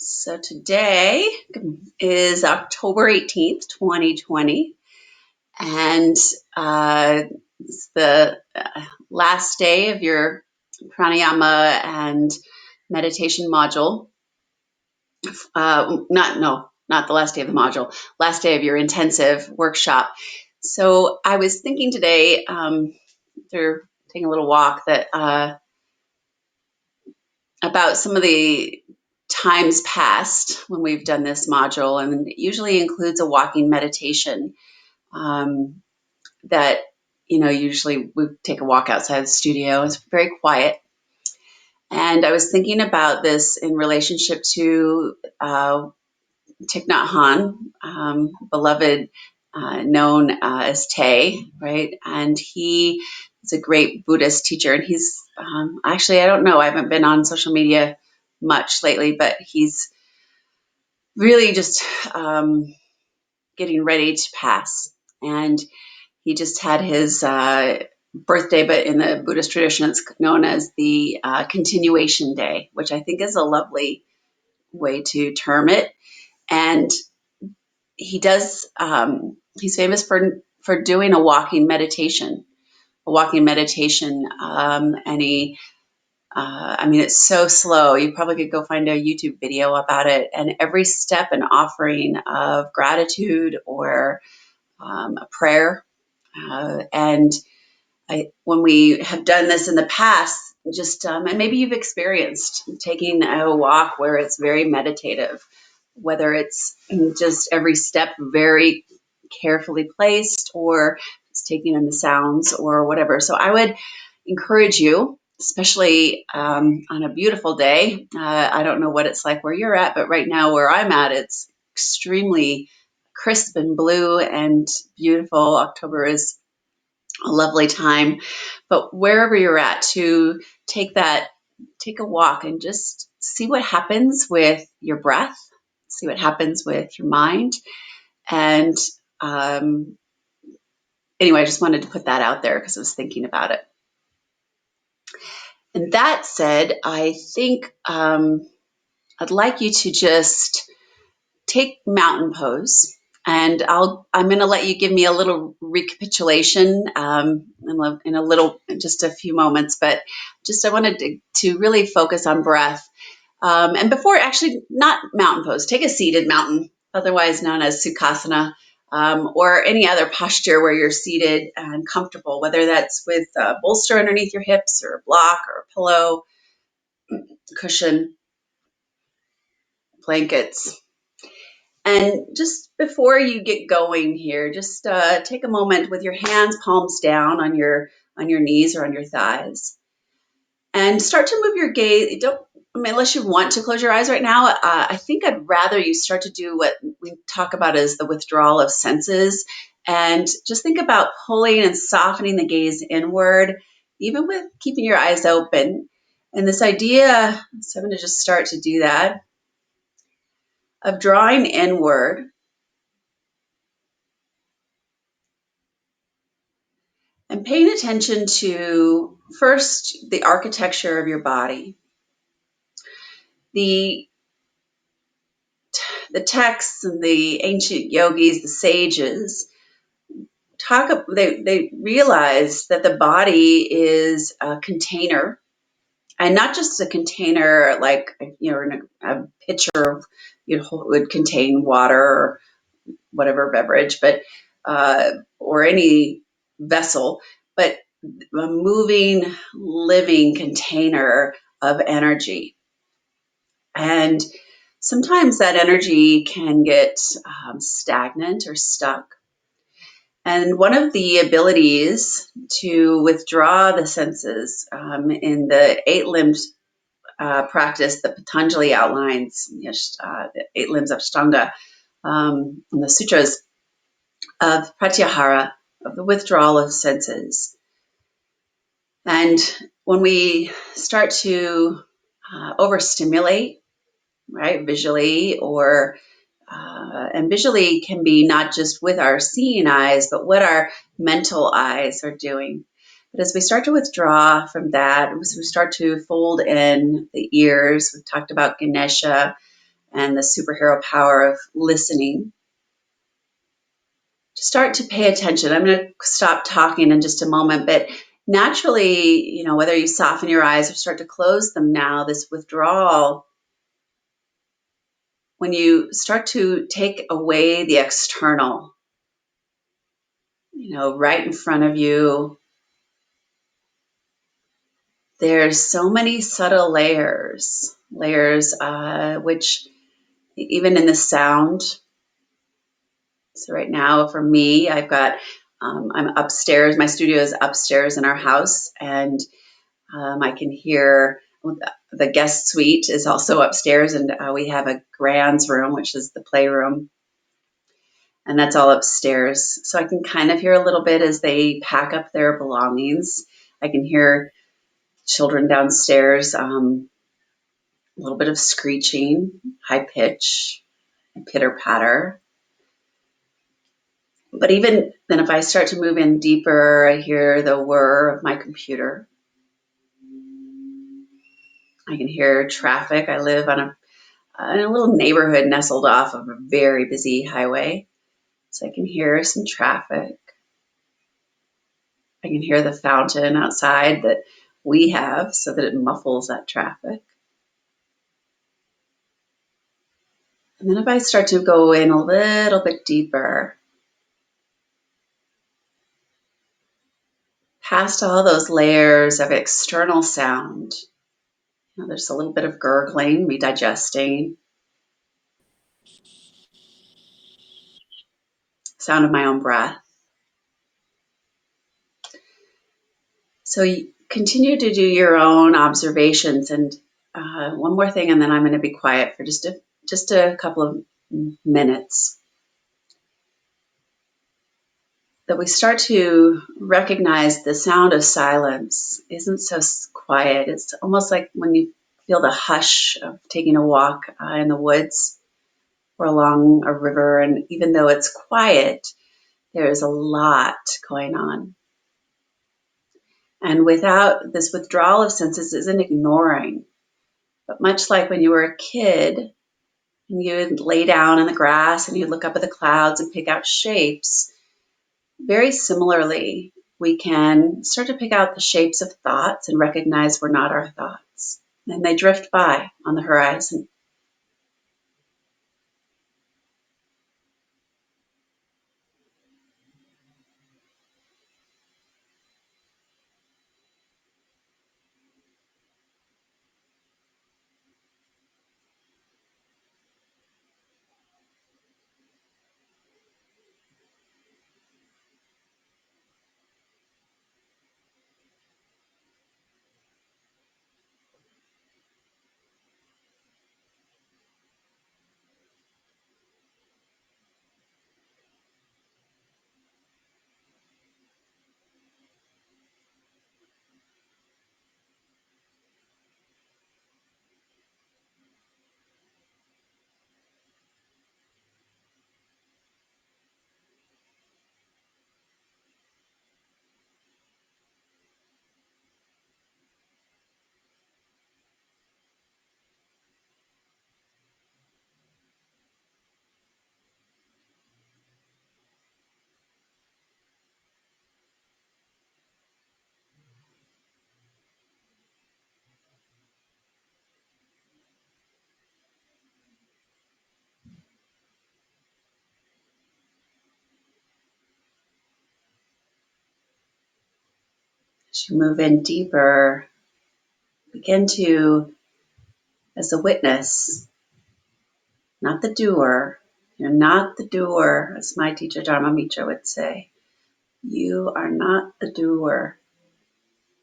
So today is October 18th, 2020, and it's the last day of your pranayama and meditation module. Not the last day of the module, last day of your intensive workshop. So I was thinking today, through taking a little walk, that about some of the times past when we've done this module, and it usually includes a walking meditation that, usually we take a walk outside the studio. It's very quiet. And I was thinking about this in relationship to Thich Nhat Hanh, beloved, known as Tay, right? And he is a great Buddhist teacher. And he's actually, I don't know, I haven't been on social media much lately, but he's really just getting ready to pass. And he just had his birthday, but in the Buddhist tradition, it's known as the continuation day, which I think is a lovely way to term it. And he does, he's famous for doing a walking meditation, and it's so slow. You probably could go find a YouTube video about it. And every step an offering of gratitude or a prayer. And when we have done this in the past, and maybe you've experienced taking a walk where it's very meditative, whether it's just every step very carefully placed or it's taking in the sounds or whatever. So I would encourage you, especially on a beautiful day. I don't know what it's like where you're at, but right now where I'm at, it's extremely crisp and blue and beautiful. October is a lovely time, but wherever you're at, to take a walk and just see what happens with your breath, see what happens with your mind. And anyway, I just wanted to put that out there because I was thinking about it. And that said, I think I'd like you to just take mountain pose. And I'm going to let you give me a little recapitulation in just a few moments. But I wanted to really focus on breath. And before, actually, not mountain pose, take a seated mountain, otherwise known as Sukhasana, or any other posture where you're seated and comfortable, whether that's with a bolster underneath your hips or a block or a pillow, cushion, blankets. And just before you get going here, just take a moment with your hands palms down on your knees or on your thighs, and start to move your gaze. Unless you want to close your eyes right now, I think I'd rather you start to do what we talk about as the withdrawal of senses, and just think about pulling and softening the gaze inward, even with keeping your eyes open. And this idea, so I'm going to just start to do that, of drawing inward and paying attention to, first, the architecture of your body. The texts and the ancient yogis, the sages, they realize that the body is a container, and not just a container like, in a pitcher would contain water or whatever beverage, but or any vessel, but a moving, living container of energy. And sometimes that energy can get stagnant or stuck. And one of the abilities to withdraw the senses in the eight-limbed practice that Patanjali outlines, the eight limbs of Ashtanga, in the sutras, of pratyahara, of the withdrawal of senses. And when we start to overstimulate, right, visually, and visually can be not just with our seeing eyes, but what our mental eyes are doing. But as we start to withdraw from that, as we start to fold in the ears, we've talked about Ganesha, and the superhero power of listening, start to pay attention. I'm going to stop talking in just a moment, but naturally, whether you soften your eyes or start to close them now, this withdrawal, when you start to take away the external, right in front of you, there's so many subtle layers, which even in the sound. So right now for me, I'm upstairs. My studio is upstairs in our house, and I can hear the guest suite is also upstairs, and we have a grand's room, which is the playroom, and that's all upstairs. So I can kind of hear a little bit as they pack up their belongings. I can hear children downstairs, a little bit of screeching, high pitch, pitter patter. But even then, if I start to move in deeper, I hear the whir of my computer. I can hear traffic. I live in a little neighborhood nestled off of a very busy highway. So I can hear some traffic. I can hear the fountain outside that we have so that it muffles that traffic. And then if I start to go in a little bit deeper, past all those layers of external sound, there's a little bit of gurgling, me digesting, sound of my own breath. So you continue to do your own observations. And one more thing, and then I'm going to be quiet for just a couple of minutes. That we start to recognize the sound of silence isn't so quiet. It's almost like when you feel the hush of taking a walk in the woods or along a river. And even though it's quiet, there is a lot going on. And without this withdrawal of senses isn't ignoring, but much like when you were a kid and you'd lay down in the grass and you'd look up at the clouds and pick out shapes, very similarly, we can start to pick out the shapes of thoughts and recognize we're not our thoughts. And they drift by on the horizon. As you move in deeper, begin to, as a witness, not the doer, you're not the doer, as my teacher Dharma Mitra would say. You are not the doer.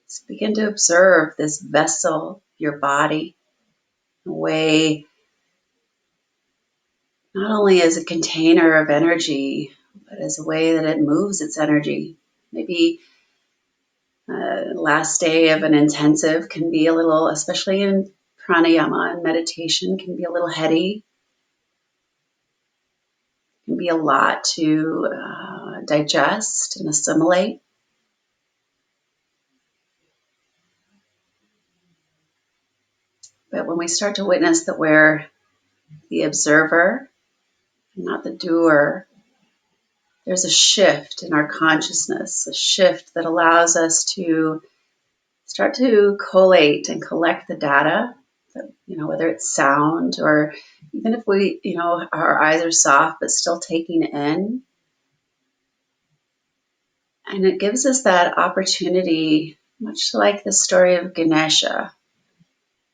Just begin to observe this vessel, your body, the way not only as a container of energy, but as a way that it moves its energy. Maybe last day of an intensive can be a little, especially in pranayama and meditation, can be a little heady. Can be a lot to digest and assimilate. But when we start to witness that we're the observer, not the doer, there's a shift in our consciousness, a shift that allows us to start to collate and collect the data, whether it's sound or even if we, our eyes are soft, but still taking in. And it gives us that opportunity, much like the story of Ganesha,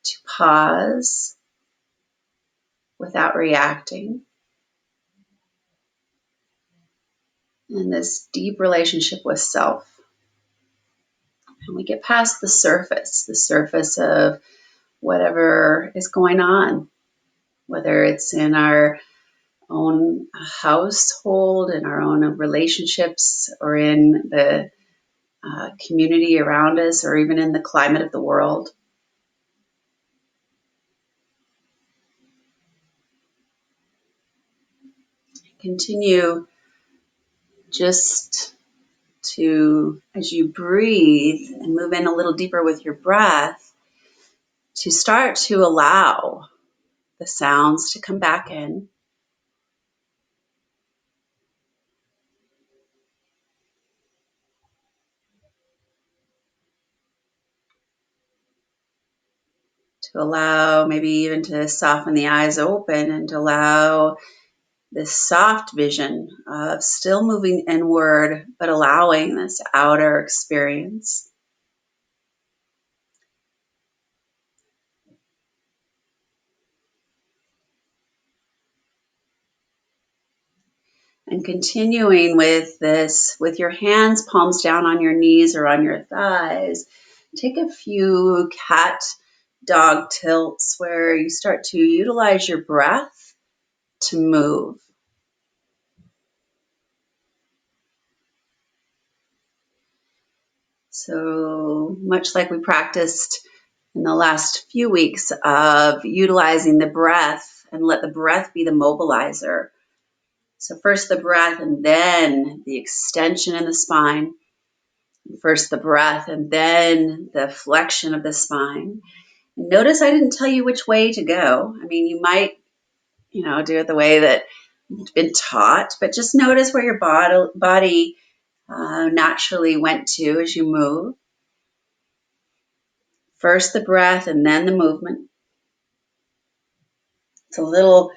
to pause without reacting in this deep relationship with self. And we get past the surface of whatever is going on, whether it's in our own household, in our own relationships, or in the community around us, or even in the climate of the world. Continue just to, as you breathe and move in a little deeper with your breath, to start to allow the sounds to come back in. To allow maybe even to soften the eyes open and to allow this soft vision of still moving inward, but allowing this outer experience. And continuing with this, with your hands palms down on your knees or on your thighs, take a few cat dog tilts where you start to utilize your breath to move. So much like we practiced in the last few weeks of utilizing the breath, and let the breath be the mobilizer. So first the breath and then the extension in the spine. First the breath and then the flexion of the spine. Notice I didn't tell you which way to go. I mean, you might, do it the way that you've been taught, but just notice where your body naturally went to as you move. First the breath and then the movement. It's a little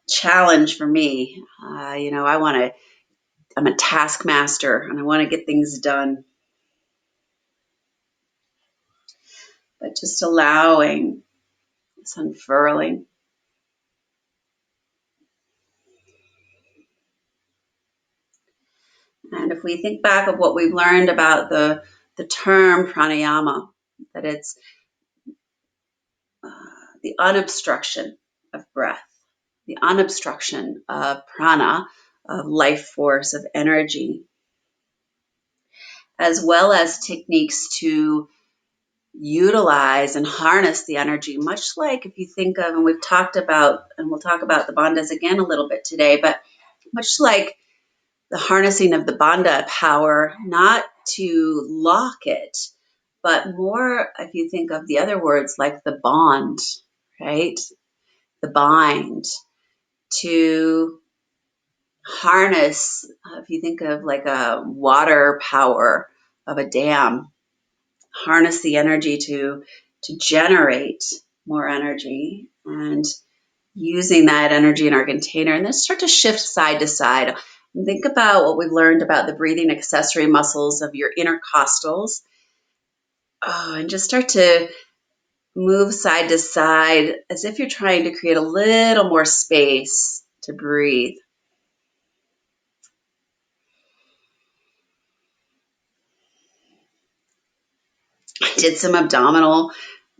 challenge for me. I'm a taskmaster and I want to get things done. But just allowing this unfurling. And if we think back of what we've learned about the term pranayama, that it's the unobstruction of breath, the unobstruction of prana, of life force, of energy, as well as techniques to utilize and harness the energy, much like if you think of, and we've talked about, and we'll talk about the bandhas again a little bit today, but much like the harnessing of the bandha power, not to lock it, but more if you think of the other words like the bond, right? The bind, to harness, if you think of like a water power of a dam, harness the energy to generate more energy and using that energy in our container, and then start to shift side to side. Think about what we've learned about the breathing accessory muscles of your intercostals. And just start to move side to side as if you're trying to create a little more space to breathe. I did some abdominal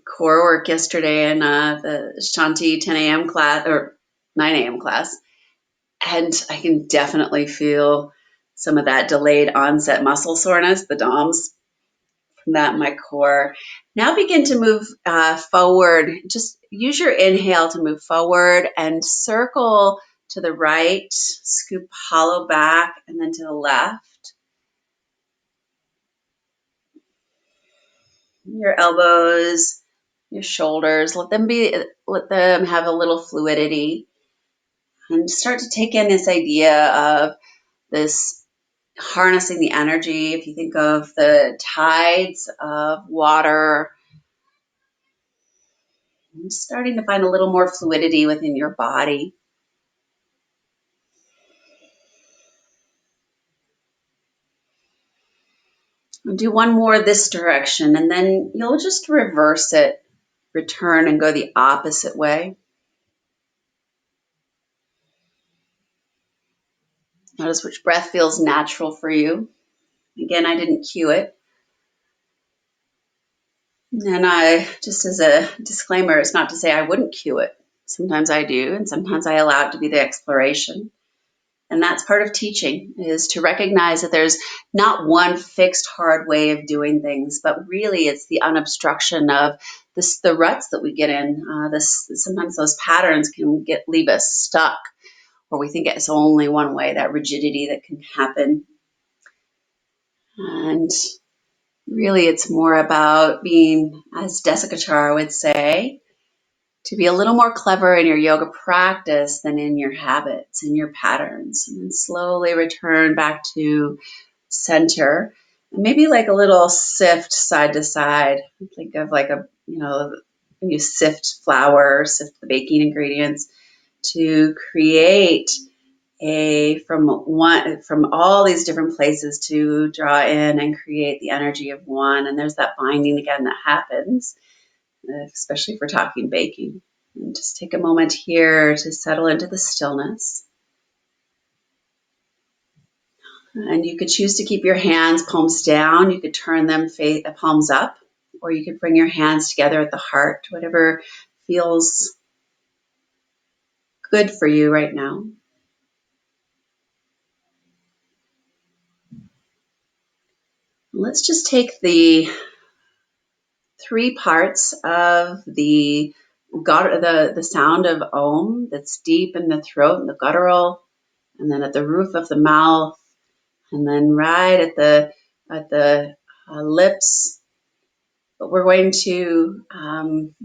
core work yesterday in the Shanti 10 a.m. class or 9 a.m. class. And I can definitely feel some of that delayed onset muscle soreness, the DOMS, from that in my core. Now begin to move forward. Just use your inhale to move forward and circle to the right, scoop hollow back, and then to the left. Your elbows your shoulders. Let them have a little fluidity, and start to take in this idea of this harnessing the energy. If you think of the tides of water, and starting to find a little more fluidity within your body. We'll do one more this direction, and then you'll just reverse it, return and go the opposite way. Notice which breath feels natural for you. Again, I didn't cue it. And just as a disclaimer, it's not to say I wouldn't cue it. Sometimes I do, and sometimes I allow it to be the exploration. And that's part of teaching, is to recognize that there's not one fixed hard way of doing things, but really it's the unobstruction of the ruts that we get in. Sometimes those patterns can leave us stuck, or we think it's only one way, that rigidity that can happen. And really it's more about being, as Desikachar would say, to be a little more clever in your yoga practice than in your habits and your patterns, and then slowly return back to center. And maybe like a little sift side to side. Think of like when you sift flour, sift the baking ingredients to create from all these different places to draw in and create the energy of one. And there's that binding again that happens, especially if we're talking baking. And just take a moment here to settle into the stillness. And you could choose to keep your hands palms down. You could turn them palms up, or you could bring your hands together at the heart, whatever feels good for you right now. Let's just take the 3 parts of the sound of Om that's deep in the throat and the guttural, and then at the roof of the mouth, and then right at the lips. But we're going to,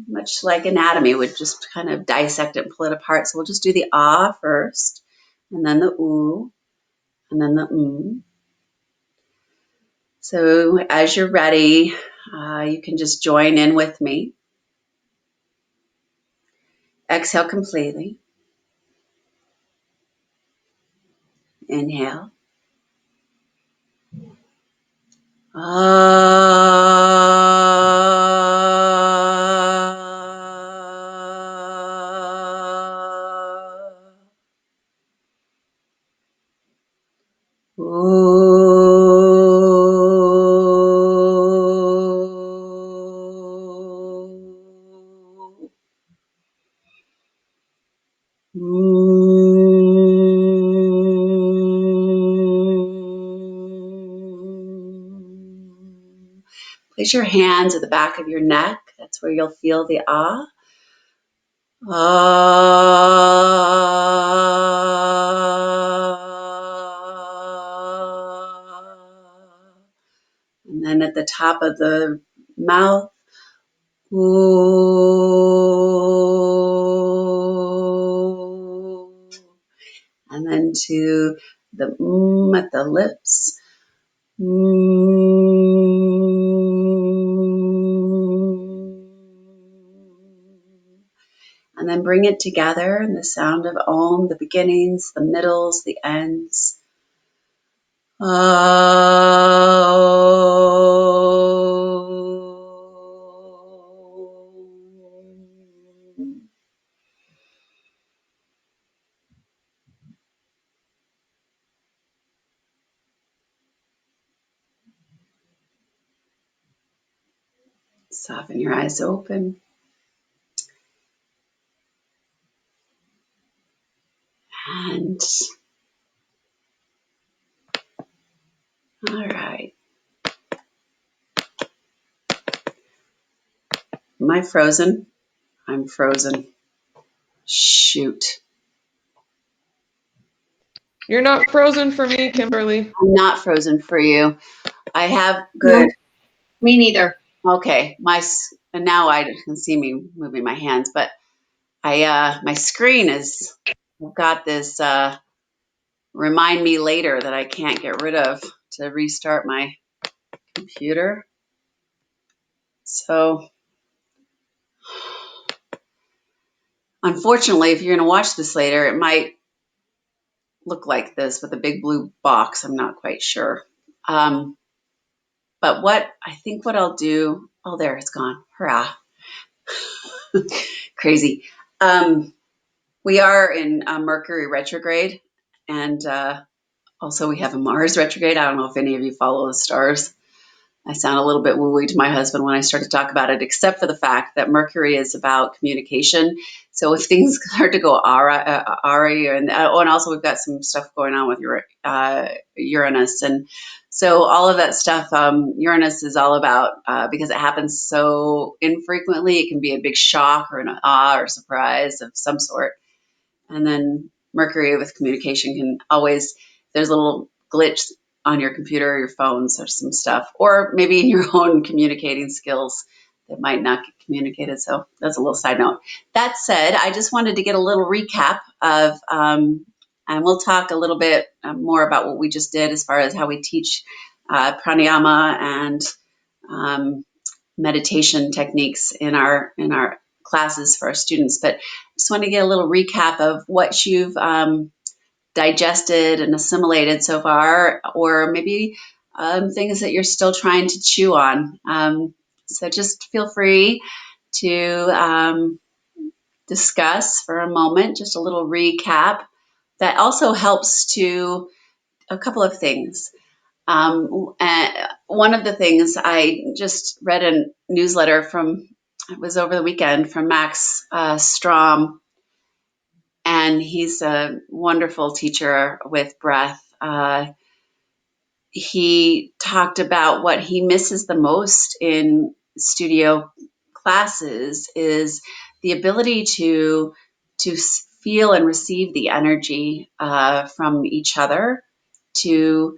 much like anatomy, would just kind of dissect it and pull it apart. So we'll just do the ah first, and then the oo, and then the So as you're ready, you can just join in with me. Exhale completely. Inhale. Place your hands at the back of your neck. That's where you'll feel the ah. And then at the top of the mouth, ooh. And then to the at the lips. And then bring it together in the sound of Om, the beginnings, the middles, the ends. Soften your eyes open. And all right. Am I frozen? I'm frozen. Shoot. You're not frozen for me, Kimberly. I'm not frozen for you. I have good. No, me neither. Okay. and now I can see me moving my hands, but my screen is got this remind me later that I can't get rid of to restart my computer. So unfortunately, if you're going to watch this later, it might look like this with a big blue box. I'm not quite sure. But what I'll do, oh, there, it's gone. Hurrah. Crazy. We are in Mercury retrograde, and also we have a Mars retrograde. I don't know if any of you follow the stars. I sound a little bit wooey to my husband when I start to talk about it, except for the fact that Mercury is about communication. So if things start to go and also we've got some stuff going on with Uranus, and so all of that stuff. Uranus is all about because it happens so infrequently. It can be a big shock or an awe or surprise of some sort. And then Mercury with communication can always, there's a little glitch on your computer or your phones or some stuff, or maybe in your own communicating skills that might not get communicated. So that's a little side note. That said, I just wanted to get a little recap of, and we'll talk a little bit more about what we just did as far as how we teach pranayama and meditation techniques in our classes for our students. But I just want to get a little recap of what you've digested and assimilated so far, or maybe things that you're still trying to chew on. So just feel free to discuss for a moment, just a little recap. That also helps to a couple of things. And one of the things I just read a newsletter from, it was over the weekend, from Max Strom, and he's a wonderful teacher with breath. He talked about what he misses the most in studio classes is the ability to feel and receive the energy from each other, to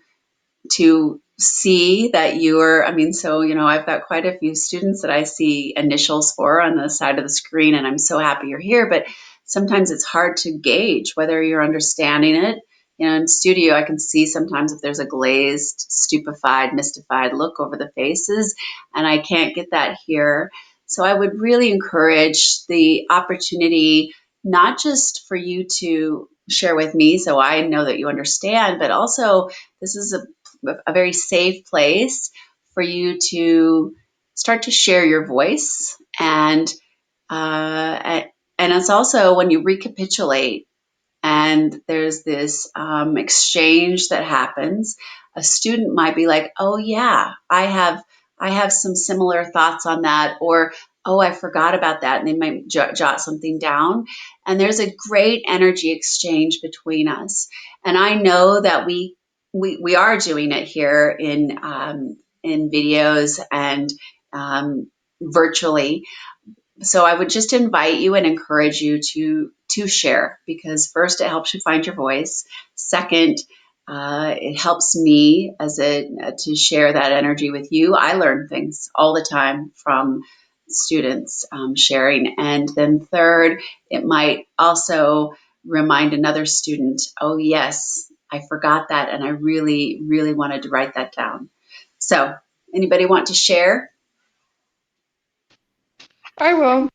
see that you're, so, I've got quite a few students that I see initials for on the side of the screen, and I'm so happy you're here, but sometimes it's hard to gauge whether you're understanding it. In studio, I can see sometimes if there's a glazed, stupefied, mystified look over the faces, and I can't get that here. So I would really encourage the opportunity, not just for you to share with me so I know that you understand, but also this is a very safe place for you to start to share your voice, and it's also when you recapitulate and there's this exchange that happens. A student might be like, "Oh yeah, I have some similar thoughts on that," or "Oh, I forgot about that," and they might jot something down. And there's a great energy exchange between us. And I know that we are doing it here in videos and virtually. So I would just invite you and encourage you to share, because first, it helps you find your voice. Second, it helps me to share that energy with you. I learn things all the time from students sharing. And then third, it might also remind another student, oh yes, I forgot that, and I really, really wanted to write that down. So anybody want to share? I will.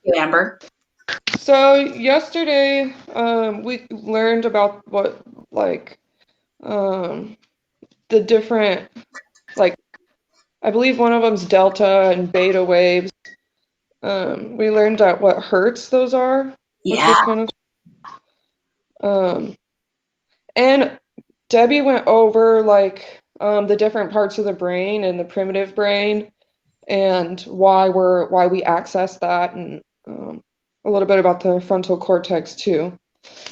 You, Amber? So yesterday, we learned about the different, like, I believe one of them's delta and beta waves. We learned at what hertz those are, which was Yeah. kind of, and Debbie went over the different parts of the brain and the primitive brain and why we access that, and a little bit about the frontal cortex too,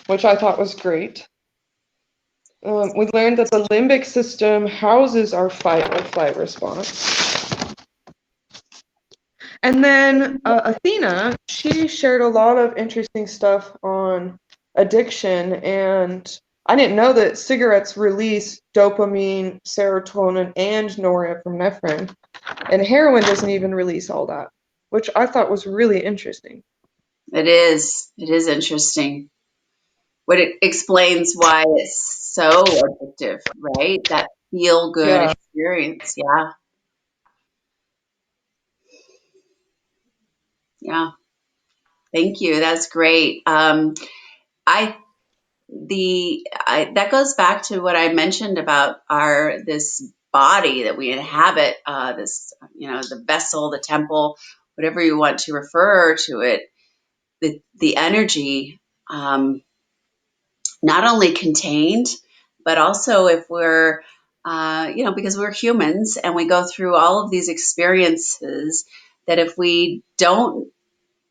which I thought was great. We learned that the limbic system houses our fight or flight response. And then Athena, she shared a lot of interesting stuff on addiction, and I didn't know that cigarettes release dopamine, serotonin, and norepinephrine, and heroin doesn't even release all that. which I thought was really interesting. It is. It is interesting. What it explains why it's so addictive, right? That feel good Yeah. experience. Yeah. Yeah. Thank you. That's great. I that goes back to what I mentioned about our this body that we inhabit, this the vessel, the temple, whatever you want to refer to it. The energy, not only contained, but also if we're because we're humans and we go through all of these experiences, that if we don't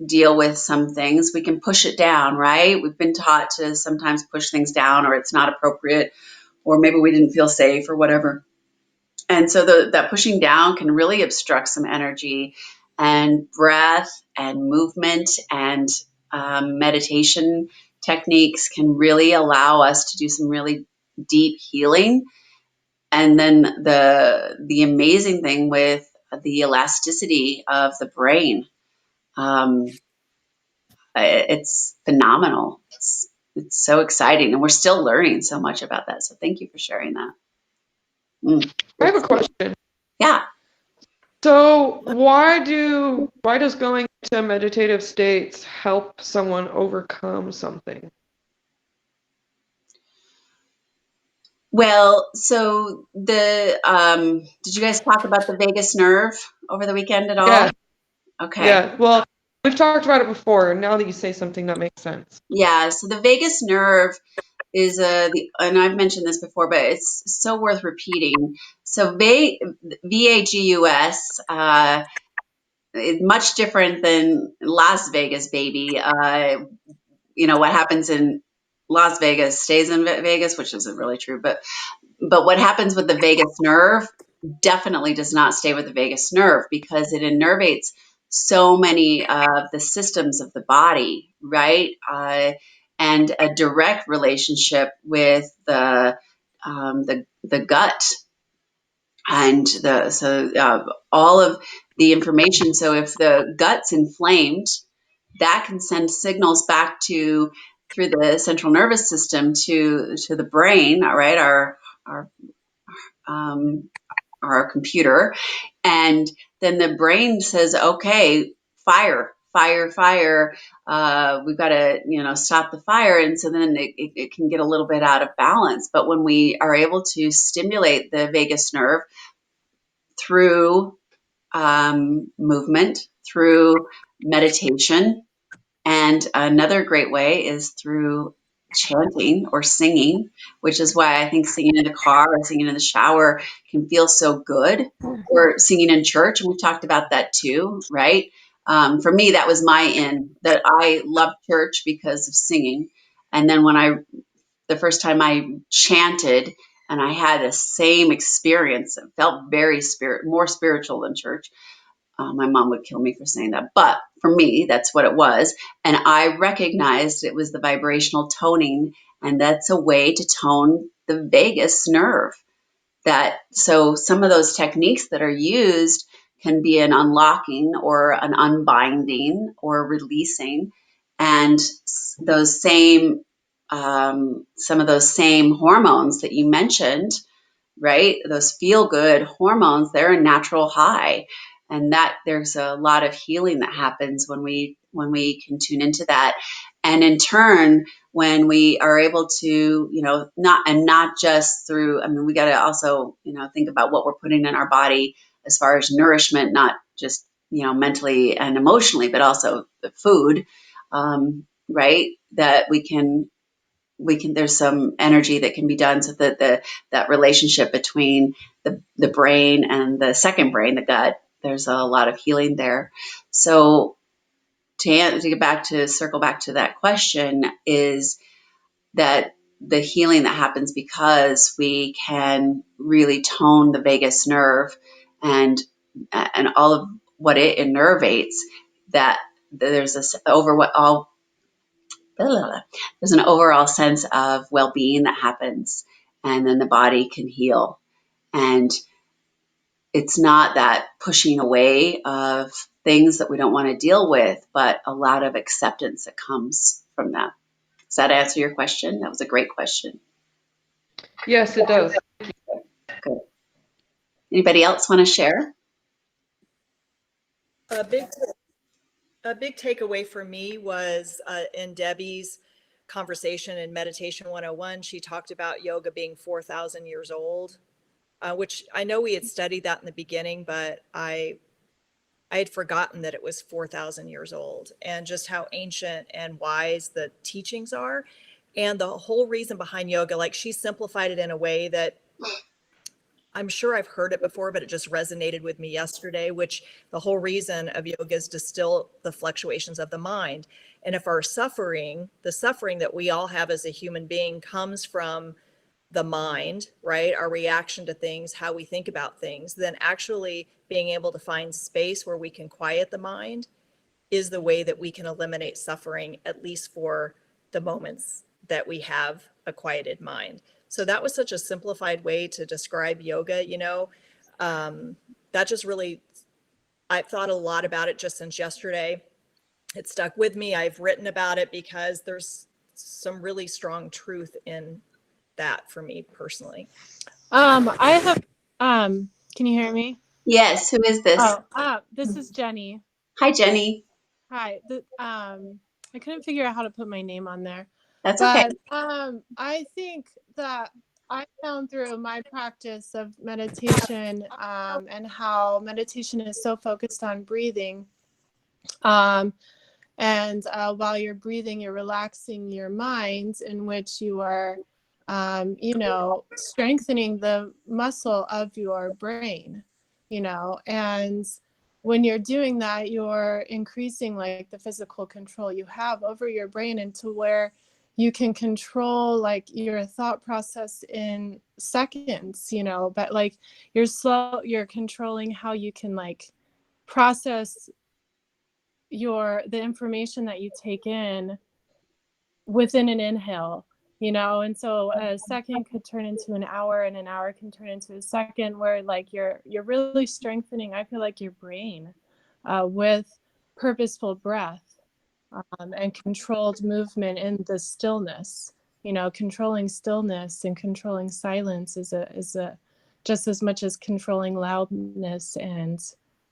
deal with some things, we can push it down, right? We've been taught to sometimes push things down, or it's not appropriate, or maybe we didn't feel safe or whatever. And so that pushing down can really obstruct some energy, and breath and movement and meditation techniques can really allow us to do some really deep healing. And then the amazing thing with the elasticity of the brain, um, it's phenomenal. It's so exciting, and we're still learning so much about that. So thank you for sharing that. I have a It's, question. yeah. So, why does going to meditative states help someone overcome something? Well, so did you guys talk about the vagus nerve over the weekend at all? Yeah, Okay. yeah. Well, we've talked about it before, and now that you say something that makes sense. Yeah. So the vagus nerve is and I've mentioned this before, but it's so worth repeating. So VAGUS, is much different than Las Vegas, baby. What happens in Las Vegas stays in Vegas, which isn't really true, but what happens with the vagus nerve definitely does not stay with the vagus nerve, because it innervates so many of the systems of the body, right? And a direct relationship with the gut, and all of the information. So if the gut's inflamed, that can send signals back to through the central nervous system to the brain, right? Our um, our computer, and then the brain says, "Okay, fire, fire, fire. We've got to, stop the fire." And so then it can get a little bit out of balance. But when we are able to stimulate the vagus nerve through movement, through meditation, and another great way is through chanting or singing, which is why I think singing in the car or singing in the shower can feel so good, or singing in church. And we've talked about that too, right? For me, that was my in, that I loved church because of singing. And then the first time I chanted, and I had the same experience, it felt more spiritual than church. My mom would kill me for saying that, but for me, that's what it was. And I recognized it was the vibrational toning, and that's a way to tone the vagus nerve. So some of those techniques that are used can be an unlocking or an unbinding or releasing, and those same some of those same hormones that you mentioned, right? Those feel good hormones, they're a natural high. And that there's a lot of healing that happens when we can tune into that. And in turn, when we are able to, not just through, I mean, we got to also, think about what we're putting in our body as far as nourishment, not just, mentally and emotionally, but also the food, right? That there's some energy that can be done, so that that relationship between the brain and the second brain, the gut, there's a lot of healing there. So circle back to that question, is that the healing that happens because we can really tone the vagus nerve, and all of what it innervates, that there's this overall there's an overall sense of well-being that happens, and then the body can heal. And it's not that pushing away of things that we don't want to deal with, but a lot of acceptance that comes from that. Does that answer your question? That was a great question. Yes, it does. Good. Anybody else want to share? A big a big takeaway for me was in Debbie's conversation in Meditation 101, she talked about yoga being 4,000 years old, which I know we had studied that in the beginning, but I had forgotten that it was 4,000 years old and just how ancient and wise the teachings are. And the whole reason behind yoga, like she simplified it in a way that I'm sure I've heard it before, but it just resonated with me yesterday, which the whole reason of yoga is to still the fluctuations of the mind. And if our suffering, the suffering that we all have as a human being comes from the mind, right? Our reaction to things, how we think about things, then actually being able to find space where we can quiet the mind is the way that we can eliminate suffering, at least for the moments that we have a quieted mind. So that was such a simplified way to describe yoga, that just really, I've thought a lot about it just since yesterday. It stuck with me. I've written about it because there's some really strong truth in that for me personally. I have, can you hear me? Yes, who is this? This is Jenny. Hi, Jenny. Hi. I couldn't figure out how to put my name on there, That's okay. but I think that I found through my practice of meditation, and how meditation is so focused on breathing, and while you're breathing, you're relaxing your mind, in which you are, strengthening the muscle of your brain, and when you're doing that, you're increasing like the physical control you have over your brain, into where you can control like your thought process in seconds, but like you're controlling how you can like process the information that you take in within an inhale, and so a second could turn into an hour, and an hour can turn into a second, where like you're really strengthening, I feel like, your brain, with purposeful breath, and controlled movement in the stillness. Controlling stillness and controlling silence is a just as much as controlling loudness and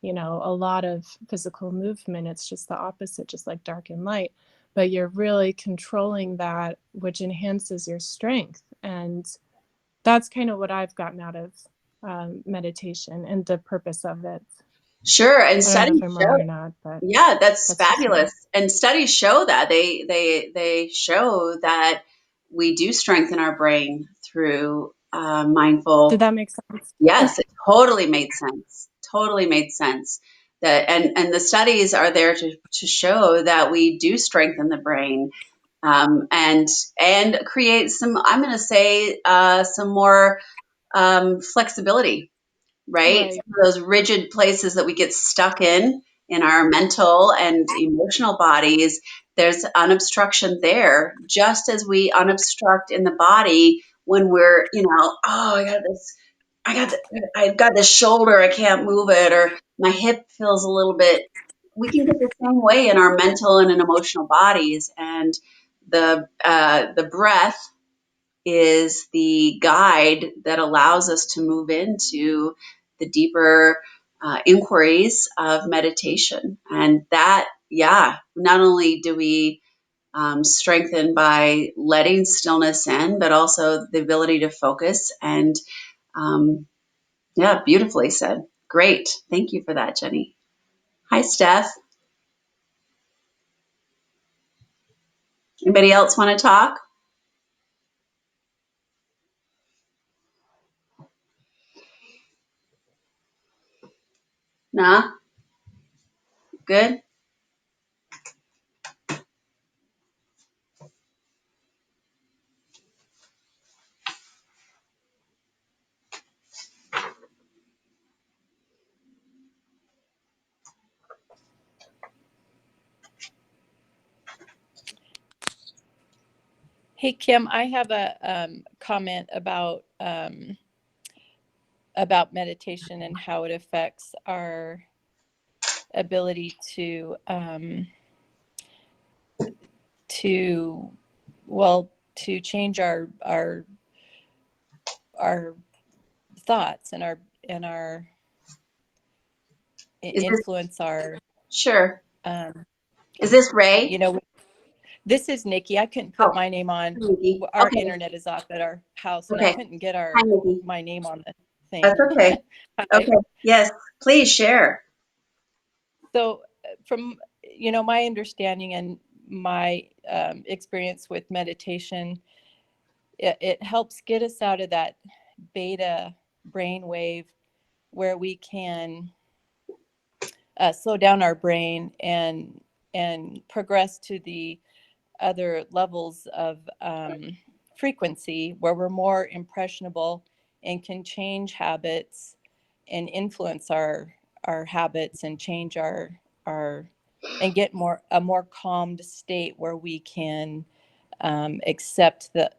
a lot of physical movement. It's just the opposite, just like dark and light, but you're really controlling that, which enhances your strength. And that's kind of what I've gotten out of meditation and the purpose of it. Sure. And I don't know if studies I'm show, wrong or not, but yeah, that's that's just me. fabulous. And studies show that they show that we do strengthen our brain through Did mindful. that make sense? Yes, it totally made sense. Totally made sense. That and the studies are there to show that we do strengthen the brain, and create some. I'm going to say some more flexibility, right? Right. Some of those rigid places that we get stuck in our mental and emotional bodies, there's unobstruction there, just as we unobstruct in the body when we're, oh, I've got this shoulder, I can't move it, or my hip feels a little bit. We can get the same way in our mental and in emotional bodies, and the breath is the guide that allows us to move into the deeper inquiries of meditation. And that, yeah, not only do we strengthen by letting stillness in, but also the ability to focus. And yeah, beautifully said. Great. Thank you for that, Jenny. Hi, Steph. Anybody else want to talk? Nah? Good? Hey, Kim, I have a comment about meditation and how it affects our ability to to change our thoughts and our Is this influence our sure? um, Is this Ray? you know, this is Nikki. I couldn't put Oh, my name on. Nikki. Our Okay. internet is off at our house, and I Okay. couldn't get Hi, Nikki. my name on the thing. That's okay. Hi. Okay. Yes. Please share. So, from my understanding and my experience with meditation, it helps get us out of that beta brainwave where we can slow down our brain and progress to the other levels of frequency where we're more impressionable and can change habits and influence our habits and change our and get a more calmed state where we can accept the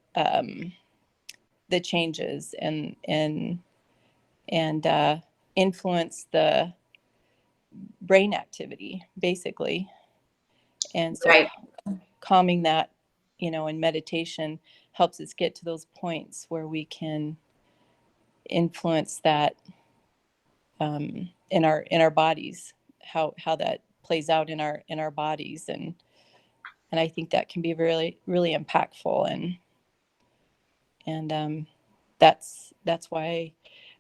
changes and influence the brain activity basically. And so Right. calming that, in meditation helps us get to those points where we can influence that in our bodies, how that plays out in our bodies, and I think that can be really really impactful, and that's why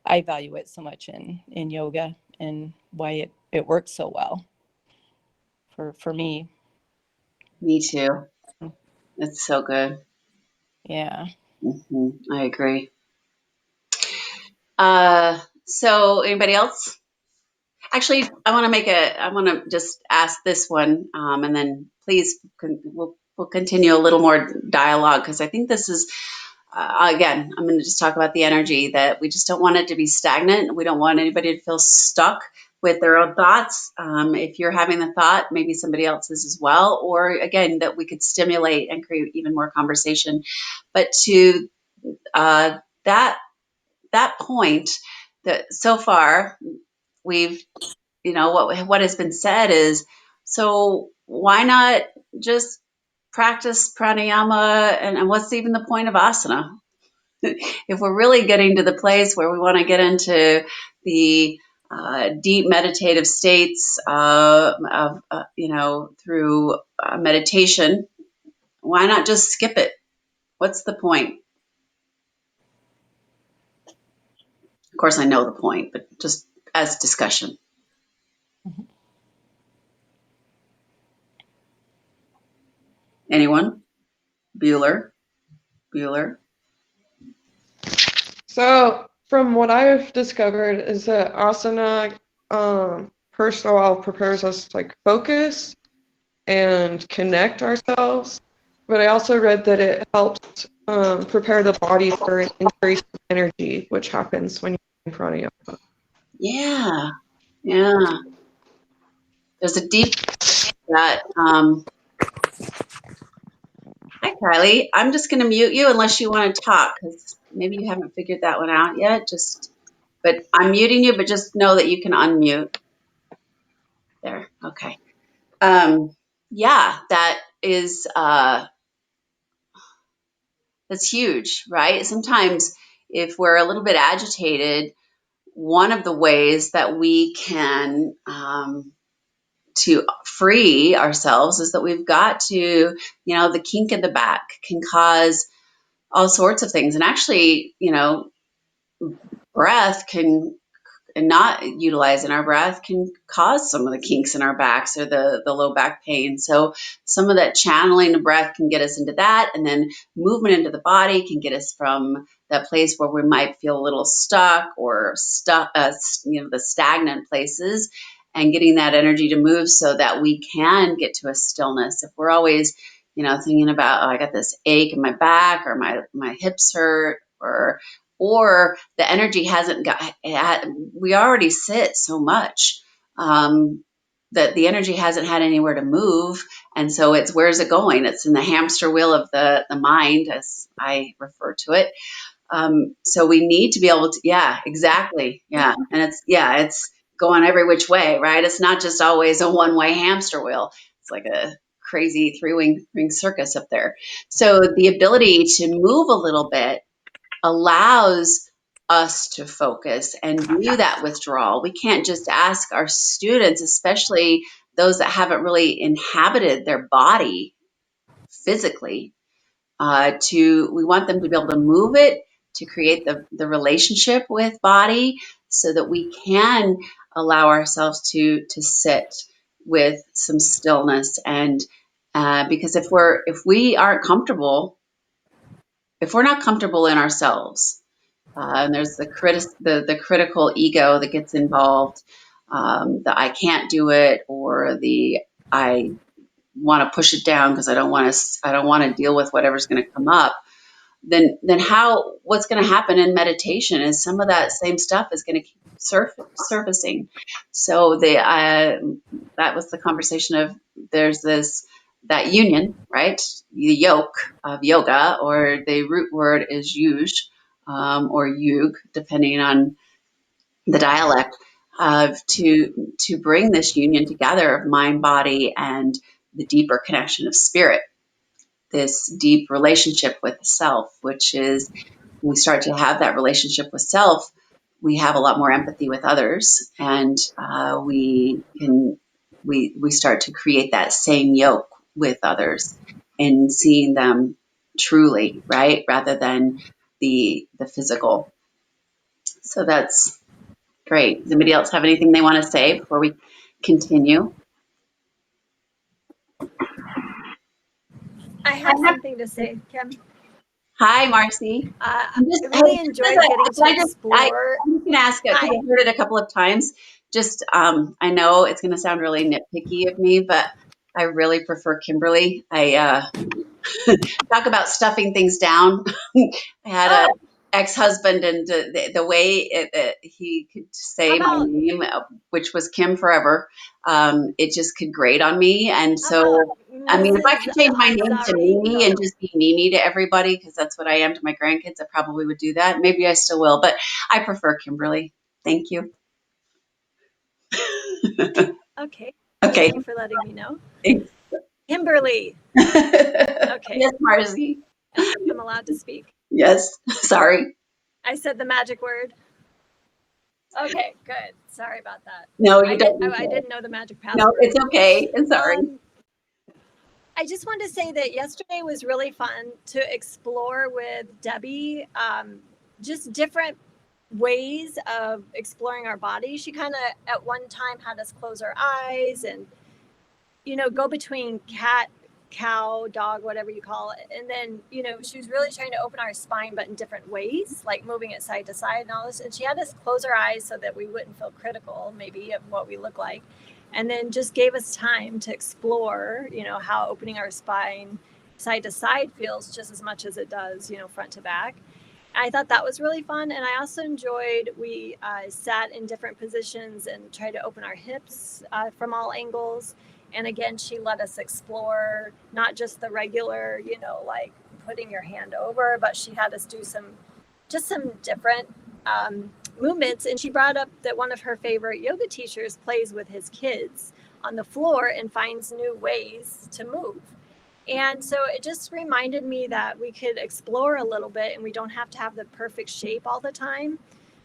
I value it so much in yoga and why it works so well for me. Me too. It's so good. Yeah. I agree. So anybody else? Actually, I want to just ask this one, and then please, we'll continue a little more dialogue because I think this is, again, I'm going to just talk about the energy that we just don't want it to be stagnant. We don't want anybody to feel stuck with their own thoughts. If you're having the thought, maybe somebody else is as well, or again, that we could stimulate and create even more conversation. But to that point, that so far we've, what has been said is, so why not just practice pranayama, and what's even the point of asana if we're really getting to the place where we want to get into the deep meditative states through meditation? Why not just skip it? What's the point? Of course, I know the point, but just as discussion. Anyone? Bueller? So, from what I've discovered, is that asana, first of all, prepares us to like focus and connect ourselves. But I also read that it helps prepare the body for an increase of energy, which happens when you're in pranayama. Yeah. There's a deep that. Hi, Kylie. I'm just going to mute you unless you want to talk, because maybe you haven't figured that one out yet. But I'm muting you, but just know that you can unmute. There. Okay. Yeah, that is that's huge, right? Sometimes if we're a little bit agitated, one of the ways that we can to free ourselves is that we've got to, the kink in the back can cause all sorts of things. And actually, breath can, and not utilizing our breath can cause some of the kinks in our backs or the low back pain. So some of that channeling the breath can get us into that, and then movement into the body can get us from that place where we might feel a little stuck or the stagnant places, and getting that energy to move so that we can get to a stillness. If we're always, thinking about, oh, I got this ache in my back, or my hips hurt, or the energy hasn't we already sit so much that the energy hasn't had anywhere to move. And so it's, where's it going? It's in the hamster wheel of the mind, as I refer to it. So we need to be able to, yeah, exactly. Yeah. And it's going every which way, right? It's not just always a one-way hamster wheel. It's like a crazy ring circus up there. So the ability to move a little bit allows us to focus and do that withdrawal. We can't just ask our students, especially those that haven't really inhabited their body physically, we want them to be able to move it, to create the relationship with body so that we can allow ourselves to sit with some stillness. And because if we aren't comfortable, if we're not comfortable in ourselves, and there's the critical ego that gets involved, the I can't do it, or the I want to push it down because I don't want to deal with whatever's going to come up. Then what's going to happen in meditation is some of that same stuff is going to keep surfacing. So that was the conversation of there's that union, right? The yoke of yoga, or the root word is yuj, or yug, depending on the dialect, to bring this union together of mind, body, and the deeper connection of spirit, this deep relationship with the self, which is when we start to have that relationship with self, we have a lot more empathy with others, and we start to create that same yoke with others and seeing them truly, right, rather than the physical. So that's great. Does anybody else have anything they want to say before we continue? I have something to say, Kim. Hi, Marcy. I really enjoyed getting to explore. I'm just going to ask it because I've heard it a couple of times. Just, I know it's going to sound really nitpicky of me, but I really prefer Kimberly. I talk about stuffing things down. I had an ex-husband, and the way he could say my name, which was Kim forever, it just could grate on me. And so, I mean, if I could change my name to Mimi and just be Mimi to everybody, because that's what I am to my grandkids, I probably would do that. Maybe I still will, but I prefer Kimberly. Thank you. Okay. Okay. Thank you for letting me know. Thanks. Kimberly. Okay. Yes, Marcy. I'm allowed to speak. Yes. Sorry. I said the magic word. Okay, good. Sorry about that. No, you don't. I didn't know the magic password. No, it's okay. I'm sorry. I just wanted to say that yesterday was really fun to explore with Debbie, just different ways of exploring our body. She kind of at one time had us close our eyes and, go between cat, cow, dog, whatever you call it. And then, she was really trying to open our spine, but in different ways, like moving it side to side and all this. And she had us close our eyes so that we wouldn't feel critical, maybe, of what we look like. And then just gave us time to explore, how opening our spine side to side feels just as much as it does, front to back. I thought that was really fun. And I also enjoyed, we sat in different positions and tried to open our hips from all angles. And again, she let us explore not just the regular, like putting your hand over, but she had us do some different movements. And she brought up that one of her favorite yoga teachers plays with his kids on the floor and finds new ways to move. And so it just reminded me that we could explore a little bit, and we don't have to have the perfect shape all the time,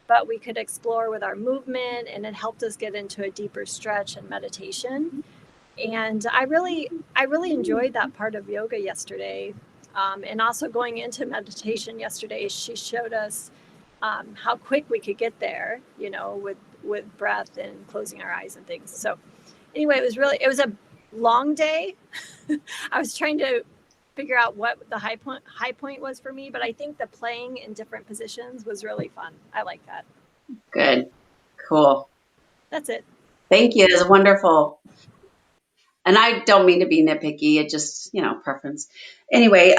but we could explore with our movement, and it helped us get into a deeper stretch and meditation. And I really enjoyed that part of yoga yesterday. And also going into meditation yesterday, she showed us how quick we could get there, with breath and closing our eyes and things. So anyway, it was a long day. I was trying to figure out what the high point was for me, but I think the playing in different positions was really fun. I like that. Good. Cool. That's it. Thank you. It's wonderful. And I don't mean to be nitpicky. It just, preference. Anyway,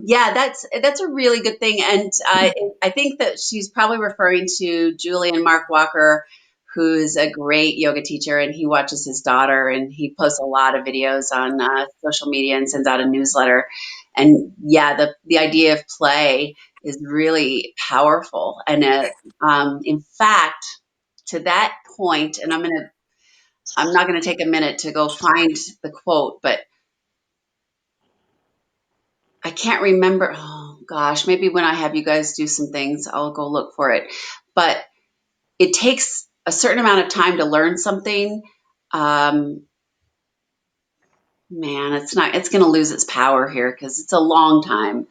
yeah, that's a really good thing. And I think that she's probably referring to Julian Mark Walker, who's a great yoga teacher, and he watches his daughter, and he posts a lot of videos on social media and sends out a newsletter. And yeah, the idea of play is really powerful. And in fact, to that point, and I'm not going to take a minute to go find the quote, but I can't remember. Oh gosh, maybe when I have you guys do some things, I'll go look for it. But it takes a certain amount of time to learn something. Um, Man, it's going to lose its power here because it's a long time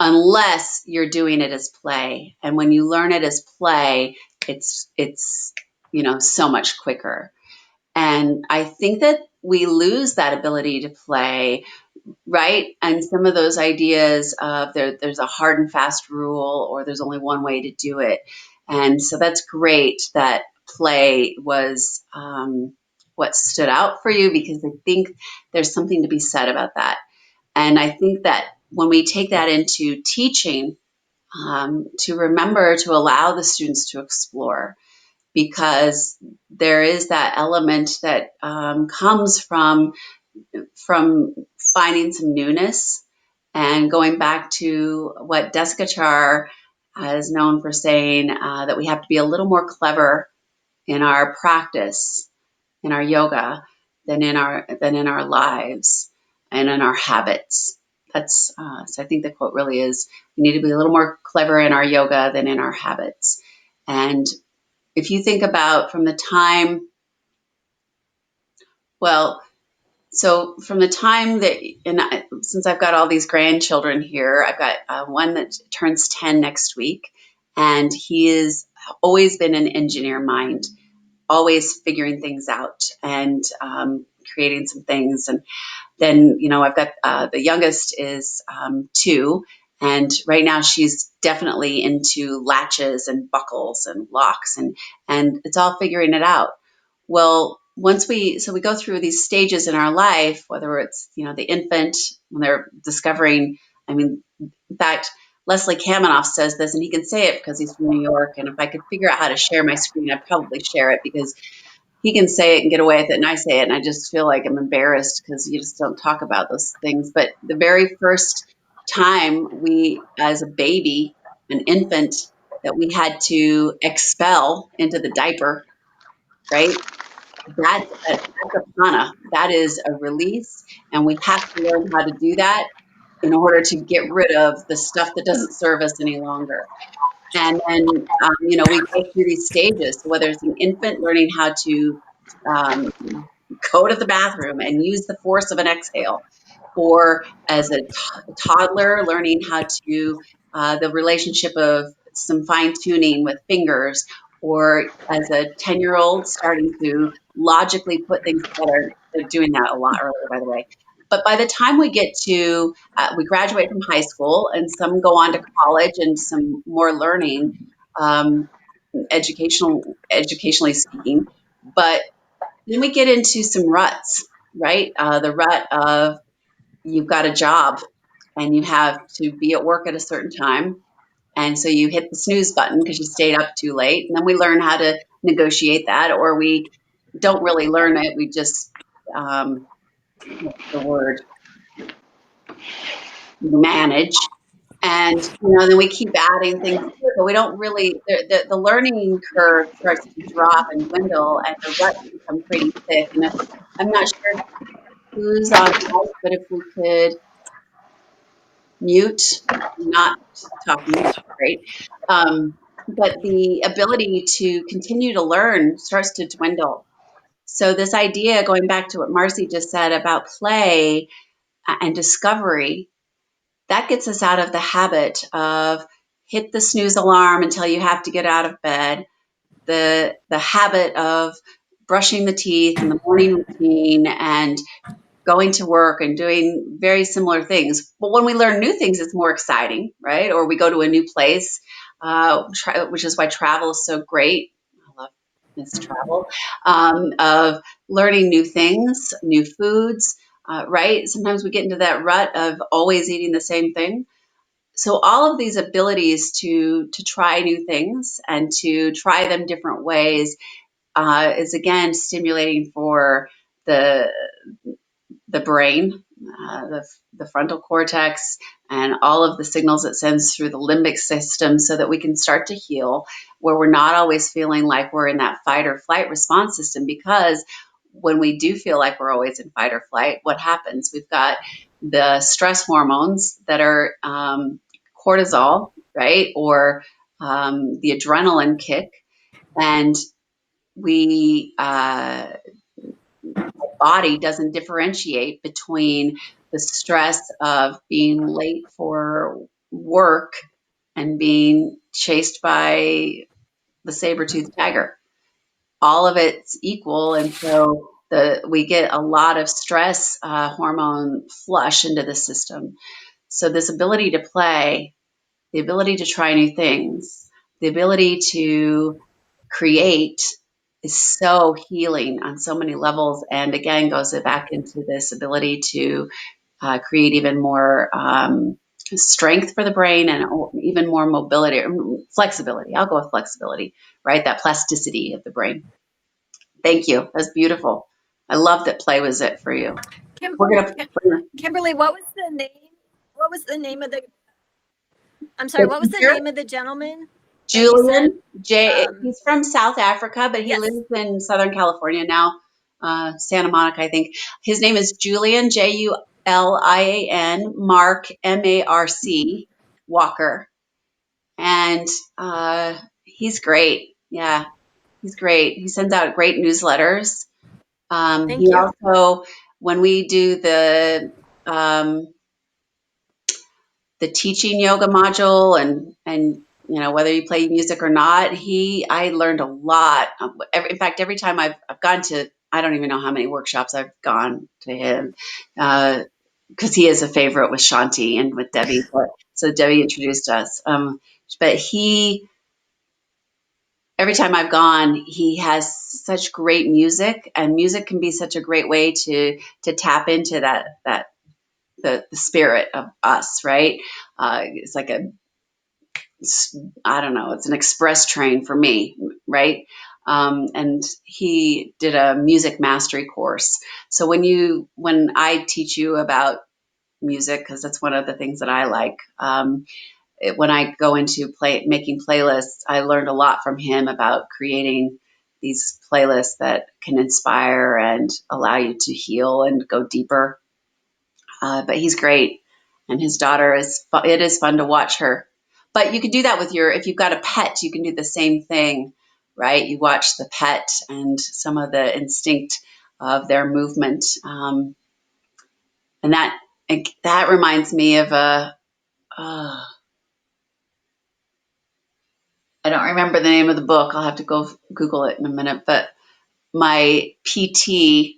unless you're doing it as play. And when you learn it as play, it's so much quicker. And I think that we lose that ability to play, right? And some of those ideas of there's a hard and fast rule, or there's only one way to do it. And so that's great that play was what stood out for you, because I think there's something to be said about that. And I think that when we take that into teaching, to remember to allow the students to explore, because there is that element that comes from finding some newness, and going back to what Desikachar is known for saying, that we have to be a little more clever in our practice, in our yoga, than in our lives and in our habits. That's so I think the quote really is, we need to be a little more clever in our yoga than in our habits. And if you think about from the time, well, so from the time that, since I've got all these grandchildren here, I've got one that turns 10 next week, and he has always been an engineer mind, always figuring things out and creating some things. And then, I've got the youngest is 2, and right now she's definitely into latches and buckles and locks, and it's all figuring it out. Well, we go through these stages in our life, whether it's, the infant, when they're discovering, I mean, in fact, Leslie Kaminoff says this, and he can say it because he's from New York. And if I could figure out how to share my screen, I'd probably share it, because he can say it and get away with it, and I say it, and I just feel like I'm embarrassed because you just don't talk about those things. But the very first time as a baby, an infant, that we had to expel into the diaper, right? That's a prana. That is a release, and we have to learn how to do that in order to get rid of the stuff that doesn't serve us any longer. And then, we go through these stages. So whether it's an infant learning how to um, go to the bathroom and use the force of an exhale, or as a toddler learning how to, the relationship of some fine tuning with fingers, or as a 10-year-old starting to logically put things together. They're doing that a lot earlier, by the way. But by the time we get to, we graduate from high school, and some go on to college and some more learning, um, educationally speaking. But then we get into some ruts, right? The rut of, you've got a job and you have to be at work at a certain time. And so you hit the snooze button because you stayed up too late. And then we learn how to negotiate that, or we don't really learn it. We just, what's the word, manage. And, then we keep adding things to it, but we don't really, the learning curve starts to drop and dwindle, and the ruts become pretty thick. And I'm not sure who's on mic, but if we could mute, not talking, great. But the ability to continue to learn starts to dwindle. So this idea, going back to what Marcy just said about play and discovery, that gets us out of the habit of hit the snooze alarm until you have to get out of bed, the habit of brushing the teeth and the morning routine and going to work and doing very similar things. But when we learn new things, it's more exciting, right? Or we go to a new place, which is why travel is so great. I love this travel, of learning new things, new foods, right? Sometimes we get into that rut of always eating the same thing. So all of these abilities to try new things and to try them different ways is again stimulating for the brain, the frontal cortex and all of the signals it sends through the limbic system so that we can start to heal, where we're not always feeling like we're in that fight or flight response system. Because when we do feel like we're always in fight or flight, what happens? We've got the stress hormones that are cortisol, right? Or the adrenaline kick. And we, body doesn't differentiate between the stress of being late for work and being chased by the saber-toothed tiger. All of it's equal, and so we get a lot of stress hormone flush into the system. So this ability to play, the ability to try new things, the ability to create is so healing on so many levels. And again, goes it back into this ability to create even more strength for the brain and even more mobility, flexibility. I'll go with flexibility, right? That plasticity of the brain. Thank you. That's beautiful. I love that play was it for you. Kimberly, what was the name? What was the name of the? I'm sorry. The What was the teacher, name of the gentleman that you said? Julian he's from South Africa, but he Yes. lives in Southern California now, Santa Monica, I think. His name is Julian, Julian, Mark, Marc, Walker. And he's great. Yeah, he's great. He sends out great newsletters. Thank He you. also, when we do the teaching yoga module and whether you play music or not, I learned a lot. In fact, every time I've gone to, I don't even know how many workshops I've gone to him, because he is a favorite with Shanti and with Debbie. So Debbie introduced us. But every time I've gone, he has such great music, and music can be such a great way to tap into that the spirit of us, right? It's like I don't know, it's an express train for me, right? And he did a music mastery course. So when I teach you about music, because that's one of the things that I like, when I go into making playlists, I learned a lot from him about creating these playlists that can inspire and allow you to heal and go deeper. But he's great, and his daughter it is fun to watch her. But you can do that if you've got a pet, you can do the same thing, right? You watch the pet and some of the instinct of their movement, and that reminds me of I don't remember the name of the book. I'll have to go Google it in a minute. But my PT,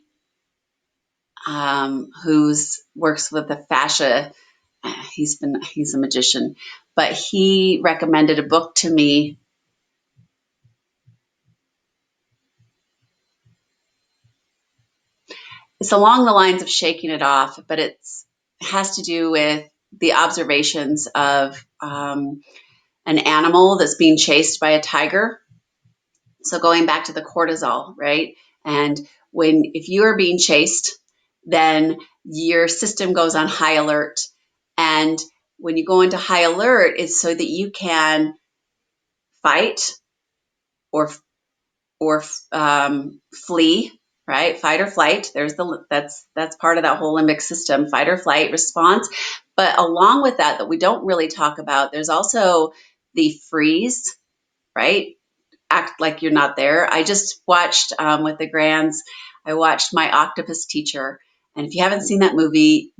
who's works with the fascia, he's a magician, but he recommended a book to me. It's along the lines of shaking it off, but it has to do with the observations of an animal that's being chased by a tiger. So going back to the cortisol, right? And if you are being chased, then your system goes on high alert. And when you go into high alert, it's so that you can fight or flee, right? Fight or flight. That's part of that whole limbic system, fight or flight response. But along with that we don't really talk about, there's also the freeze, right? Act like you're not there. I just watched with the Grands, I watched My Octopus Teacher. And if you haven't seen that movie,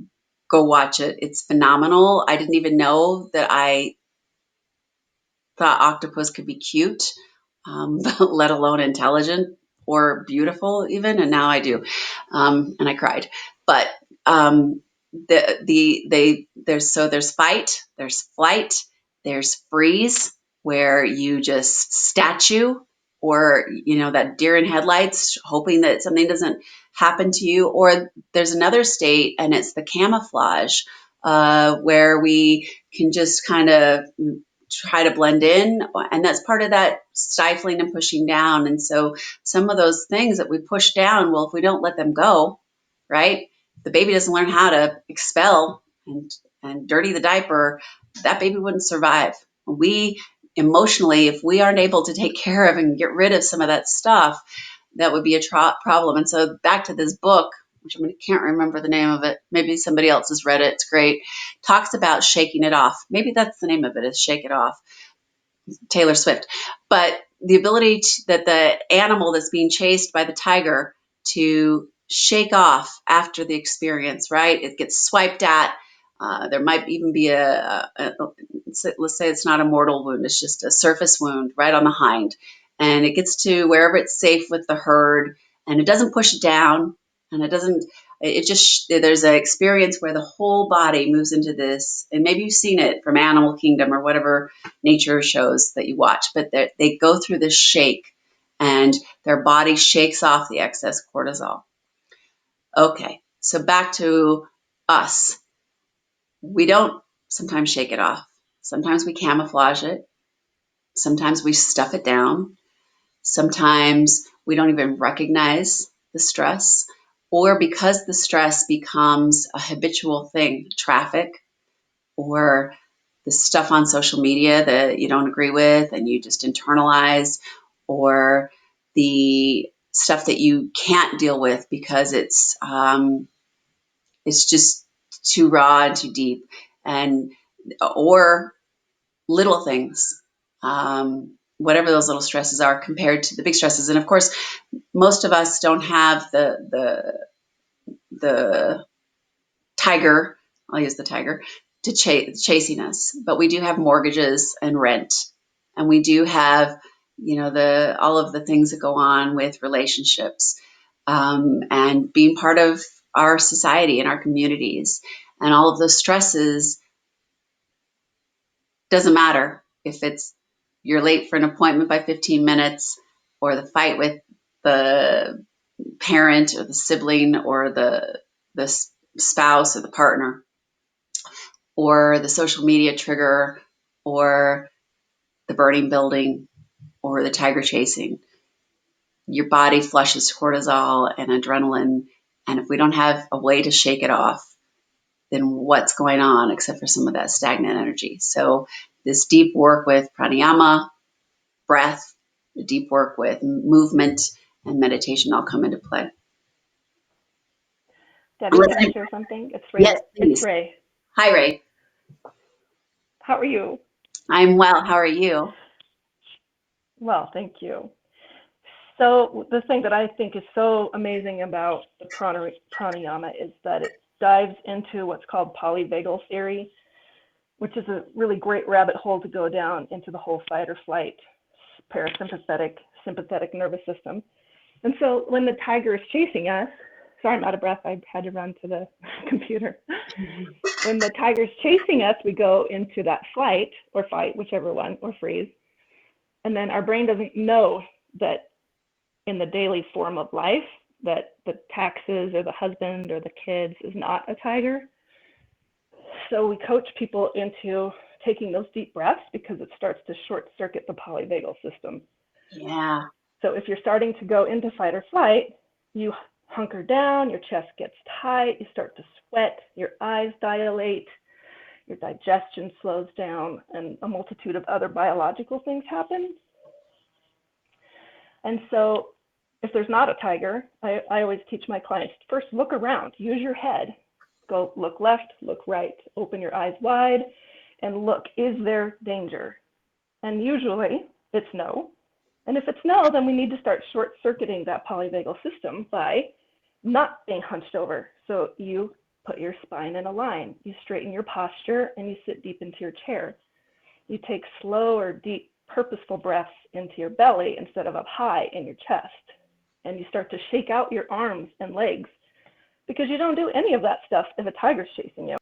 go watch it. It's phenomenal. I didn't even know that I thought octopus could be cute, let alone intelligent or beautiful even. And now I do. And I cried. But there's fight, there's flight, there's freeze, where you just statue, or that deer in headlights, hoping that something doesn't happen to you. Or there's another state, and it's the camouflage, where we can just kind of try to blend in, and that's part of that stifling and pushing down. And so some of those things that we push down, well, if we don't let them go, right, the baby doesn't learn how to expel and dirty the diaper, that baby wouldn't survive. We emotionally, if we aren't able to take care of and get rid of some of that stuff, that would be a problem. And so back to this book, which I can't remember the name of it. Maybe somebody else has read it. It's great. Talks about shaking it off. Maybe that's the name of it, is Shake It Off. Taylor Swift. But the ability that the animal that's being chased by the tiger to shake off after the experience, right? It gets swiped at. There might even be let's say it's not a mortal wound, it's just a surface wound right on the hind. And it gets to wherever it's safe with the herd, and it doesn't push it down, and it just, there's an experience where the whole body moves into this, and maybe you've seen it from Animal Kingdom or whatever nature shows that you watch, but they go through this shake, and their body shakes off the excess cortisol. Okay, so back to us. We don't sometimes shake it off. Sometimes we camouflage it. Sometimes we stuff it down. Sometimes we don't even recognize the stress, or because the stress becomes a habitual thing, traffic, or the stuff on social media that you don't agree with and you just internalize, or the stuff that you can't deal with because it's just too raw and too deep, and or little things, whatever those little stresses are compared to the big stresses. And of course, most of us don't have the tiger, I'll use the tiger, to chasing us, but we do have mortgages and rent, and we do have, all of the things that go on with relationships, and being part of our society and our communities, and all of those stresses. Doesn't matter if it's you're late for an appointment by 15 minutes, or the fight with the parent or the sibling or the spouse or the partner, or the social media trigger, or the burning building, or the tiger chasing. Your body flushes cortisol and adrenaline, and if we don't have a way to shake it off, then what's going on except for some of that stagnant energy? So this deep work with pranayama, breath, the deep work with movement and meditation all come into play. Debbie, can I share something? It's Ray. Yes, please. It's Ray. Hi, Ray. How are you? I'm well. How are you? Well, thank you. So the thing that I think is so amazing about the pranayama is that it dives into what's called polyvagal theory, which is a really great rabbit hole to go down into the whole fight or flight, parasympathetic, sympathetic nervous system. And so when the tiger is chasing us, sorry, I'm out of breath. I had to run to the computer. When the tiger's chasing us, we go into that flight or fight, whichever one, or freeze. And then our brain doesn't know that in the daily form of life, that the taxes or the husband or the kids is not a tiger. So we coach people into taking those deep breaths because it starts to short circuit the polyvagal system. Yeah. So if you're starting to go into fight or flight, you hunker down, your chest gets tight, you start to sweat, your eyes dilate, your digestion slows down, and a multitude of other biological things happen. And so if there's not a tiger, I always teach my clients, first look around, use your head, go look left, look right, open your eyes wide, and look, is there danger? And usually it's no. And if it's no, then we need to start short circuiting that polyvagal system by not being hunched over. So you put your spine in a line, you straighten your posture, and you sit deep into your chair. You take slow or deep, purposeful breaths into your belly instead of up high in your chest. And you start to shake out your arms and legs because you don't do any of that stuff if a tiger's chasing you.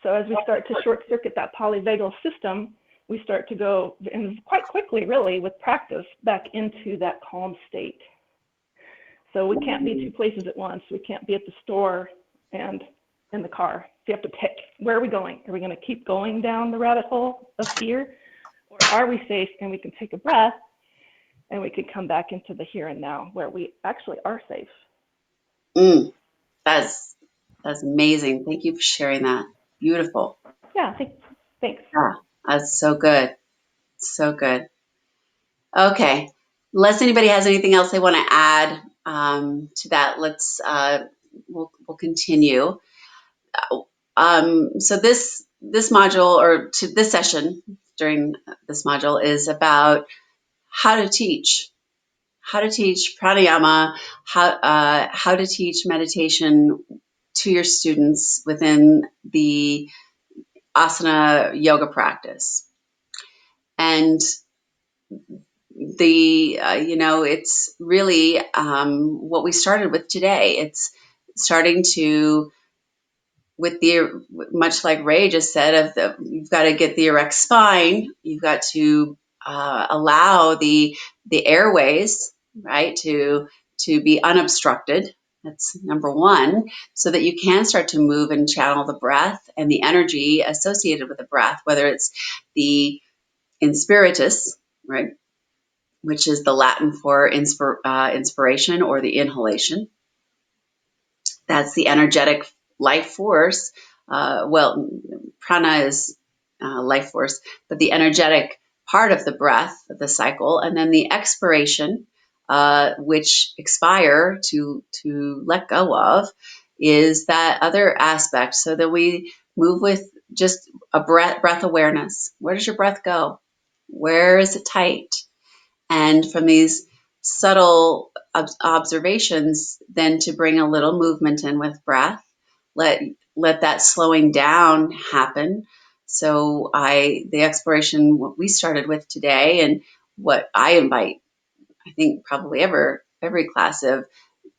So as we start to short circuit that polyvagal system, we start to go, and quite quickly really with practice, back into that calm state. So we can't be two places at once. We can't be at the store and in the car. So you have to pick, where are we going? Are we going to keep going down the rabbit hole of fear? Or are we safe and we can take a breath and we can come back into the here and now where we actually are safe? Mm. That's amazing. Thank you for sharing that. Beautiful. Yeah, thanks. Yeah, that's so good. So good. Okay. Unless anybody has anything else they want to add to that, we'll continue. So this module, or to this session during this module, is about how to teach pranayama, how to teach meditation to your students within the asana yoga practice. And it's really what we started with today. It's starting to, with the, much like Ray just said, you've got to get the erect spine. You've got to allow the airways, right, to be unobstructed. That's number one, so that you can start to move and channel the breath and the energy associated with the breath, whether it's the inspiritus, right, which is the Latin for inspiration, or the inhalation. That's the energetic life force. Prana is life force, but the energetic part of the breath, of the cycle, and then the expiration, which expire, to let go of, is that other aspect. So that we move with just a breath awareness. Where does your breath go? Where is it tight? And from these subtle observations, then to bring a little movement in with breath, let that slowing down happen. So the exploration, what we started with today, and what I invite, I think probably every class of,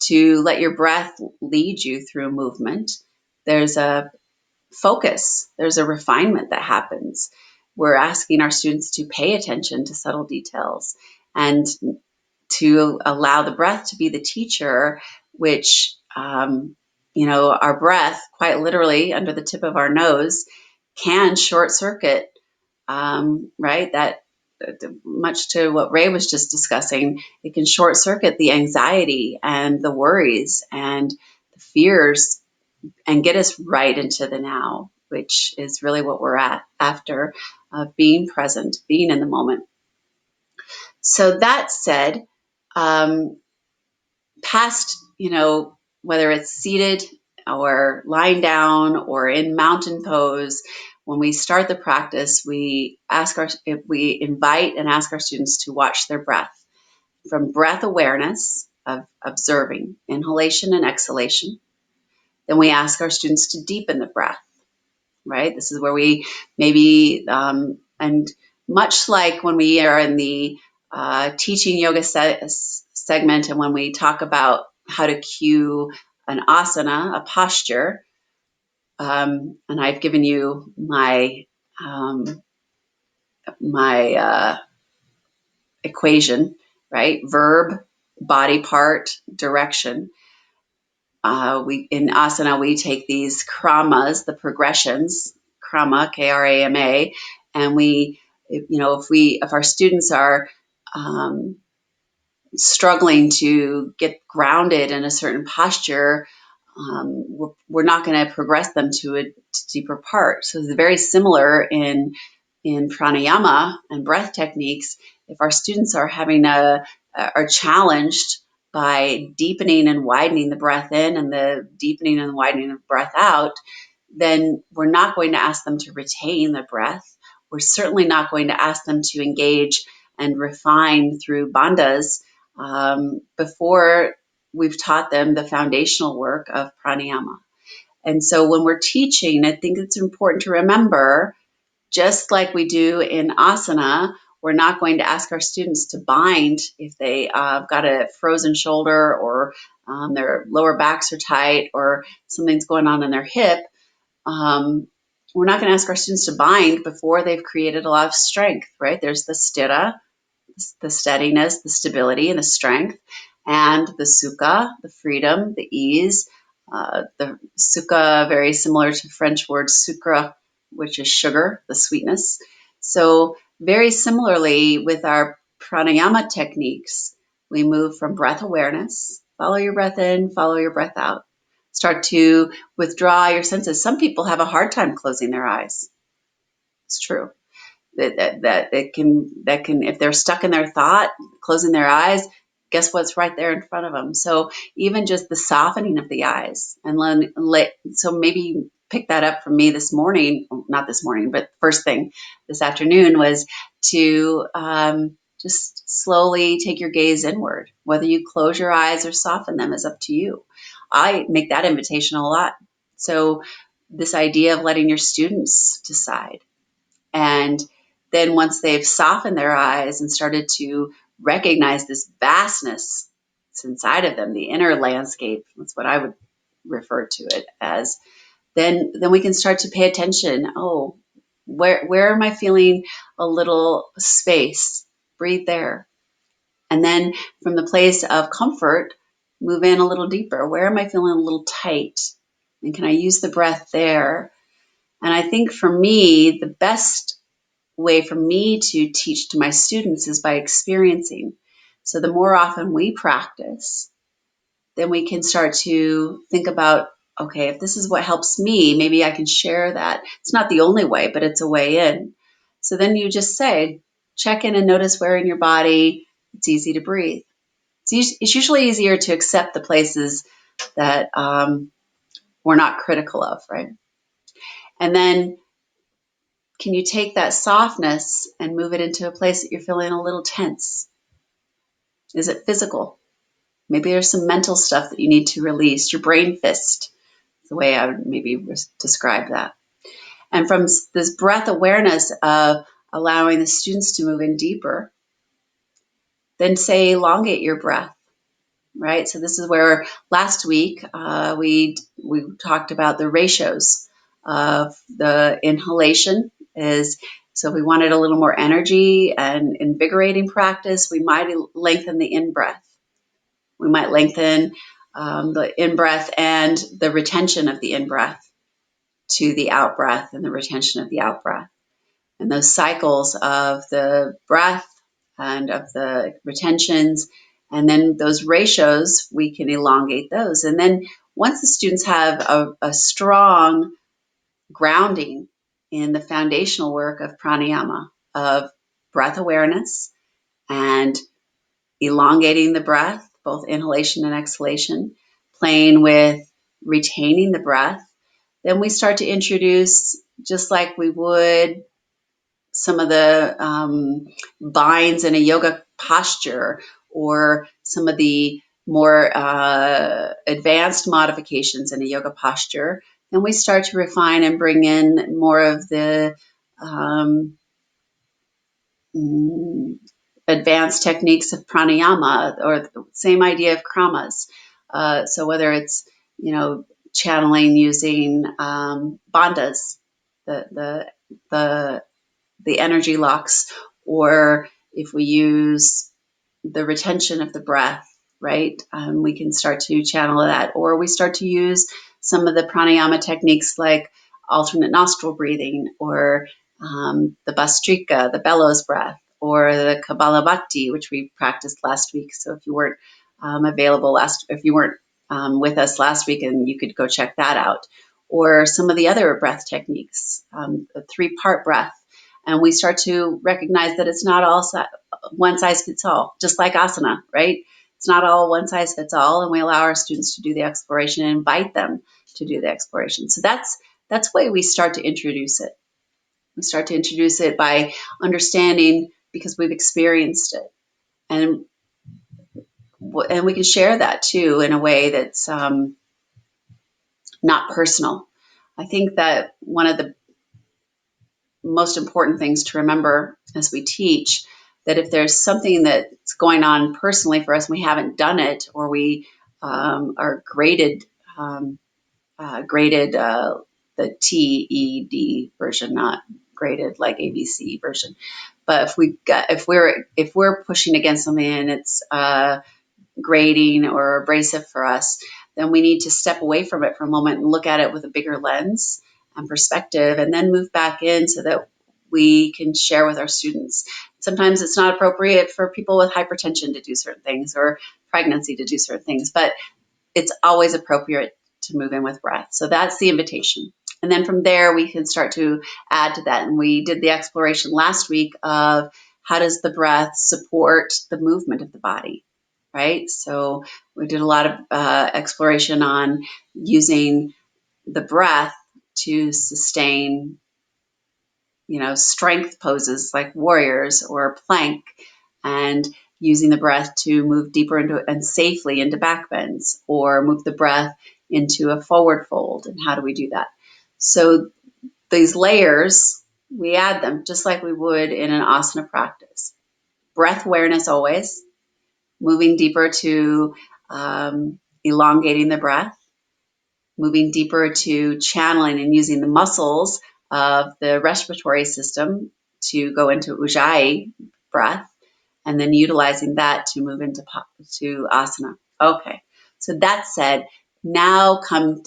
to let your breath lead you through movement. There's a focus, there's a refinement that happens. We're asking our students to pay attention to subtle details and to allow the breath to be the teacher, which, our breath, quite literally under the tip of our nose, can short circuit, right? That, much to what Ray was just discussing, it can short circuit the anxiety and the worries and the fears, and get us right into the now, which is really what we're after, being present, being in the moment. So that said, past, whether it's seated or lying down or in mountain pose, when we start the practice, we invite and ask our students to watch their breath, from breath awareness of observing inhalation and exhalation. Then we ask our students to deepen the breath, right? This is where we maybe, and much like when we are in the teaching yoga segment, and when we talk about how to cue an asana, a posture, and I've given you my equation, right? Verb, body part, direction. We in asana, we take these kramas, the progressions, krama, Krama, and if our students are struggling to get grounded in a certain posture, we're not going to progress them to a deeper part. So it's very similar in pranayama and breath techniques. If our students are are challenged by deepening and widening the breath in, and the deepening and widening of breath out, then we're not going to ask them to retain the breath. We're certainly not going to ask them to engage and refine through bandhas before we've taught them the foundational work of pranayama. And so when we're teaching, I think it's important to remember, just like we do in asana, we're not going to ask our students to bind if they got a frozen shoulder, or their lower backs are tight, or something's going on in their hip. We're not going to ask our students to bind before they've created a lot of strength, right? There's the sthira, the steadiness, the stability, and the strength, and the sukha, the freedom, the ease. The sukha, very similar to French word sucre, which is sugar, the sweetness. So very similarly with our pranayama techniques, we move from breath awareness, follow your breath in, follow your breath out. Start to withdraw your senses. Some people have a hard time closing their eyes. It's true. That can if they're stuck in their thought, closing their eyes, guess what's right there in front of them. So even just the softening of the eyes, and so maybe pick that up from me this morning, not this morning, but first thing this afternoon, was to just slowly take your gaze inward. Whether you close your eyes or soften them is up to you. I make that invitation a lot. So this idea of letting your students decide. And then once they've softened their eyes and started to recognize this vastness that's inside of them, the inner landscape, that's what I would refer to it as, then we can start to pay attention. Oh, where am I feeling a little space? Breathe there. And then from the place of comfort, move in a little deeper. Where am I feeling a little tight? And can I use the breath there? And I think for me, the best way for me to teach to my students is by experiencing. So the more often we practice, then we can start to think about, okay, if this is what helps me, maybe I can share that. It's not the only way, but it's a way in. So then you just say, check in and notice where in your body it's easy to breathe. It's usually easier to accept the places that we're not critical of, right? And then can you take that softness and move it into a place that you're feeling a little tense? Is it physical? Maybe there's some mental stuff that you need to release. Your brain fist is the way I would maybe describe that. And from this breath awareness of allowing the students to move in deeper, then say elongate your breath, right? So this is where last week we talked about the ratios of the inhalation is, so we wanted a little more energy and invigorating practice. We might lengthen the in-breath. We might lengthen the in-breath and the retention of the in-breath to the out-breath and the retention of the out-breath. And those cycles of the breath and of the retentions, and then those ratios, we can elongate those. And then once the students have a strong grounding in the foundational work of pranayama, of breath awareness and elongating the breath, both inhalation and exhalation, playing with retaining the breath, then we start to introduce, just like we would some of the binds in a yoga posture, or some of the more advanced modifications in a yoga posture, then we start to refine and bring in more of the advanced techniques of pranayama, or the same idea of kramas. So whether it's, channeling using bandhas, the energy locks, or if we use the retention of the breath, right? We can start to channel that, or we start to use some of the pranayama techniques like alternate nostril breathing, or the Bastrika, the bellows breath, or the Kabbalah Bhakti, which we practiced last week. So if you weren't if you weren't with us last week, and you could go check that out, or some of the other breath techniques, the 3-part breath. And we start to recognize that it's not all one size fits all, just like asana, right? It's not all one size fits all, and we allow our students to do the exploration and invite them to do the exploration. So that's the way we start to introduce it. We start to introduce it by understanding, because we've experienced it, and we can share that too in a way that's not personal. I think that one of the most important things to remember as we teach, that if there's something that's going on personally for us and we haven't done it, or we are graded the TED version, not graded like ABC version. But if we're pushing against something and it's grating or abrasive for us, then we need to step away from it for a moment and look at it with a bigger lens and perspective, and then move back in so that we can share with our students. Sometimes it's not appropriate for people with hypertension to do certain things, or pregnancy to do certain things, but it's always appropriate to move in with breath. So that's the invitation. And then from there, we can start to add to that. And we did the exploration last week of how does the breath support the movement of the body, right? So we did a lot of exploration on using the breath to sustain, strength poses like warriors or plank, and using the breath to move deeper into and safely into back bends, or move the breath into a forward fold. And how do we do that? So these layers, we add them just like we would in an asana practice. Breath awareness always, moving deeper to elongating the breath, moving deeper to channeling and using the muscles of the respiratory system to go into ujjayi breath, and then utilizing that to move into to asana. Okay, so that said, now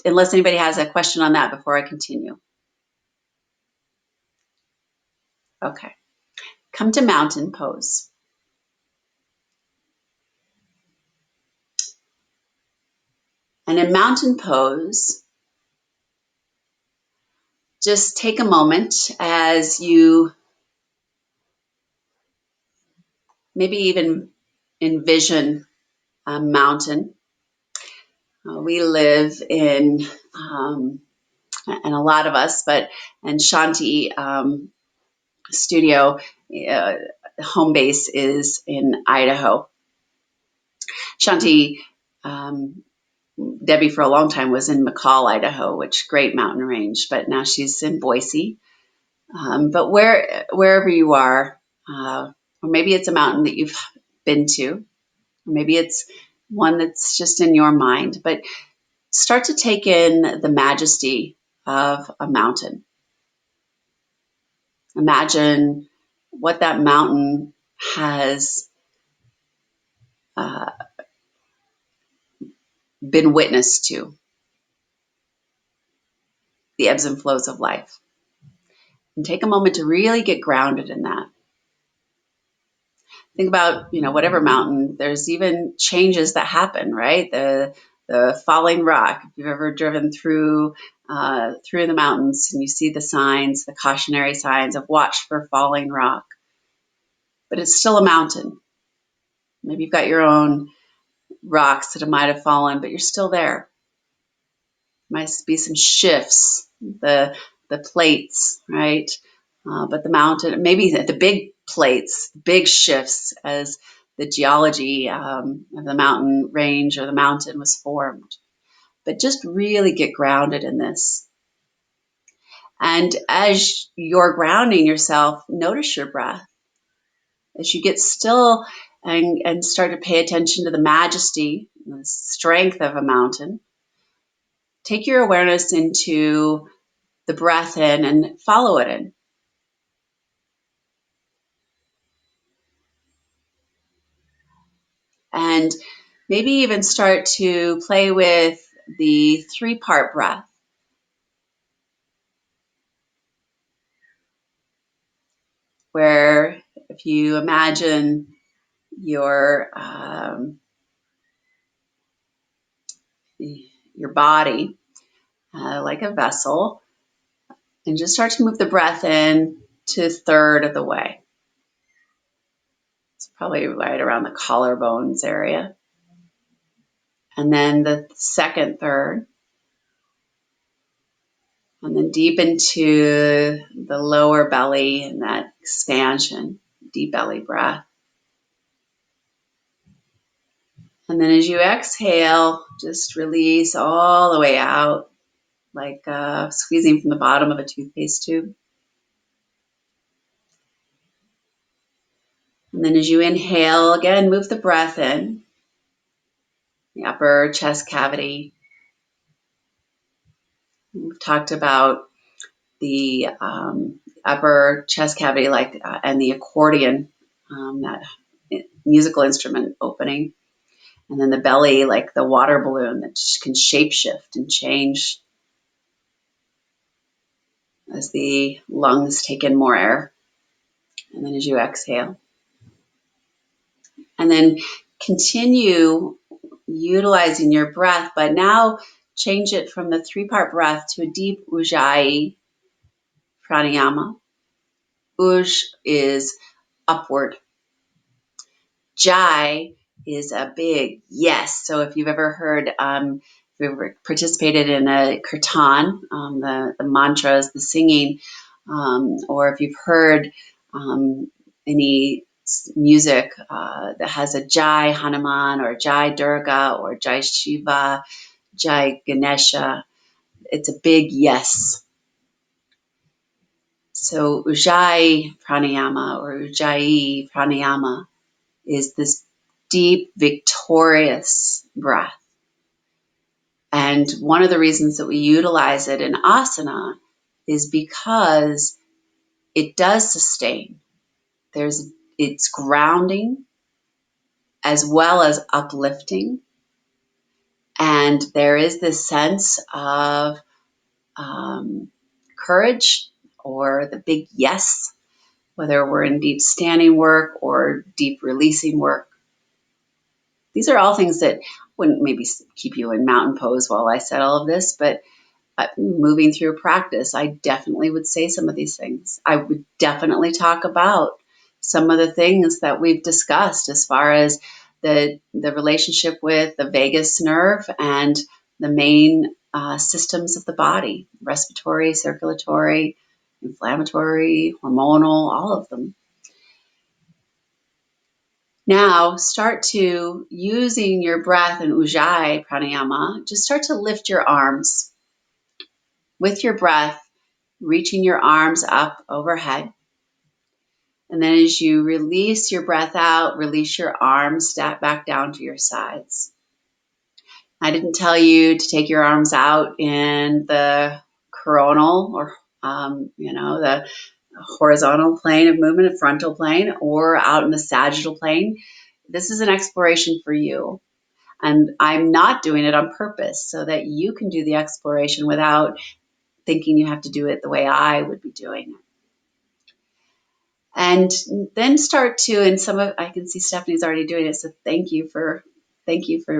unless anybody has a question on that before I continue. Okay, come to mountain pose. And in mountain pose, just take a moment as you maybe even envision a mountain. We live in, and a lot of us, and Shanti studio, home base is in Idaho. Shanti, Debbie for a long time was in McCall, Idaho, which great mountain range, but now she's in Boise. But wherever you are, or maybe it's a mountain that you've been to, or maybe it's one that's just in your mind, but start to take in the majesty of a mountain. Imagine what that mountain has been witness to, the ebbs and flows of life. And take a moment to really get grounded in that. Think about, whatever mountain, there's even changes that happen, right? The falling rock. If you've ever driven through the mountains and you see the signs, the cautionary signs of watch for falling rock, but it's still a mountain. Maybe you've got your own rocks that might have fallen, but you're still there. Might be some shifts, the plates, right? But the mountain, maybe the big plates, big shifts as the geology of the mountain range or the mountain was formed. But just really get grounded in this. And as you're grounding yourself, notice your breath. As you get still and start to pay attention to the majesty, the strength of a mountain, take your awareness into the breath in and follow it in. And maybe even start to play with the 3-part breath, where if you imagine your body like a vessel, and just start to move the breath in to a third of the way. It's probably right around the collarbones area. And then the second third, and then deep into the lower belly and that expansion, deep belly breath. And then as you exhale, just release all the way out, like squeezing from the bottom of a toothpaste tube. And then as you inhale, again, move the breath in, the upper chest cavity. We've talked about the upper chest cavity, and the accordion, that musical instrument opening. And then the belly, like the water balloon that can shapeshift and change as the lungs take in more air. And then as you exhale. And then continue utilizing your breath, but now change it from the 3-part breath to a deep Ujjayi Pranayama. Uj is upward. Jai is a big yes. So if you've ever heard, if you've ever participated in a kirtan, the mantras, the singing, or if you've heard any music that has a Jai Hanuman or Jai Durga or Jai Shiva, Jai Ganesha, it's a big yes. So Ujjayi Pranayama or Ujjayi Pranayama is this deep, victorious breath. And one of the reasons that we utilize it in asana is because it does sustain. It's grounding as well as uplifting. And there is this sense of courage or the big yes, whether we're in deep standing work or deep releasing work. These are all things that wouldn't maybe keep you in mountain pose while I said all of this, but moving through practice, I definitely would say some of these things. I would definitely talk about some of the things that we've discussed as far as the relationship with the vagus nerve and the main systems of the body, respiratory, circulatory, inflammatory, hormonal, all of them. Now start to, using your breath in Ujjayi Pranayama, just start to lift your arms with your breath, reaching your arms up overhead. And then as you release your breath out, release your arms back down to your sides. I didn't tell you to take your arms out in the coronal or, the horizontal plane of movement, a frontal plane, or out in the sagittal plane. This is an exploration for you. And I'm not doing it on purpose so that you can do the exploration without thinking you have to do it the way I would be doing it. And then start to, and I can see Stephanie's already doing it, so thank you for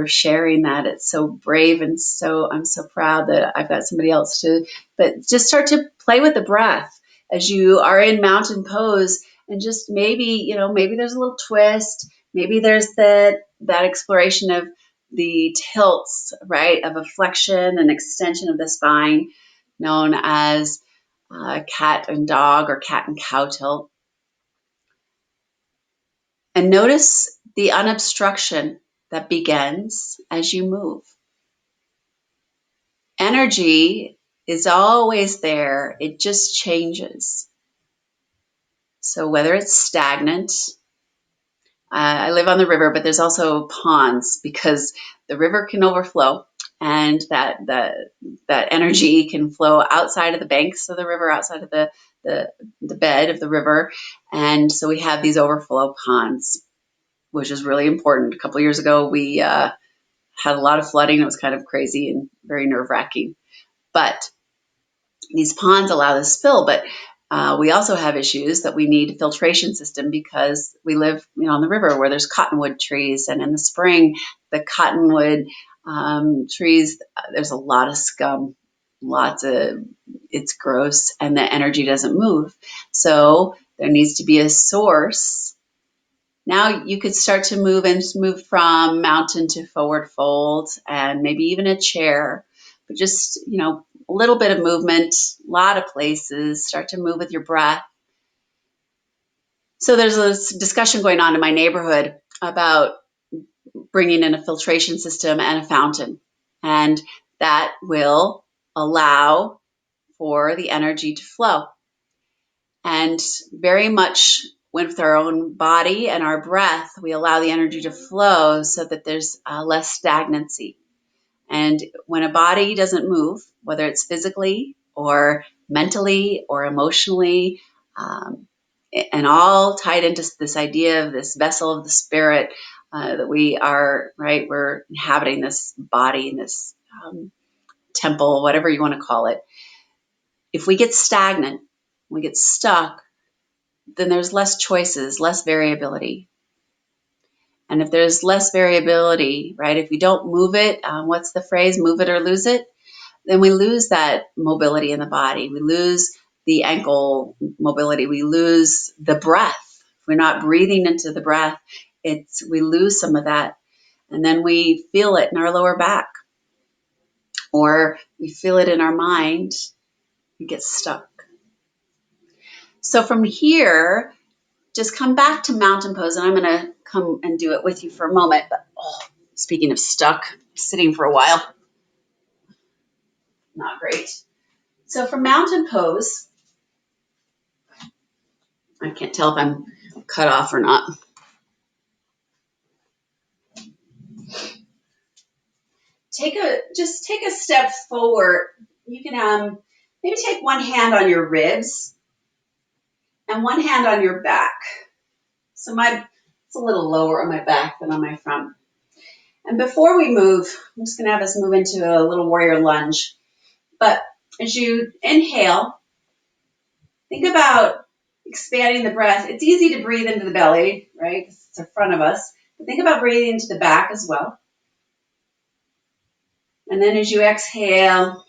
sharing that. It's so brave, and I'm so proud that I've got somebody else but just start to play with the breath as you are in mountain pose, and just maybe there's a little twist, maybe there's that exploration of the tilts, right, of a flexion and extension of the spine, known as cat and dog or cat and cow tilt. And notice the unobstruction that begins as you move. Energy is always there, it just changes. So whether it's stagnant, I live on the river, but there's also ponds because the river can overflow, and that energy can flow outside of the banks of the river, outside of the bed of the river. And so we have these overflow ponds, which is really important. A couple of years ago, we had a lot of flooding. It was kind of crazy and very nerve-wracking. But these ponds allow this spill, but we also have issues that we need a filtration system because we live, on the river where there's cottonwood trees, and in the spring, the cottonwood trees, there's a lot of scum, it's gross, and the energy doesn't move. So there needs to be a source. Now you could start to move from mountain to forward fold, and maybe even a chair, but just, a little bit of movement, a lot of places. Start to move with your breath. So there's a discussion going on in my neighborhood about bringing in a filtration system and a fountain, and that will allow for the energy to flow. And very much with our own body and our breath, we allow the energy to flow so that there's less stagnancy. And when a body doesn't move, whether it's physically or mentally or emotionally, and all tied into this idea of this vessel of the spirit, that we are, right, we're inhabiting this body, this temple, whatever you want to call it. If we get stagnant, we get stuck, then there's less choices, less variability. And if there's less variability, right, if we don't move it, what's the phrase, move it or lose it, then we lose that mobility in the body. We lose the ankle mobility. We lose the breath. If we're not breathing into the breath, we lose some of that. And then we feel it in our lower back, or we feel it in our mind. We get stuck. So from here, just come back to mountain pose, and I'm going to come and do it with you for a moment. But speaking of stuck, sitting for a while, not great. So for mountain pose, I can't tell if I'm cut off or not. Just take a step forward. You can maybe take one hand on your ribs and one hand on your back. So it's a little lower on my back than on my front. And before we move, I'm just going to have us move into a little warrior lunge. But as you inhale, think about expanding the breath. It's easy to breathe into the belly, right? It's in front of us. But think about breathing into the back as well. And then as you exhale,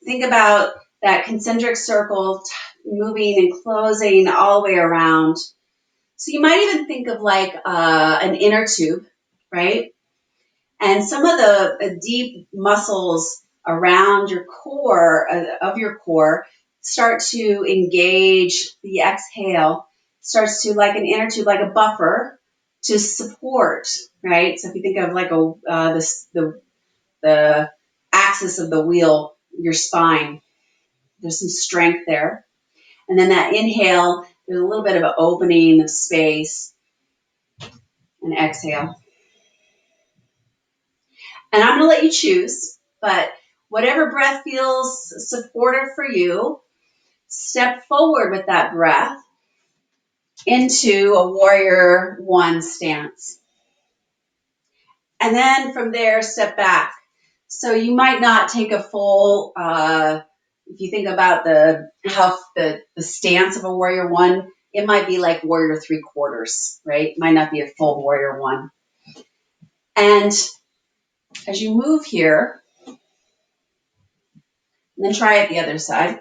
think about that concentric circle moving and closing all the way around. So you might even think of like an inner tube, right? And some of the deep muscles around your core, of your core, start to engage the exhale, starts to like an inner tube, like a buffer to support, right? So if you think of like the axis of the wheel, your spine, there's some strength there. And then that inhale, there's a little bit of an opening of space, and exhale. And I'm going to let you choose, but whatever breath feels supportive for you, step forward with that breath into a warrior one stance. And then from there, step back. So you might not take a full, if you think about the stance of a warrior one, it might be like warrior 3/4, right? It might not be a full warrior one. And as you move here, and then try it the other side.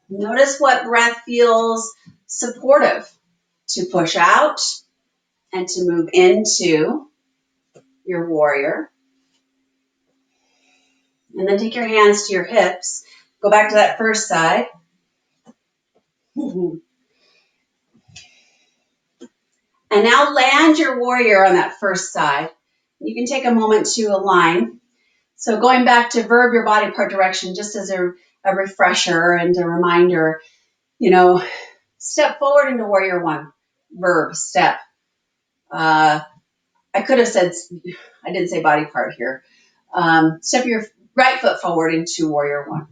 Notice what breath feels supportive to push out and to move into your warrior. And then take your hands to your hips. Go back to that first side. And now land your warrior on that first side. You can take a moment to align. So going back to verb your body part direction, just as a refresher and a reminder, step forward into warrior one. Verb, step. I could have said, I didn't say body part here. Step your right foot forward into warrior one.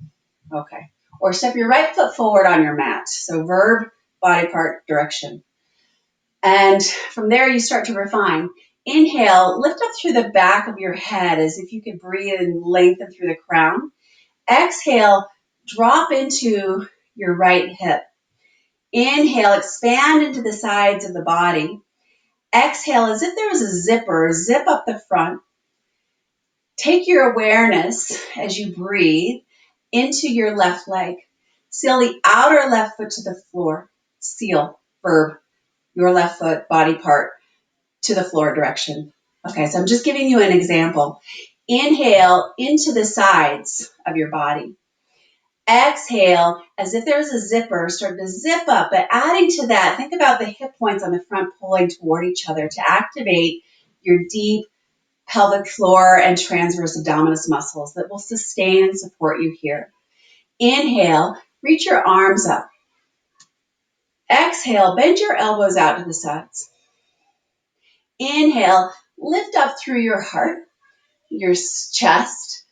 Okay. Or step your right foot forward on your mat. So verb, body part, direction. And from there, you start to refine. Inhale, lift up through the back of your head as if you could breathe and lengthen through the crown. Exhale, drop into your right hip. Inhale, expand into the sides of the body. Exhale, as if there was a zipper, zip up the front. Take your awareness as you breathe into your left leg. Seal the outer left foot to the floor. Seal, verb, your left foot, body part, to the floor direction. Okay, so I'm just giving you an example. Inhale into the sides of your body. Exhale, as if there's a zipper, start to zip up, but adding to that, think about the hip points on the front pulling toward each other to activate your deep pelvic floor and transverse abdominis muscles that will sustain and support you here. Inhale, reach your arms up. Exhale, bend your elbows out to the sides. Inhale, lift up through your heart, your chest.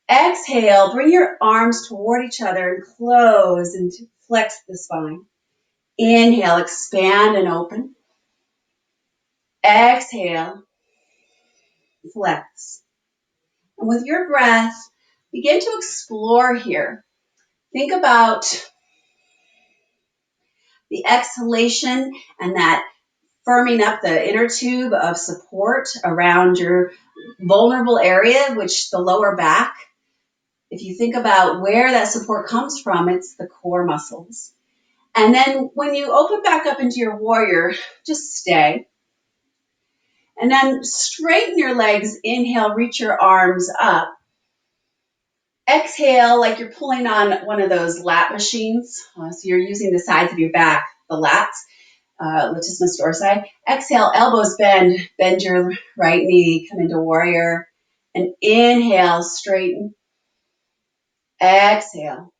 Exhale, bring your arms toward each other and close and flex the spine. Inhale, expand and open. Exhale, flex. And with your breath, begin to explore here. Think about the exhalation and that firming up the inner tube of support around your vulnerable area, which the lower back. If you think about where that support comes from, it's the core muscles. And then when you open back up into your warrior, just stay. And then straighten your legs. Inhale, reach your arms up. Exhale, like you're pulling on one of those lat machines. So you're using the sides of your back, the lats, latissimus dorsi. Exhale, elbows bend. Bend your right knee, come into warrior. And inhale, straighten. Exhale.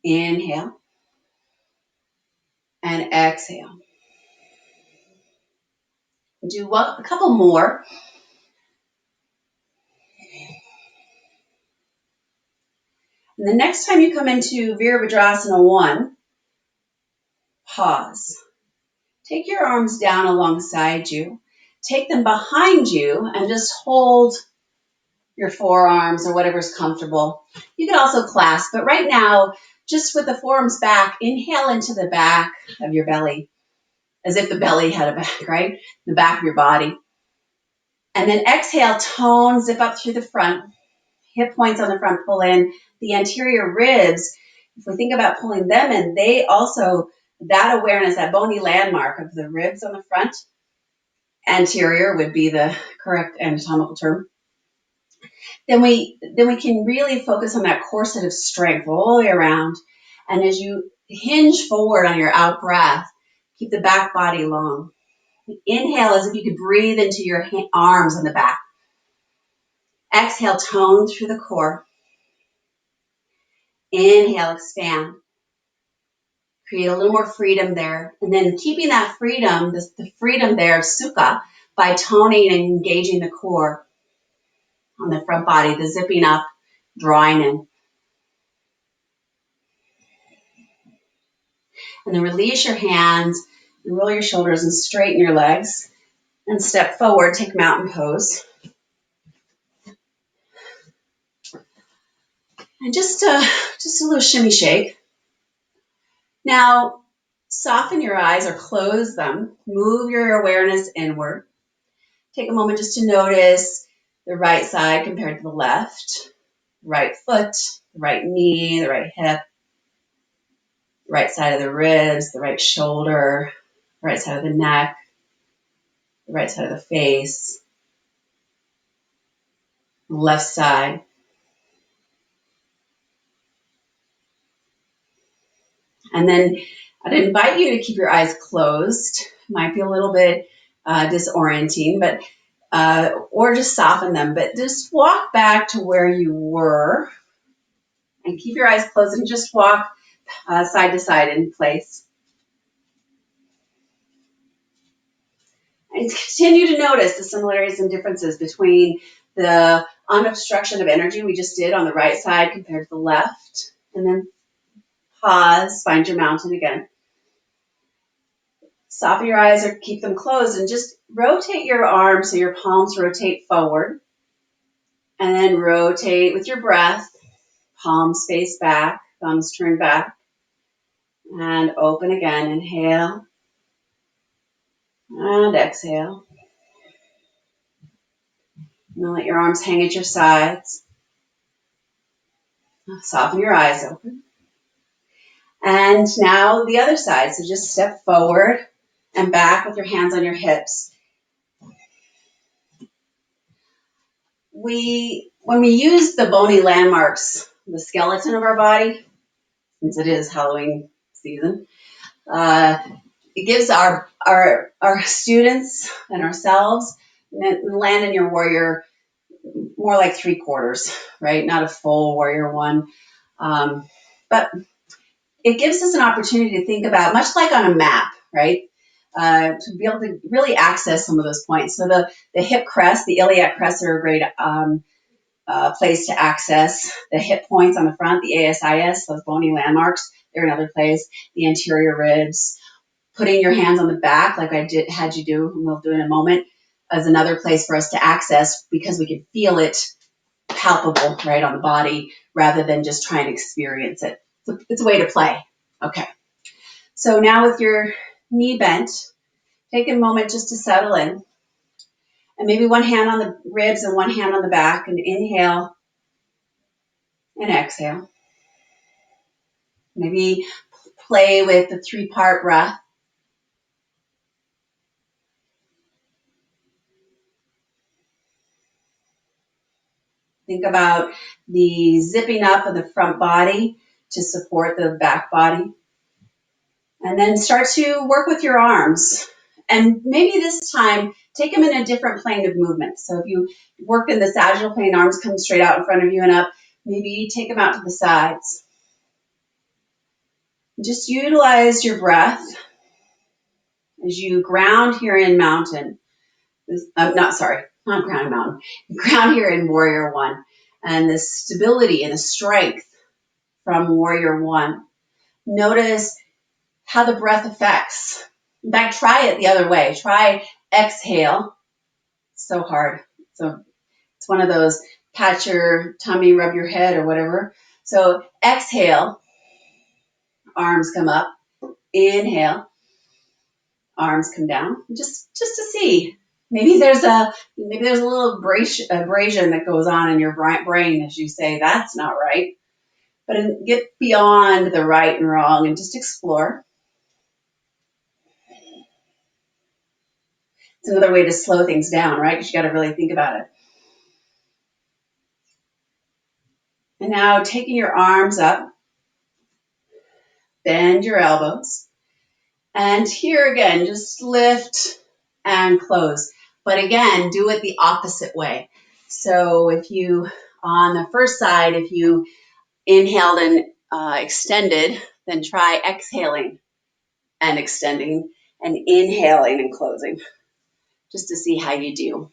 Inhale. And exhale. Do a couple more. And the next time you come into Virabhadrasana 1, pause. Take your arms down alongside you. Take them behind you and just hold your forearms or whatever's comfortable. You can also clasp, but right now, just with the forearms back, inhale into the back of your belly, as if the belly had a back, right? The back of your body. And then exhale, tone, zip up through the front. Hip points on the front, pull in. The anterior ribs, if we think about pulling them in, they also, that awareness, that bony landmark of the ribs on the front, anterior would be the correct anatomical term. Then we can really focus on that corset of strength all the way around. And as you hinge forward on your out breath, keep the back body long. Inhale as if you could breathe into your arms on the back. Exhale, tone through the core. Inhale, expand. Create a little more freedom there. And then keeping that freedom, the freedom there of sukha, by toning and engaging the core on the front body, the zipping up, drawing in. And then release your hands and roll your shoulders and straighten your legs. And step forward, take mountain pose. And just a little shimmy shake. Now, soften your eyes or close them. Move your awareness inward. Take a moment just to notice the right side compared to the left, right foot, the right knee, the right hip, the right side of the ribs, the right shoulder, the right side of the neck, the right side of the face, the left side. And then I'd invite you to keep your eyes closed. Might be a little bit disorienting, but or just soften them. But just walk back to where you were and keep your eyes closed and just walk side to side in place. And continue to notice the similarities and differences between the unobstruction of energy we just did on the right side compared to the left. And then pause, find your mountain again. Soften your eyes or keep them closed and just rotate your arms so your palms rotate forward. And then rotate with your breath. Palms face back, thumbs turn back. And open again. Inhale. And exhale. And then let your arms hang at your sides. Soften your eyes open. And now the other side. So just step forward and back with your hands on your hips. When we use the bony landmarks, the skeleton of our body, since it is Halloween season, it gives our students and ourselves, land in your warrior more like 3/4, right? Not a full warrior one. But it gives us an opportunity to think about, much like on a map, right? To be able to really access some of those points. So the hip crest, the iliac crests are a great place to access. The hip points on the front, the ASIS, those bony landmarks, they're another place. The anterior ribs. Putting your hands on the back, like I had you do, and we'll do in a moment, is another place for us to access because we can feel it palpable, right, on the body rather than just trying to experience it. So it's a way to play. Okay. So now with your knee bent, take a moment just to settle in. And maybe one hand on the ribs and one hand on the back, and inhale and exhale. Maybe play with the 3-part breath. Think about the zipping up of the front body to support the back body. And then start to work with your arms. And maybe this time, take them in a different plane of movement. So if you worked in the sagittal plane, arms come straight out in front of you and up, maybe take them out to the sides. Just utilize your breath as you ground here in mountain. Not ground in mountain. Ground here in warrior one. And the stability and the strength from warrior one. Notice how the breath affects. In fact, try it the other way. Try exhale. So hard. So it's one of those pat your tummy, rub your head or whatever. So exhale, arms come up. Inhale, arms come down. Just to see. Maybe there's a little abrasion that goes on in your brain as you say that's not right. But get beyond the right and wrong and just explore. It's another way to slow things down, right? Because you got to really think about it. And now taking your arms up, bend your elbows. And here again, just lift and close. But again, do it the opposite way. So if you, on the first side, if you inhaled and extended, then try exhaling and extending and inhaling and closing, just to see how you do.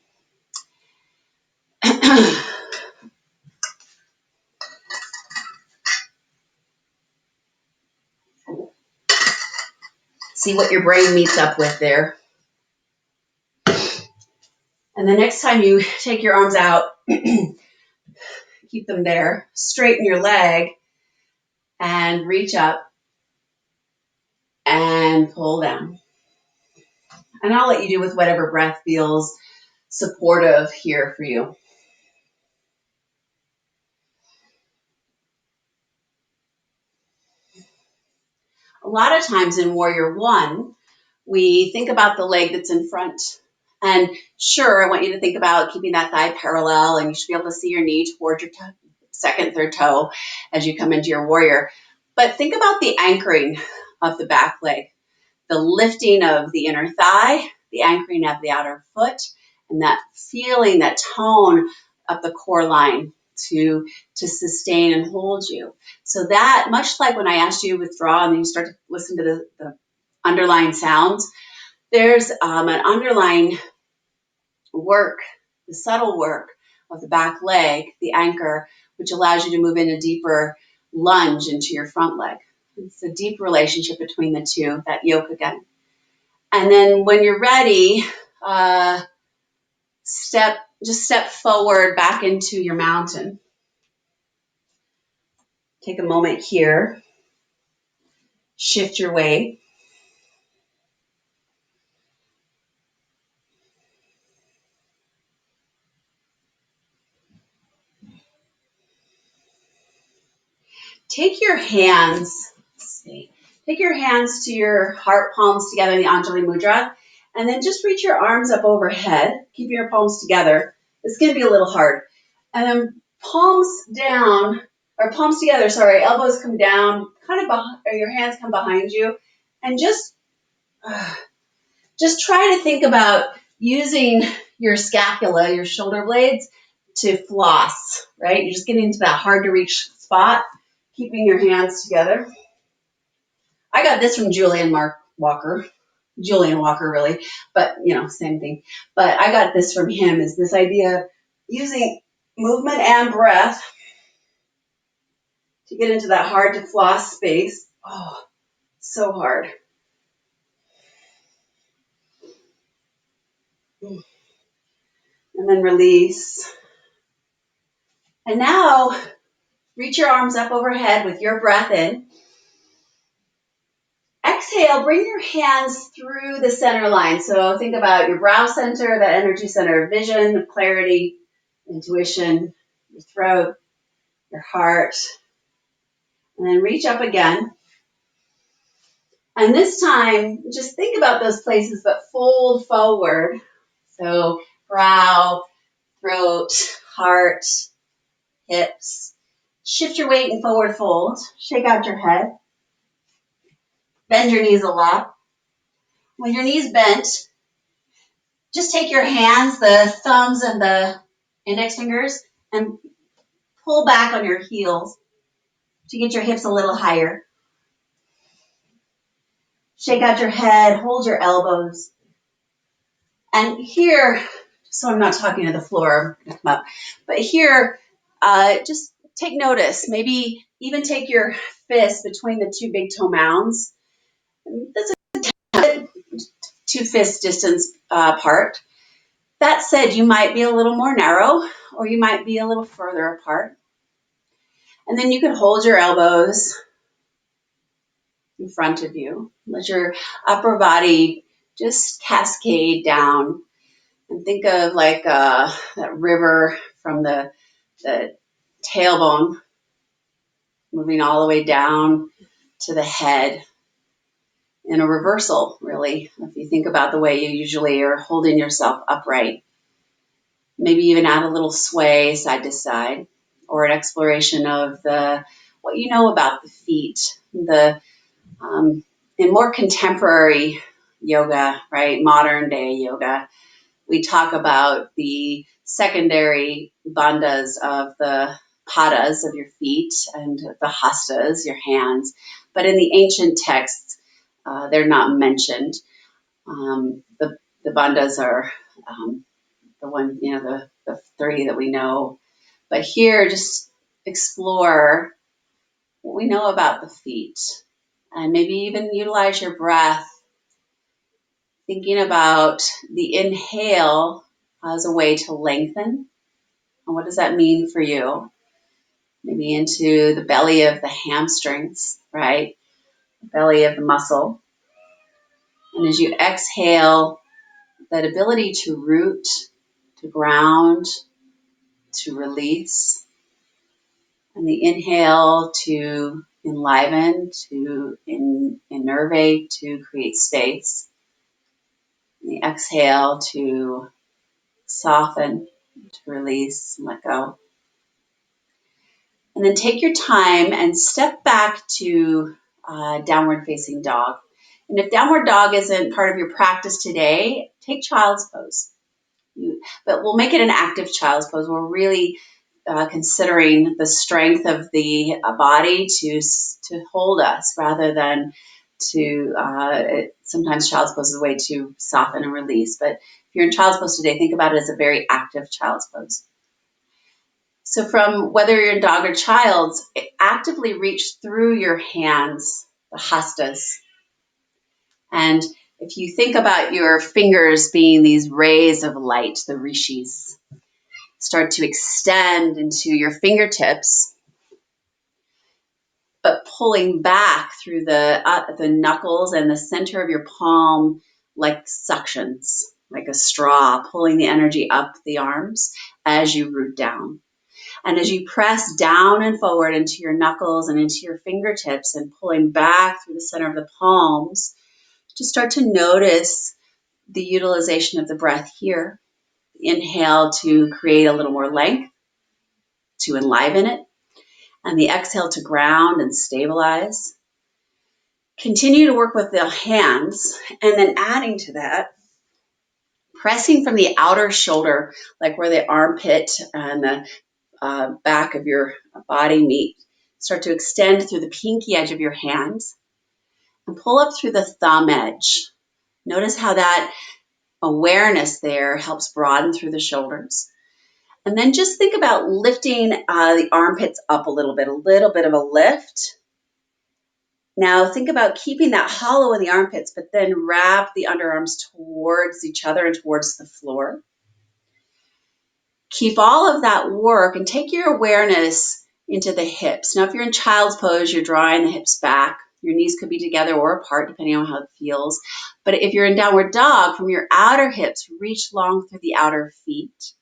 See what your brain meets up with there. And the next time you take your arms out, keep them there, straighten your leg and reach up and pull down. And I'll let you do with whatever breath feels supportive here for you. A lot of times in Warrior One, we think about the leg that's in front. And sure, I want you to think about keeping that thigh parallel, and you should be able to see your knee toward your second, third toe as you come into your warrior. But think about the anchoring of the back leg, the lifting of the inner thigh, the anchoring of the outer foot, and that feeling, that tone of the core line to sustain and hold you. So that, much like when I asked you to withdraw and then you start to listen to the underlying sounds, there's an underlying work, the subtle work of the back leg, the anchor, which allows you to move in a deeper lunge into your front leg. It's a deep relationship between the two, that yoke again. And then when you're ready, step forward back into your mountain. Take a moment here. Shift your weight. Take your hands, take your hands to your heart palms together in the Anjali Mudra, and then just reach your arms up overhead, keeping your palms together. It's going to be a little hard. And then palms down, or palms together, sorry, elbows come down, kind of behind, or your hands come behind you, and just try to think about using your scapula, your shoulder blades, to floss, right? You're just getting into that hard to reach spot, keeping your hands together. I got this from Julian Walker, really, but same thing. But I got this from him, is this idea of using movement and breath to get into that hard to floss space. Oh, so hard. And then release. And now reach your arms up overhead with your breath in. Exhale, bring your hands through the center line. So think about your brow center, that energy center of vision, clarity, intuition, your throat, your heart, and then reach up again. And this time, just think about those places, but fold forward. So brow, throat, heart, hips. Shift your weight and forward fold. Shake out your head. Bend your knees a lot. With your knees bent, just take your hands, the thumbs and the index fingers, and pull back on your heels to get your hips a little higher. Shake out your head, hold your elbows. And here, so I'm not talking to the floor, come up, but here, just take notice. Maybe even take your fist between the two big toe mounds. That's a 2 fist distance apart. That said, you might be a little more narrow or you might be a little further apart. And then you can hold your elbows in front of you. Let your upper body just cascade down. And think of like that river from the tailbone moving all the way down to the head in a reversal, really. If you think about the way you usually are holding yourself upright, maybe even add a little sway side to side, or an exploration of what you know about the feet. In more contemporary yoga, right, modern day yoga, we talk about the secondary bandhas of the padas of your feet and the hastas, your hands. But in the ancient texts, they're not mentioned. The bandhas are the one, the 30 that we know. But here, just explore what we know about the feet and maybe even utilize your breath, thinking about the inhale as a way to lengthen. And what does that mean for you? Maybe into the belly of the hamstrings, right? The belly of the muscle. And as you exhale, that ability to root, to ground, to release. And the inhale to enliven, to innervate, to create space. And the exhale to soften, to release, and let go. And then take your time and step back to downward facing dog. And if downward dog isn't part of your practice today, take child's pose. But we'll make it an active child's pose. We're really considering the strength of the body to hold us rather than to, sometimes child's pose is a way to soften and release. But if you're in child's pose today, think about it as a very active child's pose. So from whether you're in dog or child's, actively reach through your hands, the hastas. And if you think about your fingers being these rays of light, the rishis, start to extend into your fingertips, but pulling back through the knuckles and the center of your palm like suctions, like a straw, pulling the energy up the arms as you root down. And as you press down and forward into your knuckles and into your fingertips and pulling back through the center of the palms, just start to notice the utilization of the breath here. Inhale to create a little more length, to enliven it, and the exhale to ground and stabilize. Continue to work with the hands, and then adding to that, pressing from the outer shoulder, like where the armpit and the back of your body meet. Start to extend through the pinky edge of your hands and pull up through the thumb edge. Notice how that awareness there helps broaden through the shoulders. And then just think about lifting the armpits up a little bit of a lift. Now think about keeping that hollow in the armpits, but then wrap the underarms towards each other and towards the floor. Keep all of that work and take your awareness into the hips. Now, if you're in child's pose, you're drawing the hips back. Your knees could be together or apart, depending on how it feels. But if you're in downward dog, from your outer hips, reach long through the outer feet.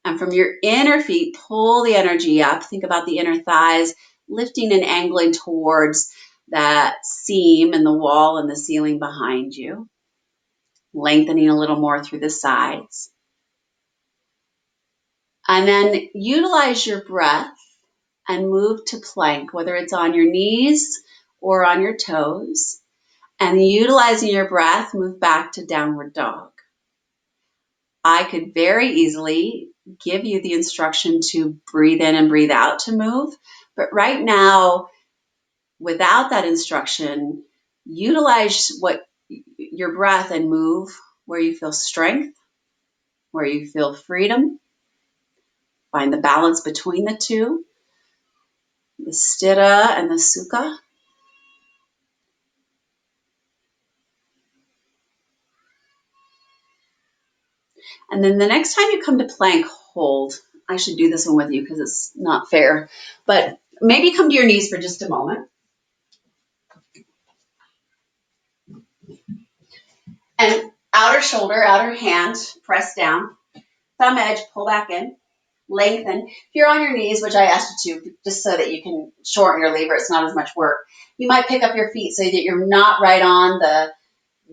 And from your inner feet, pull the energy up. Think about the inner thighs lifting and angling towards that seam in the wall and the ceiling behind you. Lengthening a little more through the sides. And then utilize your breath and move to plank, whether it's on your knees or on your toes. And utilizing your breath, move back to downward dog. I could very easily give you the instruction to breathe in and breathe out to move. But right now, without that instruction, utilize your breath and move where you feel strength, where you feel freedom. Find the balance between the two, the sthira and the sukha. And then the next time you come to plank, hold. I should do this one with you because it's not fair. But maybe come to your knees for just a moment. And outer shoulder, outer hand, press down. Thumb edge, pull back in. Lengthen. If you're on your knees, which I asked you to, just so that you can shorten your lever, it's not as much work. You might pick up your feet so that you're not right on the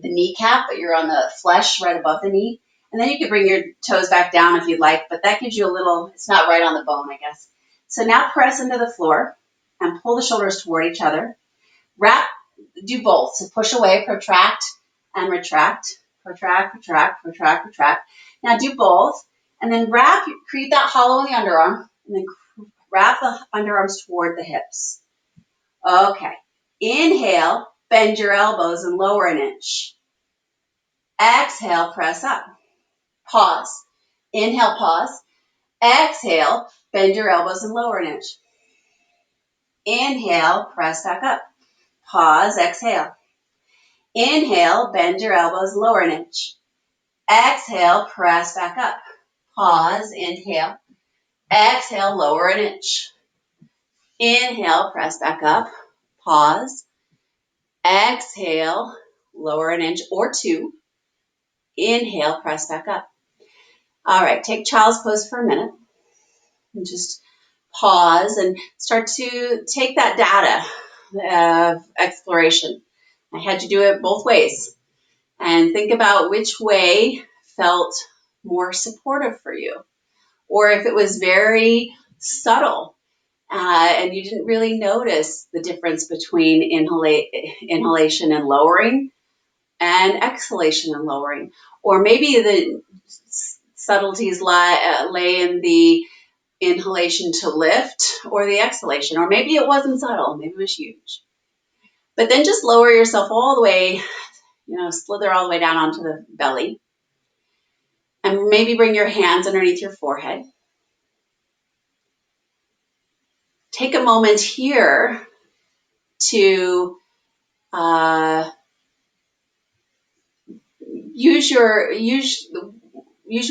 kneecap, but you're on the flesh right above the knee. And then you can bring your toes back down if you'd like, but that gives you a little, it's not right on the bone, I guess. So now press into the floor and pull the shoulders toward each other. Wrap, do both. So push away, protract, and retract. Protract, retract, protract, retract. Now do both. And then create that hollow in the underarm. And then wrap the underarms toward the hips. Okay. Inhale, bend your elbows and lower an inch. Exhale, press up. Pause. Inhale, pause. Exhale, bend your elbows and lower an inch. Inhale, press back up. Pause, exhale. Inhale, bend your elbows, lower an inch. Exhale, press back up. Pause, inhale. Exhale, lower an inch. Inhale, press back up. Pause. Exhale, lower an inch or two. Inhale, press back up. All right, take child's pose for a minute. And just pause and start to take that data of exploration. I had you do it both ways. And think about which way felt more supportive for you. Or if it was very subtle and you didn't really notice the difference between inhalation and lowering and exhalation and lowering. Or maybe the subtleties lay in the inhalation to lift or the exhalation. Or maybe it wasn't subtle, maybe it was huge. But then just lower yourself all the way, slither all the way down onto the belly. And maybe bring your hands underneath your forehead. Take a moment here to use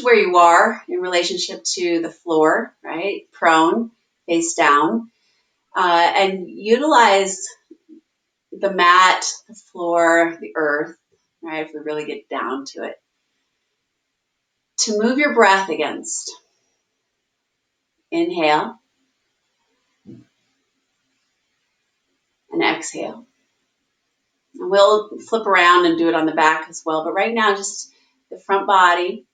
where you are in relationship to the floor, right? Prone, face down, and utilize the mat, the floor, the earth, right? If we really get down to it, to move your breath against. Inhale and exhale. And we'll flip around and do it on the back as well. But right now, just the front body,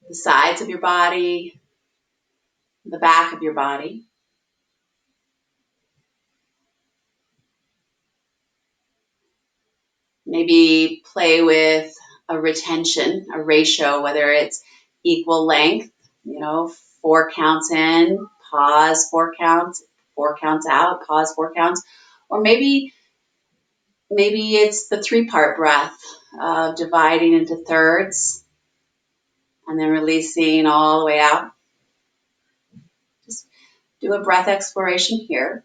the sides of your body, the back of your body. Maybe play with a retention, a ratio, whether it's equal length, 4 counts in, pause 4 counts, 4 counts out, pause 4 counts. Or maybe it's the 3-part breath of dividing into thirds and then releasing all the way out. Just do a breath exploration here.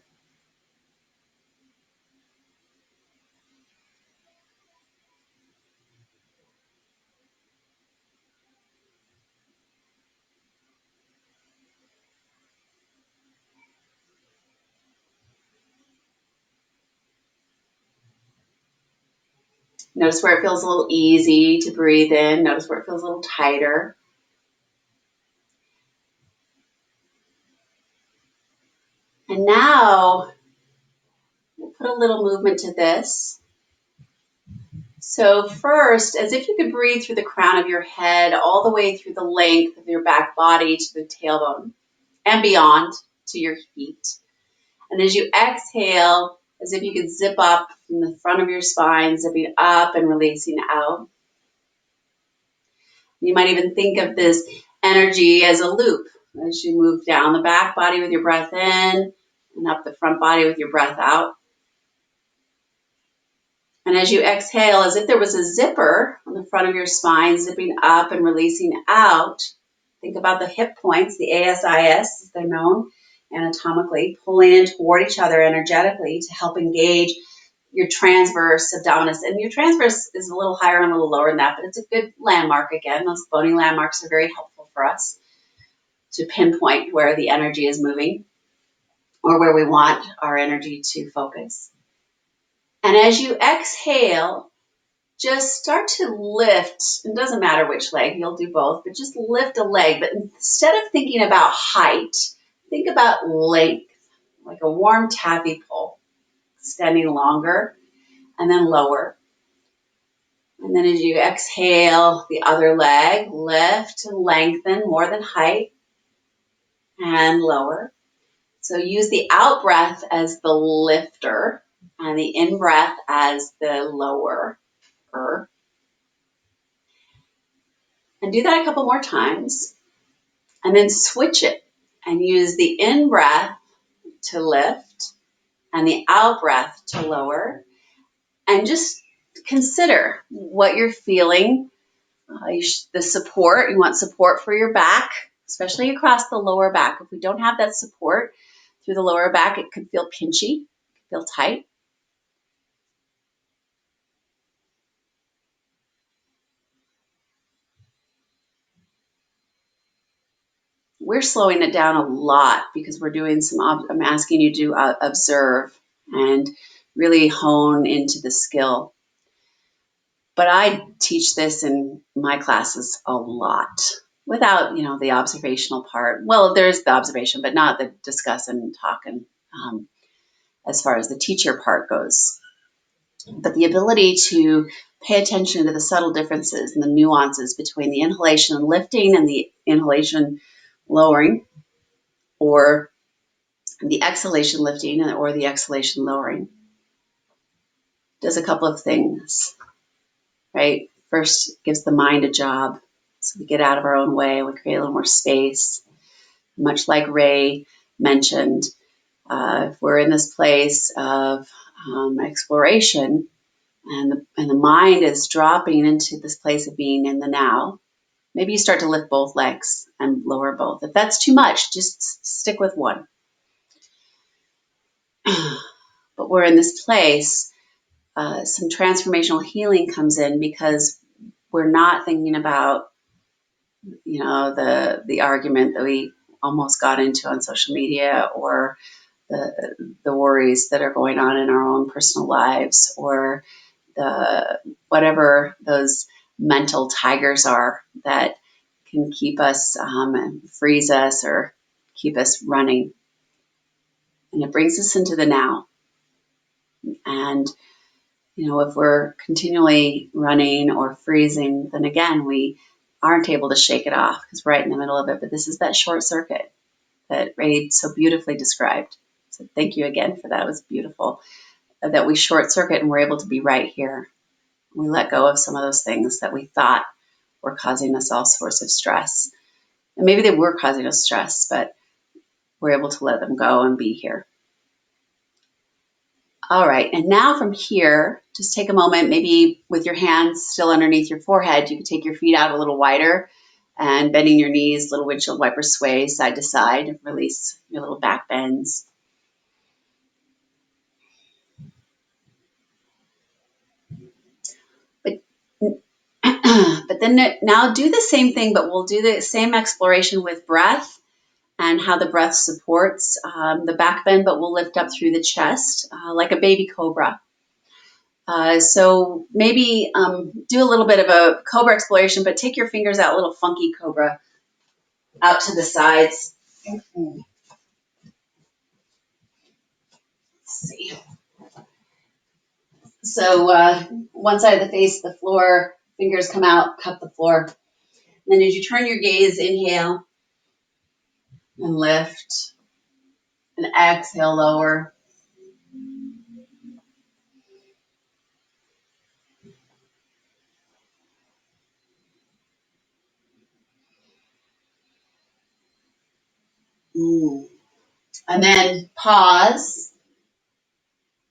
Notice where it feels a little easy to breathe in. Notice where it feels a little tighter. And now we'll put a little movement to this. So first, as if you could breathe through the crown of your head all the way through the length of your back body to the tailbone and beyond to your feet. And as you exhale, as if you could zip up from the front of your spine, zipping up and releasing out. You might even think of this energy as a loop as you move down the back body with your breath in and up the front body with your breath out. And as you exhale, as if there was a zipper on the front of your spine, zipping up and releasing out, think about the hip points, the ASIS as they're known anatomically, pulling in toward each other energetically to help engage your transverse abdominis. And your transverse is a little higher and a little lower than that, but it's a good landmark again. Those bony landmarks are very helpful for us to pinpoint where the energy is moving or where we want our energy to focus. And as you exhale, just start to lift. It doesn't matter which leg, you'll do both, but just lift a leg. But instead of thinking about height, think about length, like a warm taffy pull, extending longer and then lower. And then as you exhale, the other leg, lift and lengthen more than height and lower. So use the out breath as the lifter and the in breath as the lower. And do that a couple more times. And then switch it and use the in breath to lift and the out breath to lower. And just consider what you're feeling. The support, you want support for your back, especially across the lower back. If we don't have that support through the lower back, it could feel pinchy, feel tight. We're slowing it down a lot because we're doing I'm asking you to observe and really hone into the skill. But I teach this in my classes a lot without, the observational part. Well, there's the observation, but not the discuss and talk and as far as the teacher part goes. But the ability to pay attention to the subtle differences and the nuances between the inhalation and lifting and the inhalation lowering, or the exhalation lifting or the exhalation lowering, does a couple of things, right? First, it gives the mind a job. So we get out of our own way, we create a little more space. Much like Ray mentioned, if we're in this place of exploration and the mind is dropping into this place of being in the now, maybe you start to lift both legs and lower both. If that's too much, just stick with one. But we're in this place, some transformational healing comes in because we're not thinking about, the argument that we almost got into on social media, or the worries that are going on in our own personal lives, or the whatever those mental tigers are that can keep us, freeze us, or keep us running. And it brings us into the now. And if we're continually running or freezing, then again, we aren't able to shake it off because we're right in the middle of it. But this is that short circuit that Ray so beautifully described. So thank you again for that. It was beautiful that we short circuit and we're able to be right here. We let go of some of those things that we thought were causing us all sorts of stress. And maybe they were causing us stress, but we're able to let them go and be here. All right, and now from here, just take a moment, maybe with your hands still underneath your forehead, you can take your feet out a little wider and bending your knees, little windshield wiper sway side to side, and release your little back bends. But then now do the same thing, but we'll do the same exploration with breath and how the breath supports the back bend, but we'll lift up through the chest like a baby cobra. So maybe do a little bit of a cobra exploration, but take your fingers out, little funky cobra, out to the sides. Let's see. So one side of the face, the floor, fingers come out, cup the floor. And then as you turn your gaze, inhale and lift, and exhale, lower. And then pause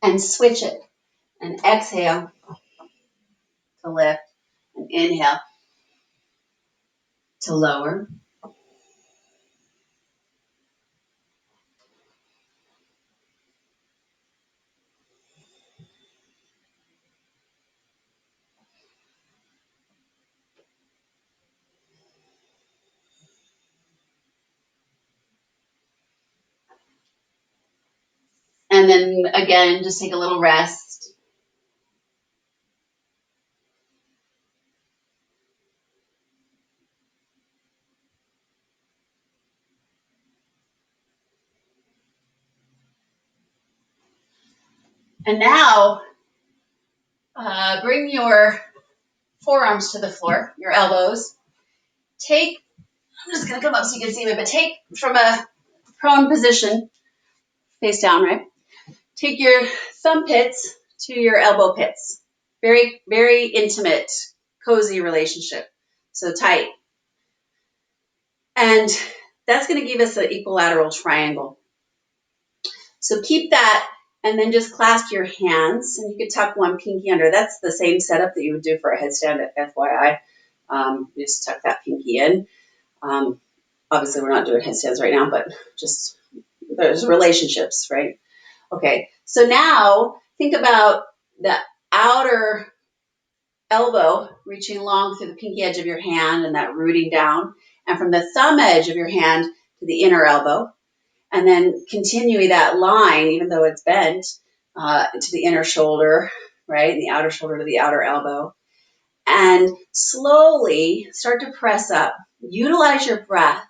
and switch it. And exhale to lift, and inhale to lower. And then again, just take a little rest. And now bring your forearms to the floor, your elbows. Take, I'm just going to come up so you can see me, but take from a prone position, face down, right? Take your thumb pits to your elbow pits. Very, very intimate, cozy relationship. So tight. And that's going to give us an equilateral triangle. So keep that, and then just clasp your hands, and you could tuck one pinky under. That's the same setup that you would do for a headstand at FYI. You just tuck that pinky in. Obviously, we're not doing headstands right now, but just there's relationships, right? Okay, so now think about the outer elbow reaching long through the pinky edge of your hand and that rooting down, and from the thumb edge of your hand to the inner elbow, and then continuing that line, even though it's bent, to the inner shoulder, right, and the outer shoulder to the outer elbow, and slowly start to press up. Utilize your breath.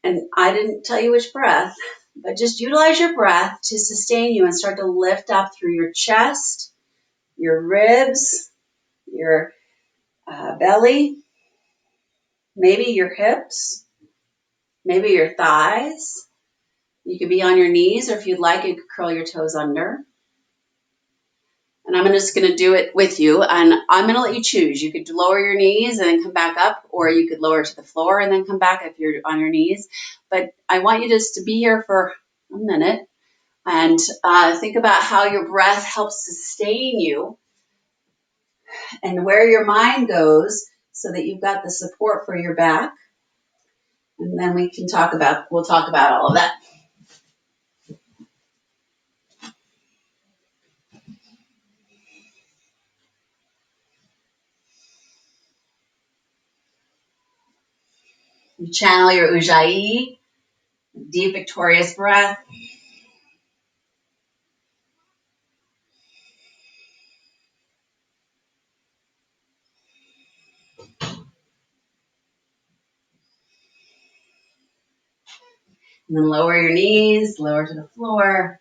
And I didn't tell you which breath, but just utilize your breath to sustain you and start to lift up through your chest, your ribs, your belly, maybe your hips, maybe your thighs. You could be on your knees, or if you'd like, you could curl your toes under. And I'm just going to do it with you, and I'm going to let you choose. You could lower your knees and then come back up, or you could lower to the floor and then come back if you're on your knees. But I want you just to be here for a minute and think about how your breath helps sustain you and where your mind goes so that you've got the support for your back. And then we'll talk about all of that. You channel your Ujjayi, deep, victorious breath. And then lower your knees, lower to the floor.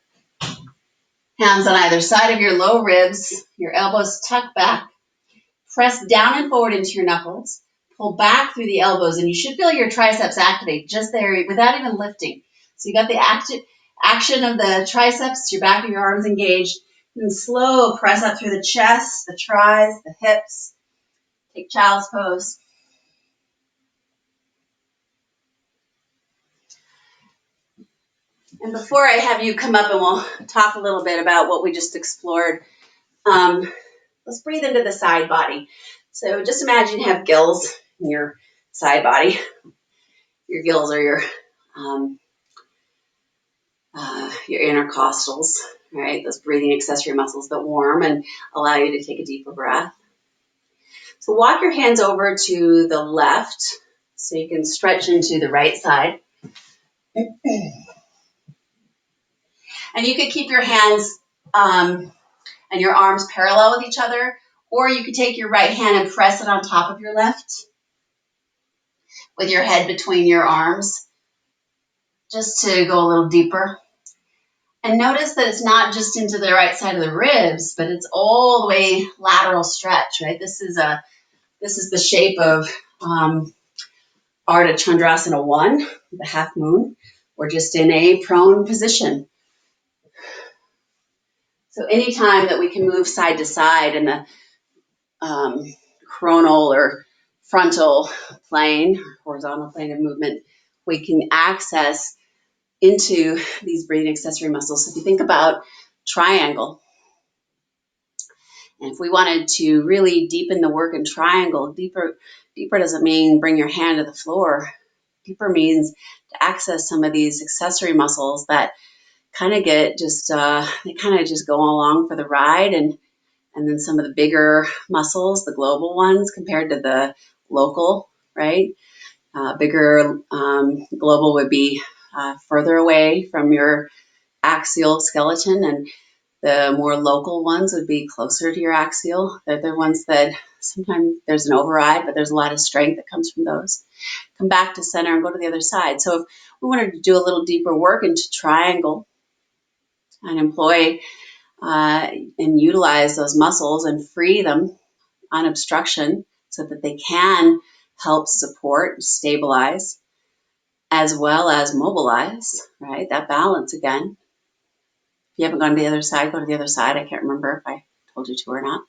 Hands on either side of your low ribs, your elbows tucked back. Press down and forward into your knuckles. Pull back through the elbows, and you should feel your triceps activate just there without even lifting. So you got the action of the triceps, your back of your arms engaged. And slow press up through the chest, the tris, the hips. Take child's pose. And before I have you come up and we'll talk a little bit about what we just explored, let's breathe into the side body. So just imagine you have gills in your side body. Your gills are your intercostals, right? Those breathing accessory muscles that warm and allow you to take a deeper breath. So walk your hands over to the left so you can stretch into the right side. And you could keep your hands and your arms parallel with each other, or you could take your right hand and press it on top of your left with your head between your arms, just to go a little deeper. And notice that it's not just into the right side of the ribs, but it's all the way lateral stretch, right? This is the shape of Ardha Chandrasana 1, the half moon. We're just in a prone position. So anytime that we can move side to side in the coronal or frontal plane, horizontal plane of movement, we can access into these breathing accessory muscles. So if you think about triangle, and if we wanted to really deepen the work in triangle, deeper doesn't mean bring your hand to the floor. Deeper means to access some of these accessory muscles that kind of get just, they kind of just go along for the ride, and then some of the bigger muscles, the global ones compared to the local, right? Bigger global would be further away from your axial skeleton, and the more local ones would be closer to your axial. They're the ones that sometimes there's an override, but there's a lot of strength that comes from those. Come back to center and go to the other side. So if we wanted to do a little deeper work into triangle and employ and utilize those muscles and free them on obstruction so that they can help support, stabilize, as well as mobilize, right? That balance again. If you haven't gone to the other side, go to the other side. I can't remember if I told you to or not.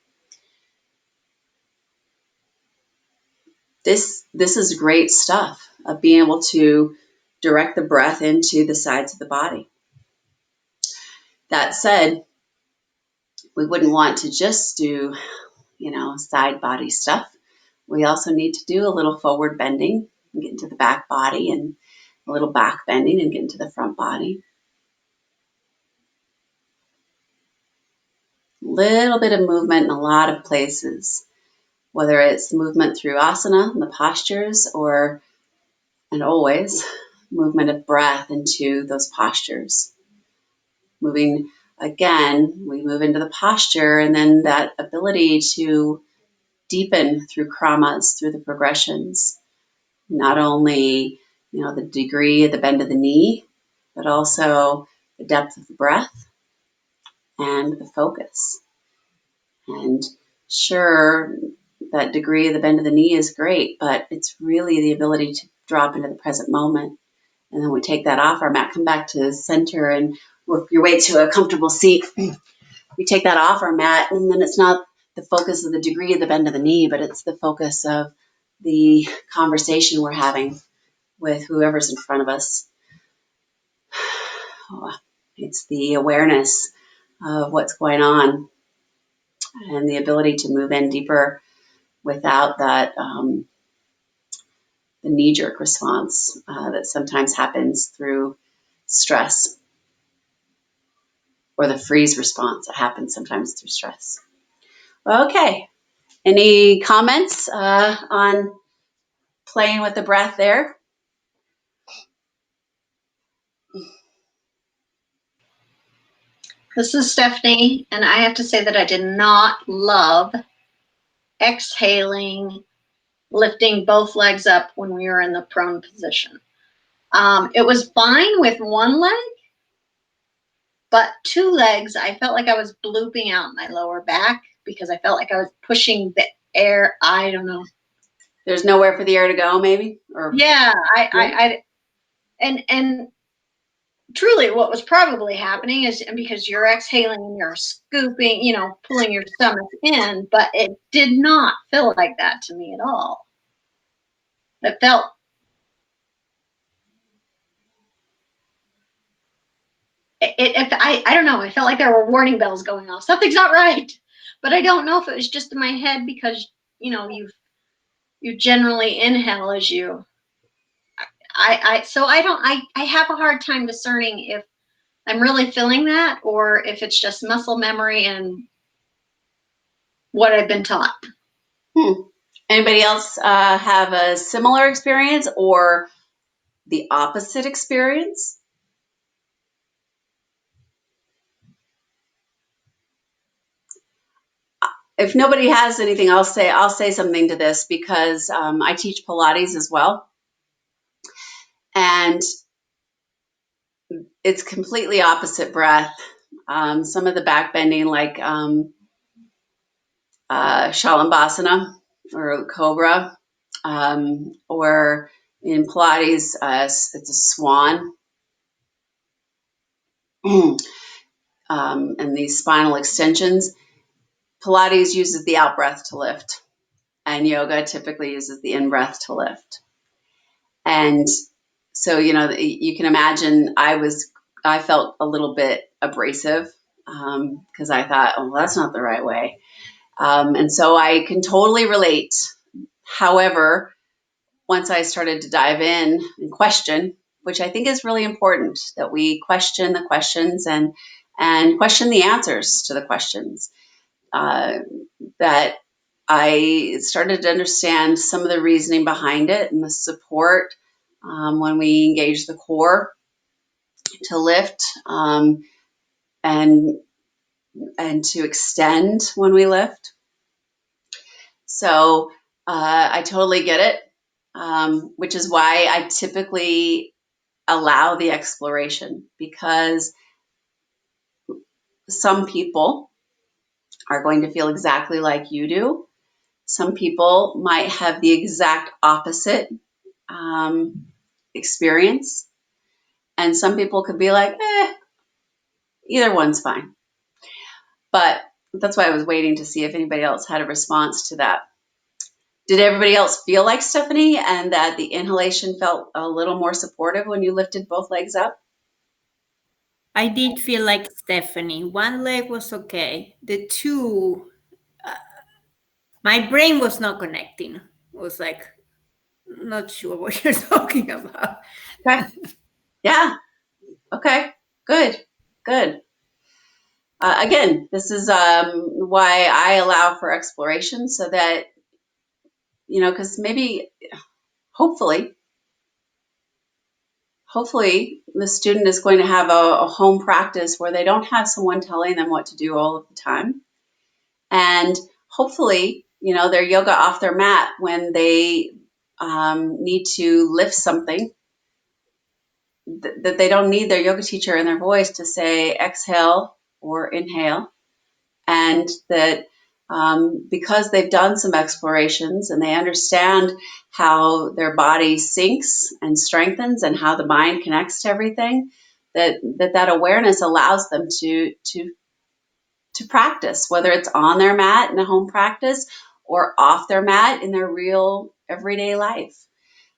This is great stuff of being able to direct the breath into the sides of the body. That said, we wouldn't want to just do, side body stuff. We also need to do a little forward bending and get into the back body, and a little back bending and get into the front body. Little bit of movement in a lot of places, whether it's movement through asana and the postures, and always movement of breath into those postures. Moving again, we move into the posture, and then that ability to deepen through kramas, through the progressions. Not only, the degree of the bend of the knee, but also the depth of the breath and the focus. And sure, that degree of the bend of the knee is great, but it's really the ability to drop into the present moment. And then we take that off our mat, come back to center, and work your way to a comfortable seat. We take that off our mat, and then it's not the focus of the degree of the bend of the knee, but it's the focus of the conversation we're having with whoever's in front of us. It's the awareness of what's going on and the ability to move in deeper without that the knee-jerk response that sometimes happens through stress, or the freeze response that happens sometimes through stress. Okay, any comments on playing with the breath there? This is Stephanie, and I have to say that I did not love exhaling, lifting both legs up when we were in the prone position. It was fine with one leg, but two legs, I felt like I was blooping out my lower back because I felt like I was pushing the air. I don't know. There's nowhere for the air to go, maybe? Or yeah, and truly what was probably happening is because you're exhaling and you're scooping, pulling your stomach in, but it did not feel like that to me at all. It felt, I don't know, it felt like there were warning bells going off. Something's not right. But I don't know if it was just in my head because, you generally inhale as you, so I have a hard time discerning if I'm really feeling that or if it's just muscle memory and what I've been taught. Anybody else have a similar experience or the opposite experience? if nobody has anything, I'll say something to this because I teach Pilates as well, and it's completely opposite breath. Some of the back bending, like Shalambhasana or Cobra, or in Pilates, it's a swan, and these spinal extensions. Pilates uses the out breath to lift, and yoga typically uses the in breath to lift. And so, you can imagine I felt a little bit abrasive because I thought, oh, well, that's not the right way. And so I can totally relate. However, once I started to dive in and question, which I think is really important, that we question the questions and question the answers to the questions, that I started to understand some of the reasoning behind it and the support when we engage the core to lift, and to extend when we lift. So I totally get it, which is why I typically allow the exploration, because some people are going to feel exactly like you do. Some people might have the exact opposite experience. And some people could be like, either one's fine. But that's why I was waiting to see if anybody else had a response to that. Did everybody else feel like Stephanie, and that the inhalation felt a little more supportive when you lifted both legs up? I did feel like Stephanie. One leg was okay. The two, my brain was not connecting. It was like, not sure what you're talking about. Okay. Yeah. Okay. Good. Again, this is why I allow for exploration, so that, because maybe, hopefully, the student is going to have a home practice where they don't have someone telling them what to do all of the time. And hopefully, their yoga off their mat when they need to lift something, that they don't need their yoga teacher in their voice to say exhale or inhale. And that because they've done some explorations and they understand how their body sinks and strengthens and how the mind connects to everything, that awareness allows them to practice, whether it's on their mat in a home practice or off their mat in their real everyday life.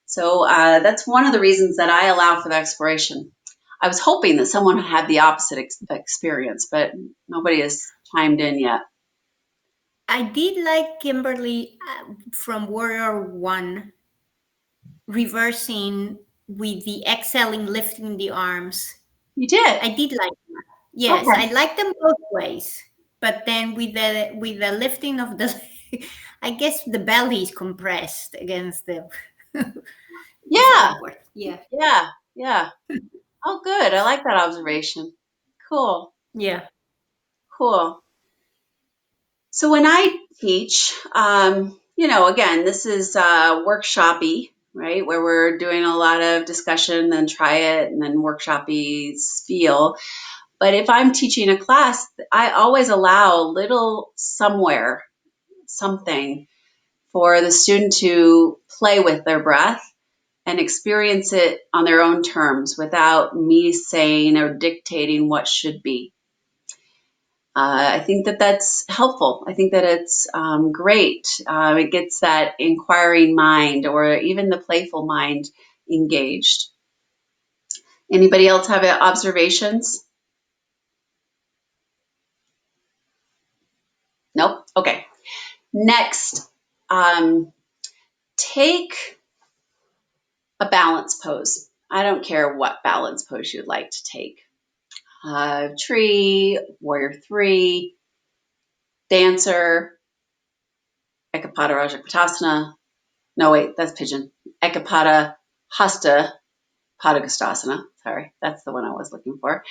So that's one of the reasons that I allow for the exploration. I was hoping that someone had the opposite experience, but nobody has chimed in yet. I did like Kimberly from Warrior One, reversing with the exhaling, lifting the arms. You did? I did like that. Yes, Okay. I like them both ways. But then with the lifting of the, I guess the belly is compressed against the. It's Yeah. awkward. Yeah. Yeah. Oh, good. I like that observation. Cool. Yeah. So when I teach, again, this is workshop-y, right? Where we're doing a lot of discussion, then try it, and then workshop-y feel. But if I'm teaching a class, I always allow a little somewhere, something for the student to play with their breath and experience it on their own terms without me saying or dictating what should be. I think that that's helpful. I think that it's great. It gets that inquiring mind or even the playful mind engaged. Anybody else have observations? Nope. Okay. Next, take a balance pose. I don't care what balance pose you'd like to take. Tree, warrior three, dancer, Ekapada Rajapaktasana. No, wait, that's pigeon. Ekapada Hasta Padagustasana. Sorry, that's the one I was looking for.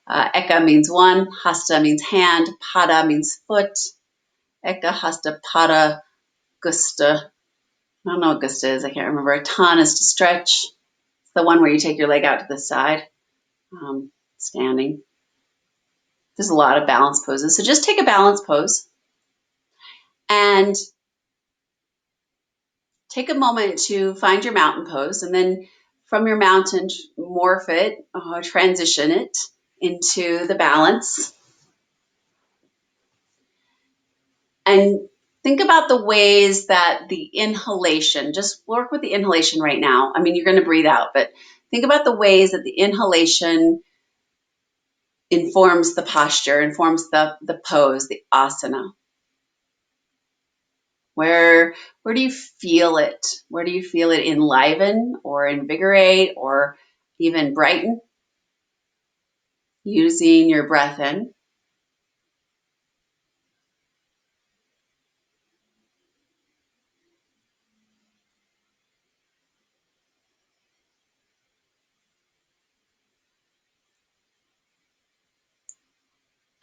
Eka means one, Hasta means hand, Pada means foot, Eka Hasta Pada Gusta. I don't know what Gusta is. I can't remember. Ton is to stretch. It's the one where you take your leg out to the side, standing. There's a lot of balance poses. So just take a balance pose and take a moment to find your mountain pose. And then from your mountain, morph it, transition it into the balance. And think about the ways that the inhalation, just work with the inhalation right now. I mean, you're going to breathe out, but think about the ways that the inhalation informs the posture, informs the pose, the asana. Where do you feel it? Where do you feel it enliven or invigorate or even brighten? Using your breath in.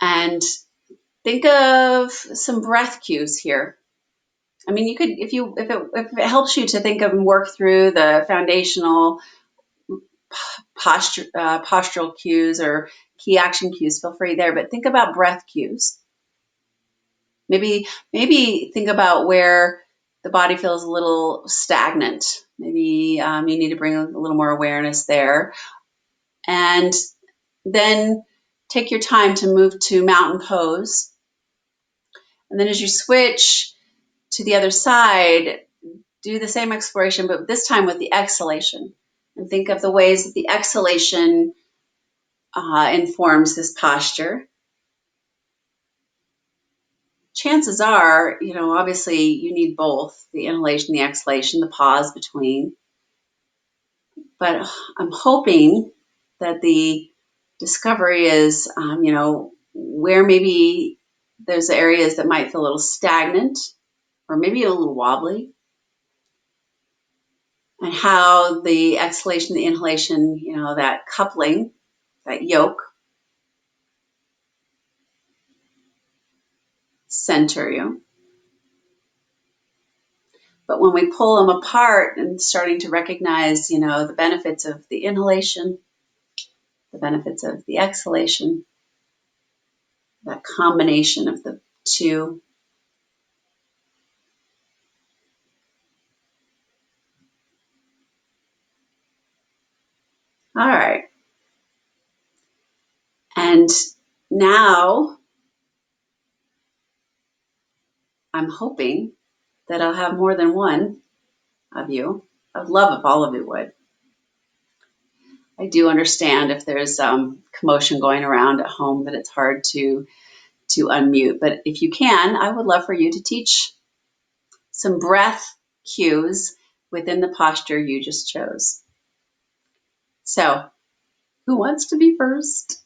And think of some breath cues here. I mean, you could, if it helps you to think of and work through the foundational postural cues or key action cues, feel free there. But think about breath cues. Maybe think about where the body feels a little stagnant. Maybe you need to bring a little more awareness there. And then take your time to move to mountain pose. And then as you switch to the other side, do the same exploration, but this time with the exhalation. And think of the ways that the exhalation informs this posture. Chances are, obviously you need both, the inhalation, the exhalation, the pause between. But I'm hoping that the discovery is, where maybe there's areas that might feel a little stagnant or maybe a little wobbly, and how the exhalation, the inhalation, that coupling, that yoke, center you. But when we pull them apart and starting to recognize, the benefits of the inhalation, the benefits of the exhalation, that combination of the two. All right. And now I'm hoping that I'll have more than one of you. I'd love if all of you would. I do understand if there's commotion going around at home that it's hard to unmute. But if you can, I would love for you to teach some breath cues within the posture you just chose. So, who wants to be first?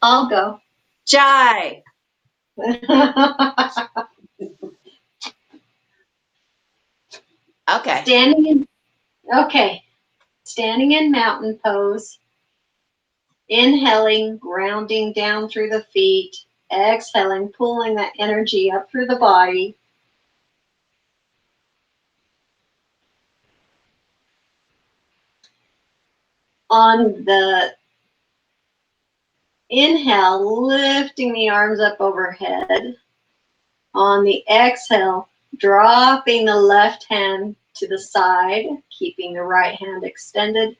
I'll go. Jai. Okay. Standing in mountain pose. Inhaling, grounding down through the feet. Exhaling, pulling that energy up through the body. On the inhale, lifting the arms up overhead. On the exhale, dropping the left hand to the side, keeping the right hand extended.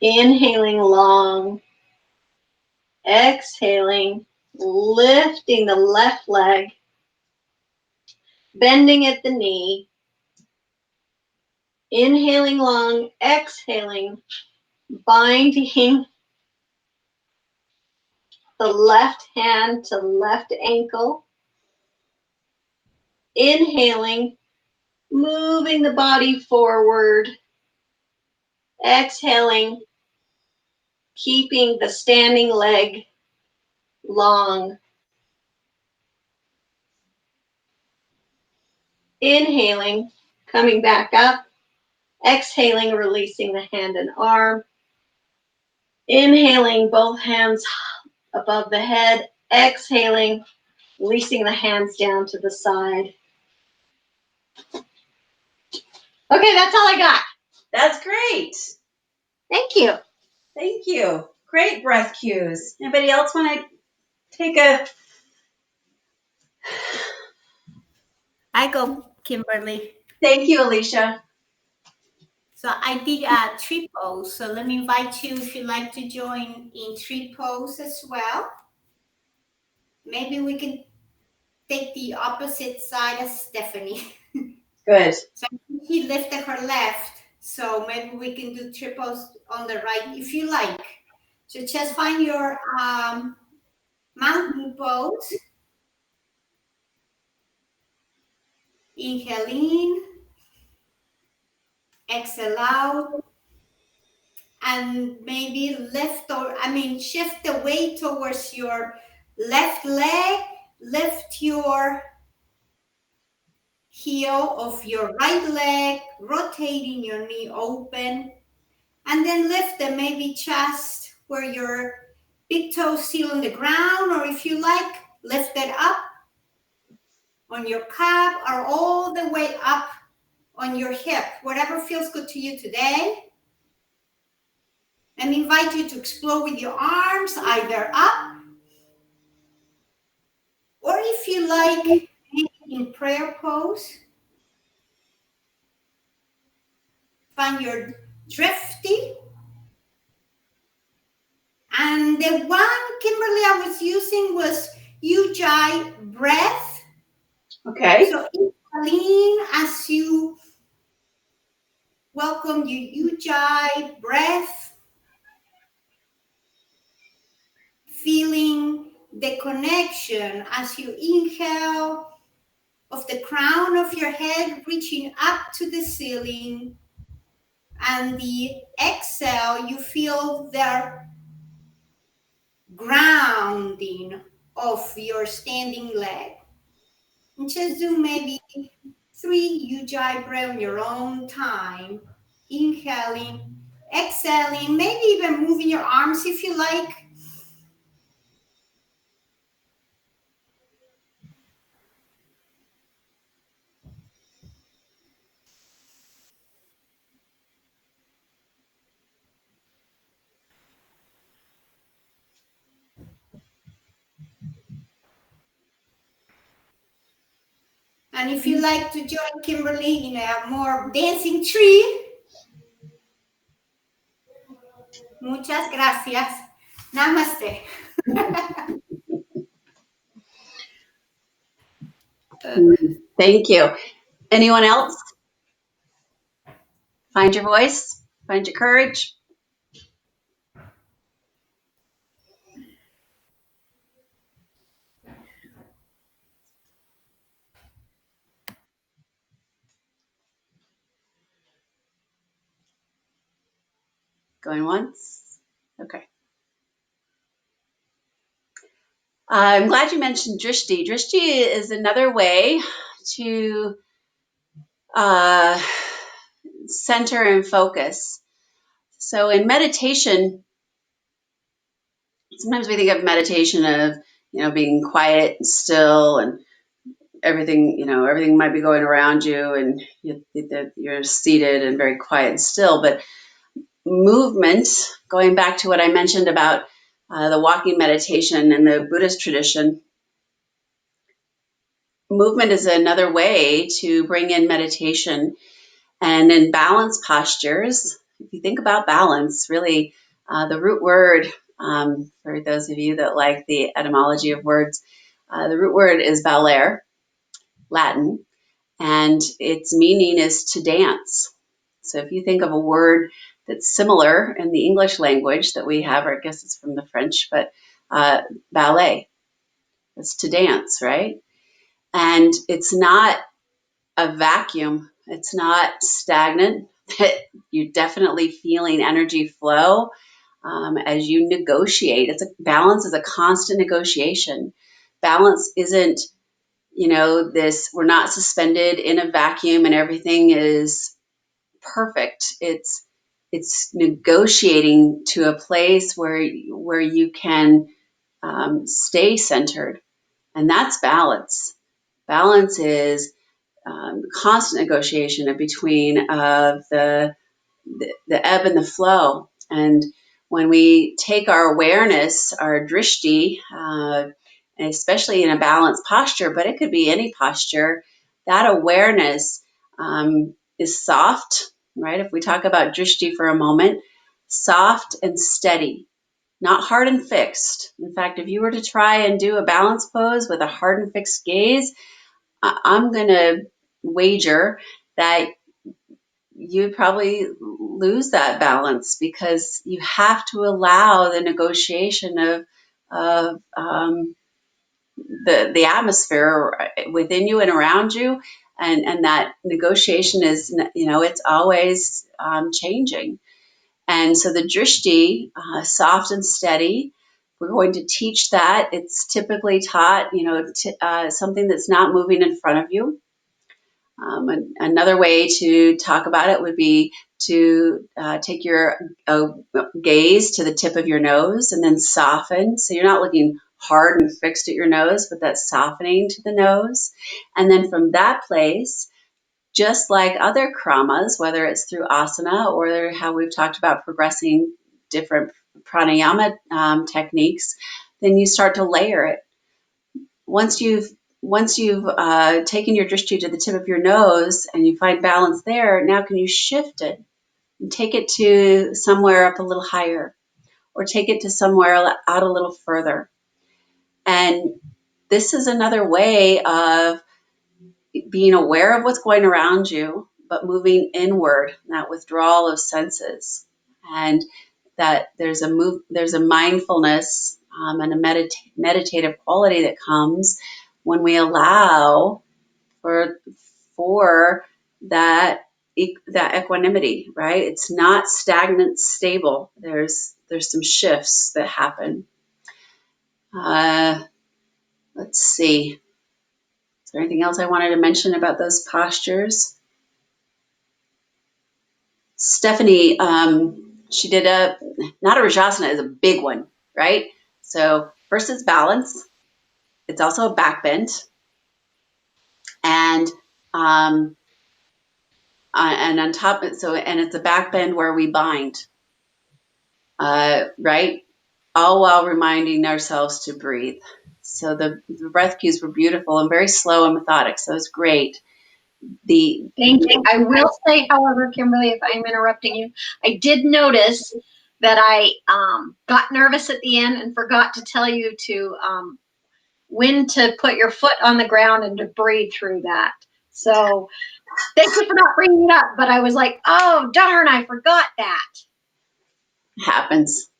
Inhaling long. Exhaling, lifting the left leg, bending at the knee. Inhaling long, exhaling, binding the left hand to left ankle. Inhaling, moving the body forward. Exhaling, keeping the standing leg long. Inhaling, coming back up. Exhaling, releasing the hand and arm. Inhaling, both hands above the head. Exhaling, releasing the hands down to the side. Okay, that's all I got. That's great. Thank you. Thank you. Great breath cues. Anybody else want to take a... I go, Kimberly. Thank you, Alicia. So I did a tree pose. So let me invite you if you'd like to join in tree pose as well. Maybe we can take the opposite side as Stephanie. Good. So she lifted her left. So maybe we can do tree pose on the right if you like. So just find your mountain pose. Inhale in, exhale out, and maybe shift the weight towards your left leg, lift your heel of your right leg, rotating your knee open, and then lift the maybe chest where your big toes seal on the ground, or if you like, lift it up on your calf or all the way up on your hip, whatever feels good to you today. And invite you to explore with your arms either up, or if you like, in prayer pose. Find your drifty. And the one, Kimberly, I was using was Ujjayi breath. Okay. So inhaling as you welcome your Ujjayi breath, feeling the connection as you inhale of the crown of your head reaching up to the ceiling, and the exhale, you feel the grounding of your standing leg. And just do maybe 3 Ujjayi breath on your own time. Inhaling, exhaling, maybe even moving your arms if you like. And if you like to join Kimberly in a more dancing tree, muchas gracias. Namaste. Thank you. Anyone else? Find your voice. Find your courage. Going once. Okay. I'm glad you mentioned drishti. Drishti is another way to center and focus. So in meditation, sometimes we think of meditation of, being quiet and still, and everything might be going around you, and you think that you're seated and very quiet and still. But movement, going back to what I mentioned about the walking meditation in the Buddhist tradition, movement is another way to bring in meditation. And in balance postures, if you think about balance, really the root word, for those of you that like the etymology of words, the root word is ballare, Latin, and its meaning is to dance. So if you think of a word that's similar in the English language that we have, or I guess it's from the French, but ballet, it's to dance, right? And it's not a vacuum. It's not stagnant. You're definitely feeling energy flow as you negotiate. Balance is a constant negotiation. Balance isn't, we're not suspended in a vacuum and everything is perfect. It's negotiating to a place where you can stay centered, and that's balance. Balance is constant negotiation between the ebb and the flow. And when we take our awareness, our drishti, especially in a balanced posture, but it could be any posture, that awareness is soft, right? If we talk about drishti for a moment, soft and steady, not hard and fixed. In fact, if you were to try and do a balance pose with a hard and fixed gaze, I'm going to wager that you'd probably lose that balance, because you have to allow the negotiation of the atmosphere within you and around you, and that negotiation is, it's always changing. And so the drishti, soft and steady, we're going to teach that. It's typically taught, something that's not moving in front of you. Another way to talk about it would be to take your gaze to the tip of your nose and then soften. So you're not looking hard and fixed at your nose, but that's softening to the nose. And then from that place, just like other kramas, whether it's through asana or how we've talked about progressing different pranayama techniques, then you start to layer it. Once you've taken your drishti to the tip of your nose and you find balance there, now can you shift it and take it to somewhere up a little higher, or take it to somewhere out a little further? And this is another way of being aware of what's going around you, but moving inward, that withdrawal of senses. And that there's a mindfulness and a meditative quality that comes when we allow for that equanimity, right? It's not stagnant, stable. There's some shifts that happen. Let's see. Is there anything else I wanted to mention about those postures? Stephanie, she did not a Rajasana, is a big one, right? So first it's balance. It's also a back bend. And on top, and it's a back bend where we bind, right? All while reminding ourselves to breathe. So the breath cues were beautiful and very slow and methodic. So it's great. Thank you. I will say, however, Kimberly, if I'm interrupting you, I did notice that I got nervous at the end and forgot to tell you to when to put your foot on the ground and to breathe through that. So thank you for not bringing it up, but I was like, oh, darn, I forgot that. Happens.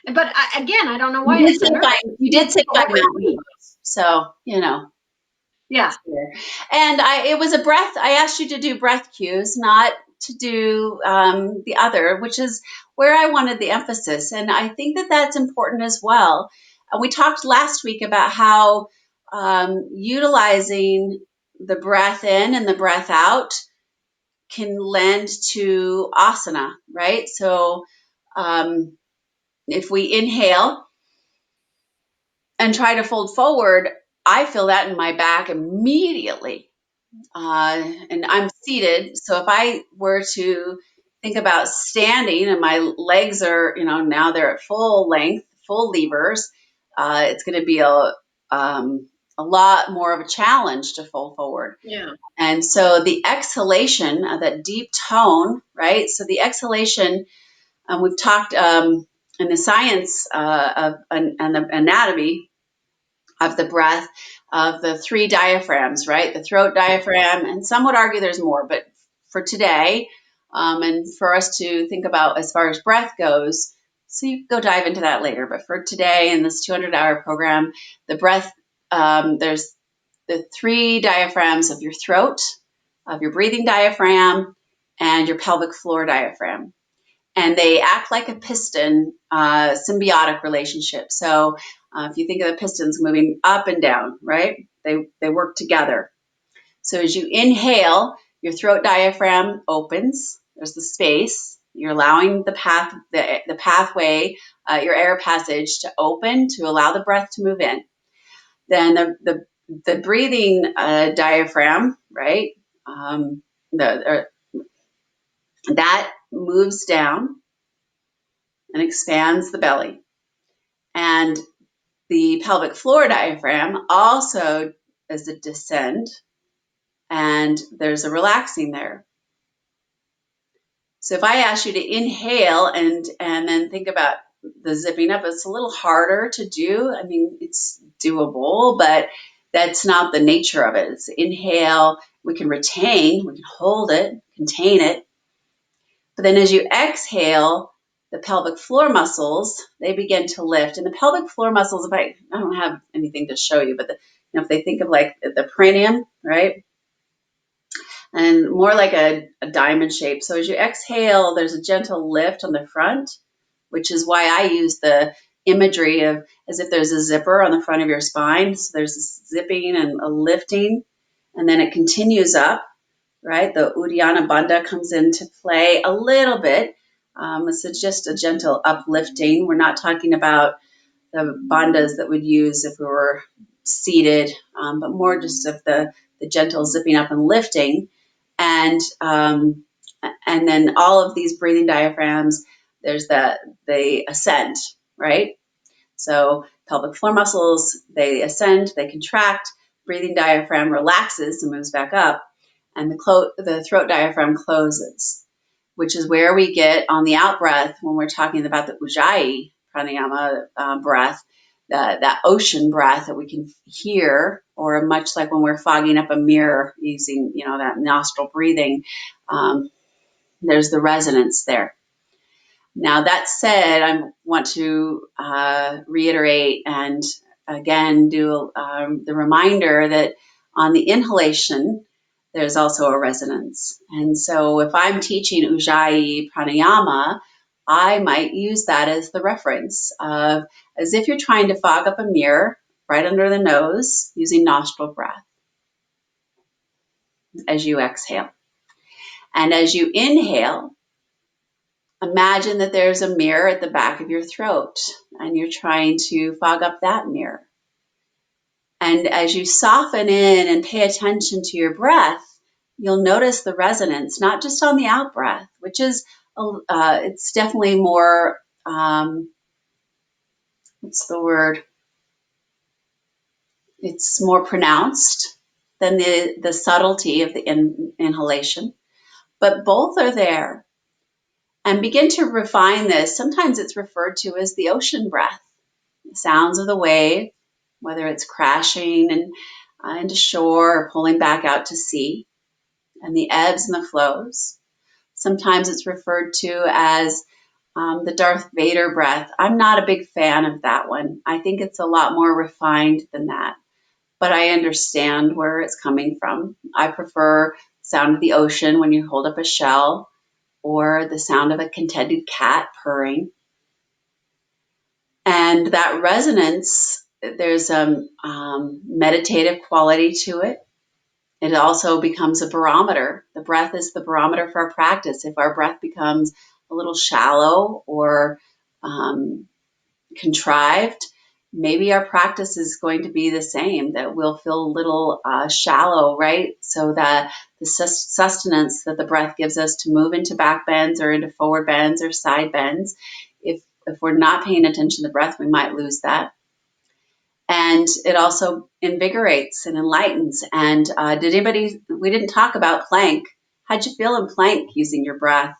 But again, I don't know why you did say five mountain pose, so yeah. And it was a breath. I asked you to do breath cues, not to do the other, which is where I wanted the emphasis. And I think that that's important as well. We talked last week about how utilizing the breath in and the breath out can lend to asana, right? So if we inhale and try to fold forward, I feel that in my back immediately. And I'm seated. So if I were to think about standing and my legs are, now they're at full length, full levers, it's going to be a lot more of a challenge to fold forward. Yeah. And so the exhalation, that deep tone, right? So the exhalation, we've talked in the science and the anatomy of the breath, of the three diaphragms, right? The throat diaphragm, and some would argue there's more, but for today, and for us to think about as far as breath goes, so you can go dive into that later, but for today in this 200-hour program, the breath, there's the three diaphragms of your throat, of your breathing diaphragm, and your pelvic floor diaphragm. And they act like a piston, symbiotic relationship. So if you think of the pistons moving up and down, right? They work together. So as you inhale, Your throat diaphragm opens. There's the space. You're allowing the pathway, your air passage to open to allow the breath to move in. Then the breathing diaphragm, right? That moves down and expands the belly. And the pelvic floor diaphragm also is a descend, and there's a relaxing there. So if I ask you to inhale and then think about the zipping up, it's a little harder to do. I mean, it's doable, but that's not the nature of it. It's inhale, we can retain, we can hold it, contain it. But then as you exhale, the pelvic floor muscles, they begin to lift. And the pelvic floor muscles, if I don't have anything to show you, but if they think of like the perineum, right? And more like a diamond shape. So as you exhale, there's a gentle lift on the front, which is why I use the imagery of as if there's a zipper on the front of your spine. So there's this zipping and a lifting, and then it continues up, right? The Uddiyana Bandha comes into play a little bit. It's just a gentle uplifting. We're not talking about the bandhas that we'd use if we were seated, but more just of the gentle zipping up and lifting. And then all of these breathing diaphragms, there's they ascend, right? So pelvic floor muscles, they ascend, they contract, breathing diaphragm relaxes and moves back up, and the throat diaphragm closes, which is where we get on the out breath when we're talking about the Ujjayi pranayama breath, that ocean breath that we can hear, or much like when we're fogging up a mirror using, that nostril breathing, there's the resonance there. Now, that said, I want to reiterate and again do the reminder that on the inhalation, there's also a resonance. And so if I'm teaching Ujjayi pranayama, I might use that as the reference of as if you're trying to fog up a mirror right under the nose using nostril breath as you exhale. And as you inhale, imagine that there's a mirror at the back of your throat and you're trying to fog up that mirror. And as you soften in and pay attention to your breath, you'll notice the resonance, not just on the out breath, which is, it's definitely more, what's the word? It's more pronounced than the subtlety of the inhalation, but both are there. And begin to refine this. Sometimes it's referred to as the ocean breath. The sounds of the wave, whether it's crashing and into shore or pulling back out to sea, and the ebbs and the flows. Sometimes it's referred to as the Darth Vader breath. I'm not a big fan of that one. I think it's a lot more refined than that, but I understand where it's coming from. I prefer the sound of the ocean when you hold up a shell, or the sound of a contented cat purring. And that resonance, there's a meditative quality to it. It also becomes a barometer. The breath is the barometer for our practice. If our breath becomes a little shallow or contrived, maybe our practice is going to be the same, that we'll feel a little shallow, right? So that the sustenance that the breath gives us to move into back bends or into forward bends or side bends, if we're not paying attention to the breath, we might lose that. And it also invigorates and enlightens. And we didn't talk about plank. How'd you feel in plank using your breath?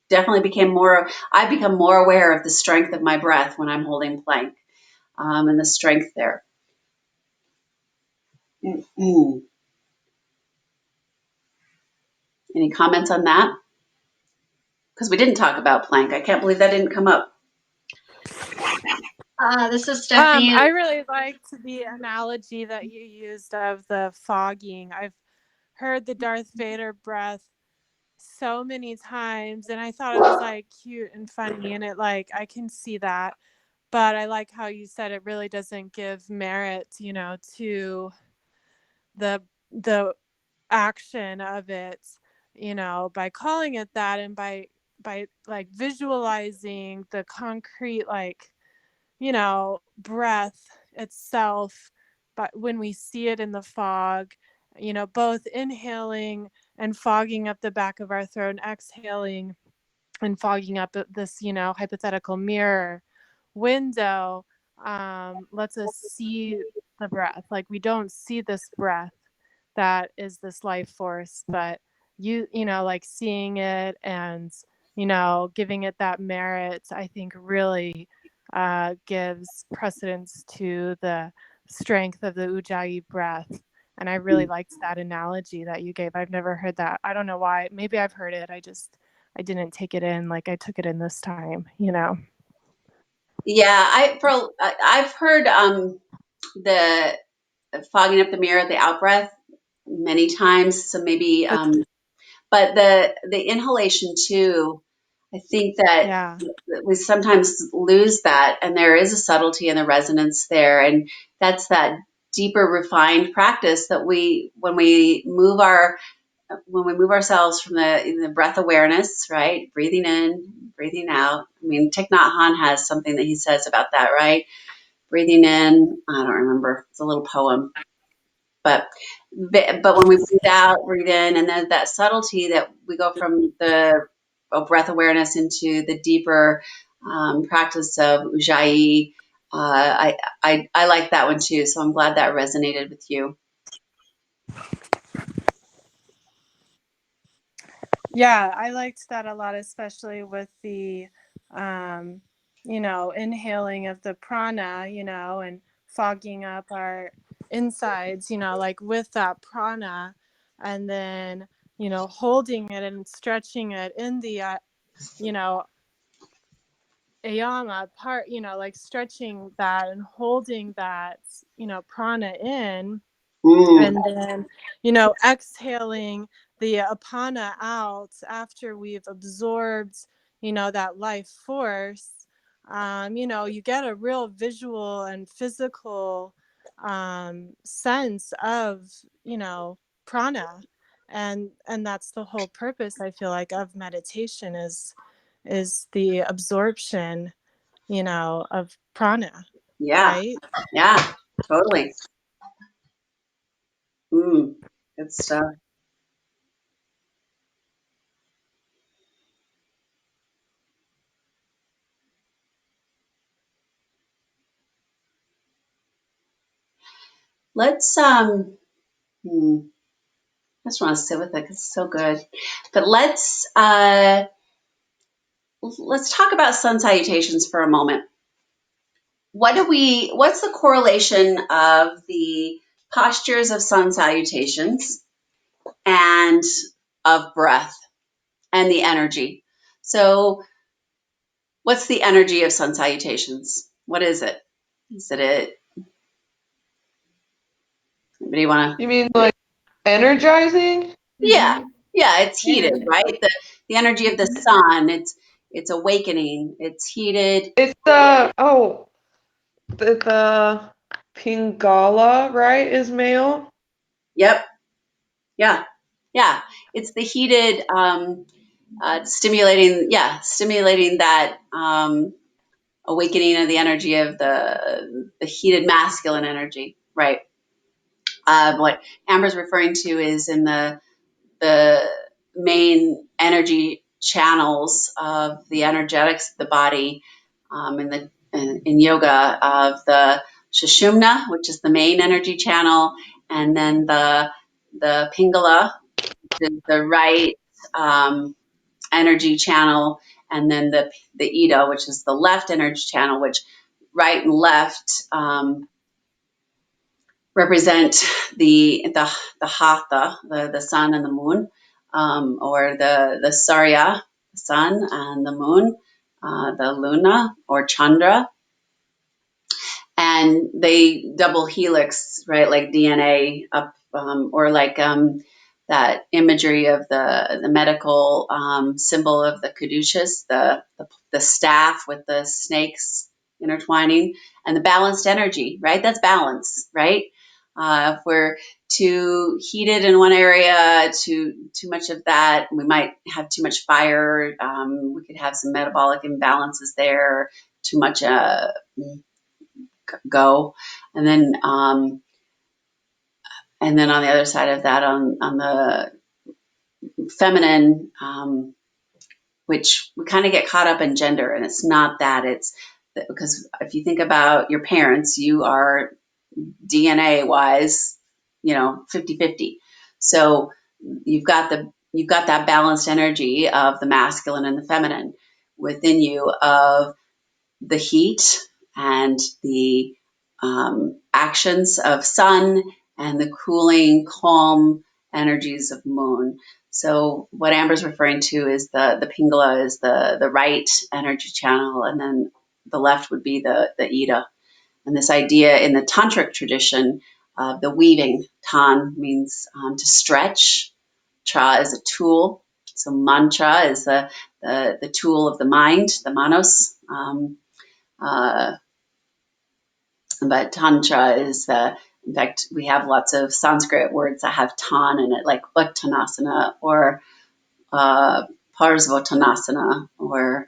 Definitely I become more aware of the strength of my breath when I'm holding plank, and the strength there. Mm-hmm. Any comments on that? Because we didn't talk about plank. I can't believe that didn't come up. This is Stephanie. I really liked the analogy that you used of the fogging. I've heard the Darth Vader breath so many times, and I thought it was like cute and funny, and it I can see that. But I like how you said it really doesn't give merit, to the action of it, by calling it that, and by like visualizing the concrete, like, breath itself. But when we see it in the fog, both inhaling and fogging up the back of our throat, and exhaling and fogging up this, hypothetical mirror window, lets us see the breath. Like, we don't see this breath that is this life force, but like seeing it and, giving it that merit, I think really gives precedence to the strength of the Ujjayi breath. And I really liked that analogy that you gave. I've never heard that. I don't know why. Maybe I've heard it. I didn't take it in like I took it in this time. Yeah, I've heard the fogging up the mirror, the out breath, many times. So maybe, but the inhalation too. I think that Yeah. we sometimes lose that, and there is a subtlety and a resonance there, and that's that deeper, refined practice that when we move ourselves from the breath awareness, right? Breathing in, breathing out. I mean, Thich Nhat Hanh has something that he says about that, right? Breathing in, I don't remember. It's a little poem, but when we breathe out, breathe in, and then that subtlety that we go from the breath awareness into the deeper practice of Ujjayi. I like that one too, so I'm glad that resonated with you. Yeah, I liked that a lot, especially with the, inhaling of the prana, and fogging up our insides, like with that prana, and then, holding it and stretching it in the, you know, ayama part, like stretching that and holding that, prana in. And then, exhaling the apana out after we've absorbed, that life force. You get a real visual and physical sense of, prana. And that's the whole purpose, I feel like, of meditation is the absorption, of prana, Yeah, right? yeah, totally. Good stuff. Let's I just want to sit with it because it's so good. But let's talk about sun salutations for a moment. What's the correlation of the postures of sun salutations and of breath and the energy? So what's the energy of sun salutations? What is it? Is it anybody want to? You mean like energizing? Yeah, Mm-hmm. yeah, it's heated, Energy. right? The energy of the sun, it's awakening, it's heated. It's the Pingala, right, is male. Yep, yeah, yeah. It's the heated, stimulating that awakening of the energy of the heated masculine energy, right? What Amber's referring to is in the main energy channels of the energetics of the body, in yoga, of the Sushumna, which is the main energy channel, and then the Pingala, which is the right energy channel, and then the Ida, which is the left energy channel, which right and left represent the hatha, the sun and the moon, or the Surya, the sun, and the moon, the Luna or Chandra, and they double helix, right, like DNA up, or like that imagery of the medical symbol of the caduceus, the staff with the snakes intertwining, and the balanced energy, right? That's balance, right? If we're too heated in one area, too much of that, we might have too much fire. We could have some metabolic imbalances there. Too much go, and then on the other side of that, on the feminine, which we kind of get caught up in gender, and it's not that. It's because if you think about your parents, you are DNA wise, 50-50. So you've got that balanced energy of the masculine and the feminine within you, of the heat and the actions of sun and the cooling, calm energies of moon. So what Amber's referring to is the Pingala is the right energy channel, and then the left would be the Ida. And this idea in the tantric tradition, the weaving, tan means to stretch. Tra is a tool. So mantra is the tool of the mind, the manos. But tantra is in fact, we have lots of Sanskrit words that have tan in it, like uttanasana or parsvottanasana, or,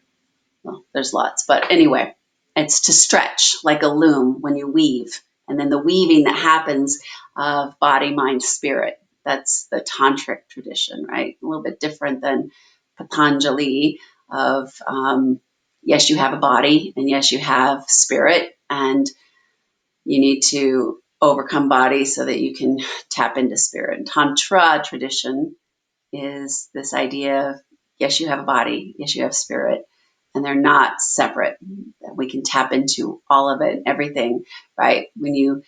well, there's lots. But anyway, it's to stretch like a loom when you weave. And then the weaving that happens of body, mind, spirit. That's the tantric tradition, right? A little bit different than Patanjali of, yes, you have a body, and yes, you have spirit, and you need to overcome body so that you can tap into spirit. And Tantra tradition is this idea of, yes, you have a body, yes, you have spirit, and they're not separate. We can tap into all of it, everything, right? When you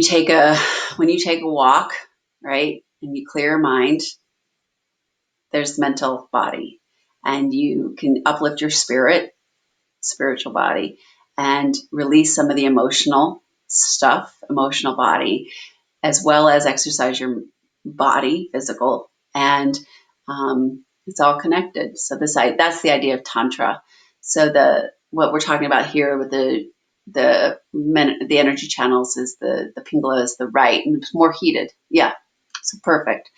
take a walk, right, and you clear your mind, there's mental body, and you can uplift your spiritual body, and release some of the emotional stuff, emotional body, as well as exercise your body, physical, and it's all connected. So that's the idea of tantra. So what we're talking about here with the energy channels is the Pingala is the right, and it's more heated. Yeah, so perfect.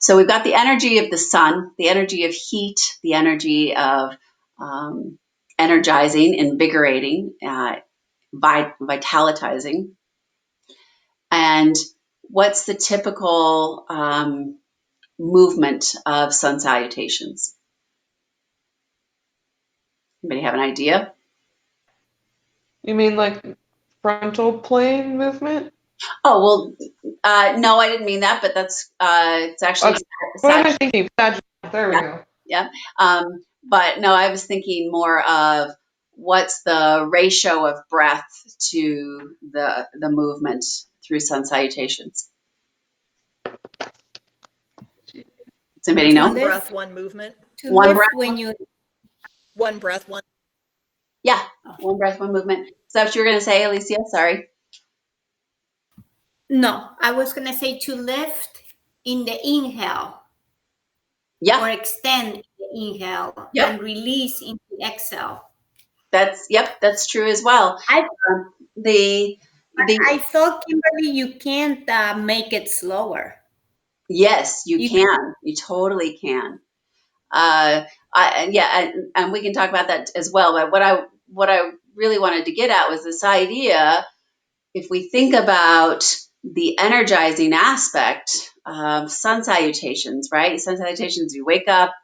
So we've got the energy of the sun, the energy of heat, the energy of energizing, invigorating, vitalizing. And what's the typical movement of sun salutations? Anybody have an idea? You mean like frontal plane movement? Oh, well, no, I didn't mean that, but that's it's actually What am I thinking? Sagittarius. There we go. Yeah. But no, I was thinking more of what's the ratio of breath to the movement through sun salutations. Does anybody know? One breath, one movement. To One lift breath. when you. One breath, one. Yeah, one breath, one movement. Is that what you were going to say, Alicia? Sorry. No, I was going to say to lift in the inhale. Yeah. Or extend the inhale. Yep. And release in the exhale. That's true as well. I thought, Kimberly, you can't make it slower. Yes, you can. You totally can. And we can talk about that as well. But what I really wanted to get at was this idea. If we think about the energizing aspect of sun salutations, right? Sun salutations, you wake up,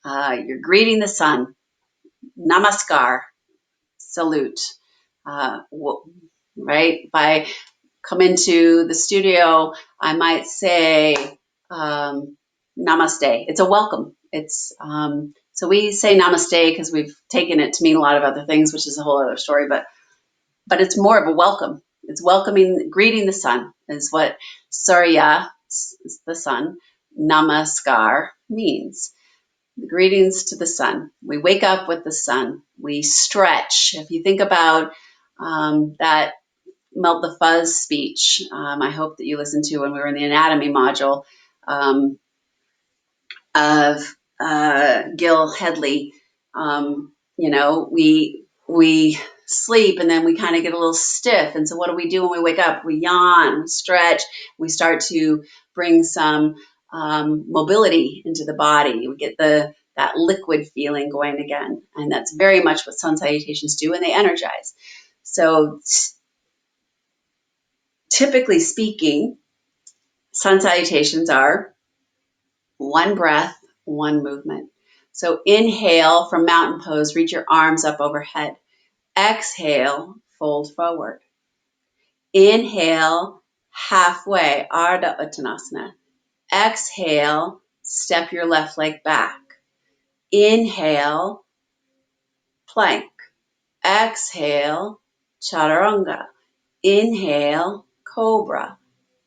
you're greeting the sun, namaskar, salute, right? If I come into the studio, I might say namaste. It's a welcome. It's so we say namaste because we've taken it to mean a lot of other things, which is a whole other story. But it's more of a welcome. It's welcoming, greeting the sun is what Surya, the sun, namaskar means. Greetings to the sun. We wake up with the sun. We stretch. If you think about that Melt the Fuzz speech, I hope that you listened to when we were in the anatomy module of Gil Headley. We sleep, and then we kind of get a little stiff. And so what do we do when we wake up? We yawn, we stretch, we start to bring some mobility into the body. We get that liquid feeling going again. And that's very much what sun salutations do, and they energize. So typically speaking, sun salutations are one breath, one movement. So inhale from mountain pose, reach your arms up overhead. Exhale, fold forward. Inhale, halfway, Ardha Uttanasana. Exhale, step your left leg back. Inhale, plank. Exhale, chaturanga. Inhale, cobra.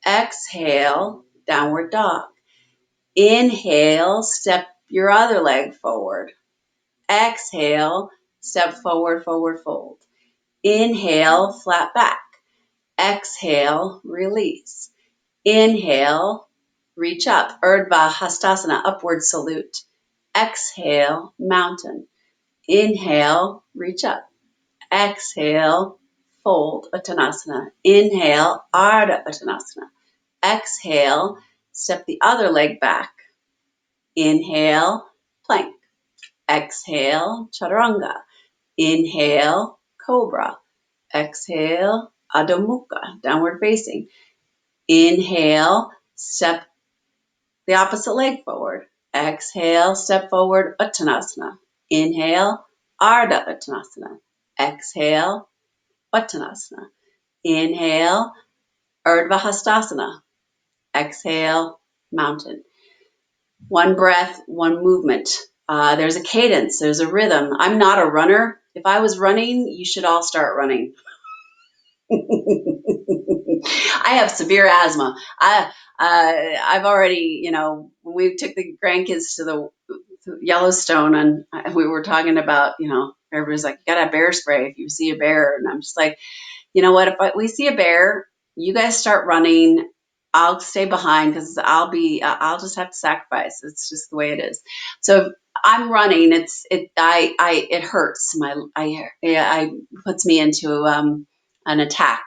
Exhale, downward dog. Inhale, step your other leg forward. Exhale, step forward, forward fold. Inhale, flat back. Exhale, release. Inhale, reach up, Urdhva Hastasana, upward salute. Exhale, mountain. Inhale, reach up. Exhale, fold, Uttanasana. Inhale, Ardha Uttanasana. Exhale, step the other leg back. Inhale, plank. Exhale, chaturanga. Inhale, cobra. Exhale, Adho Mukha, downward facing. Inhale, step the opposite leg forward. Exhale, step forward, Uttanasana. Inhale, Ardha Uttanasana. Exhale, Uttanasana. Inhale, Urdhva Hastasana. Exhale, mountain. One breath, one movement. There's a cadence, there's a rhythm. I'm not a runner. If I was running, you should all start running. I have severe asthma. I've already, when we took the grandkids to the Yellowstone, and we were talking about, everybody's like, you gotta have bear spray if you see a bear. And I'm just like, you know what? If we see a bear, you guys start running. I'll stay behind because I'll just have to sacrifice. It's just the way it is. So if I'm running, it hurts. I puts me into an attack,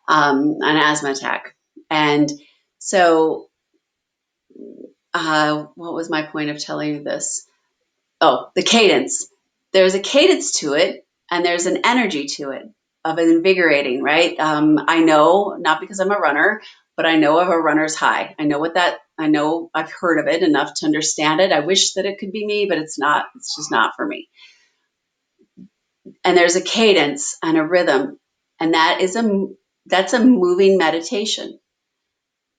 an asthma attack. And so, what was my point of telling you this? Oh, the cadence. There's a cadence to it, and there's an energy to it of invigorating, right? I know, not because I'm a runner, but I know of a runner's high. I know I've heard of it enough to understand it. I wish that it could be me, but it's not. It's just not for me. And there's a cadence and a rhythm, and that's a moving meditation.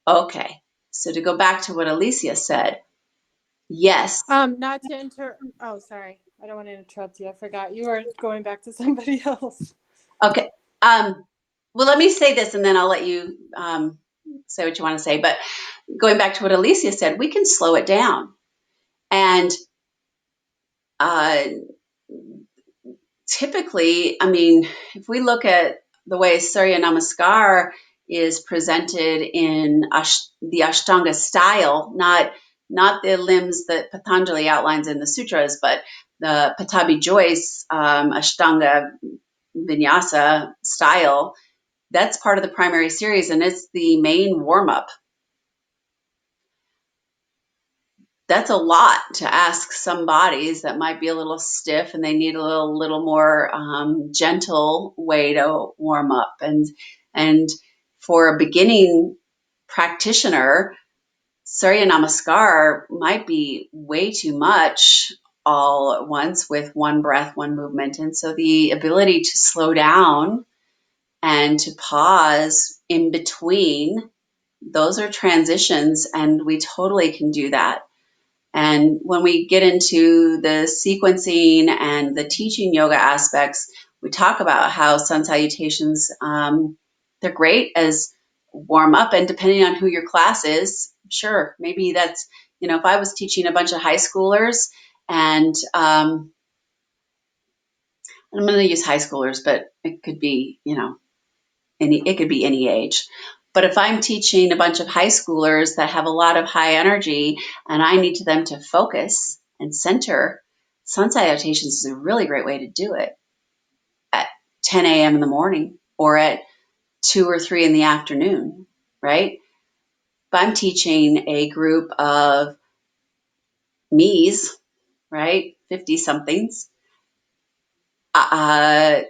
Okay, so to go back to what Alicia said, yes. Not to oh, sorry. I don't want to interrupt you. I forgot you were going back to somebody else. Okay. Well, let me say this, and then I'll let you say what you want to say. But going back to what Alicia said, we can slow it down. And typically, if we look at the way Surya Namaskar is presented in the Ashtanga style, not the limbs that Patanjali outlines in the sutras, but the Patabi Joyce Ashtanga Vinyasa style, that's part of the primary series, and it's the main warm-up. That's a lot to ask some bodies that might be a little stiff and they need a little more gentle way to warm up. And for a beginning practitioner, Surya Namaskar might be way too much all at once with one breath, one movement. And so the ability to slow down and to pause in between, those are transitions, and we totally can do that. And when we get into the sequencing and the teaching yoga aspects, we talk about how sun salutations, they're great as warm up, and depending on who your class is, sure, maybe that's, if I was teaching a bunch of high schoolers, and I'm going to use high schoolers, but it could be, it could be any age. But if I'm teaching a bunch of high schoolers that have a lot of high energy and I need them to focus and center, sun salutations is a really great way to do it. 10 a.m. in the morning or at 2 or 3 in the afternoon, right? If I'm teaching a group of me's, right, 50 somethings, I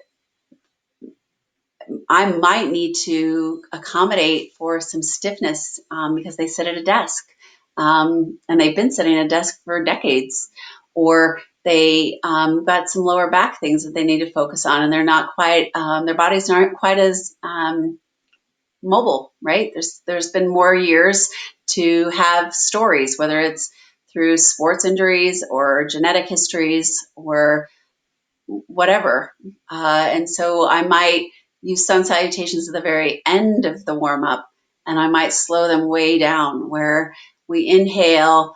might need to accommodate for some stiffness because they sit at a desk and they've been sitting at a desk for decades, or they got some lower back things that they need to focus on, and they're not quite, their bodies aren't quite as mobile, right? There's been more years to have stories, whether it's through sports injuries or genetic histories or whatever. And so I might use sun salutations at the very end of the warm up, and I might slow them way down where we inhale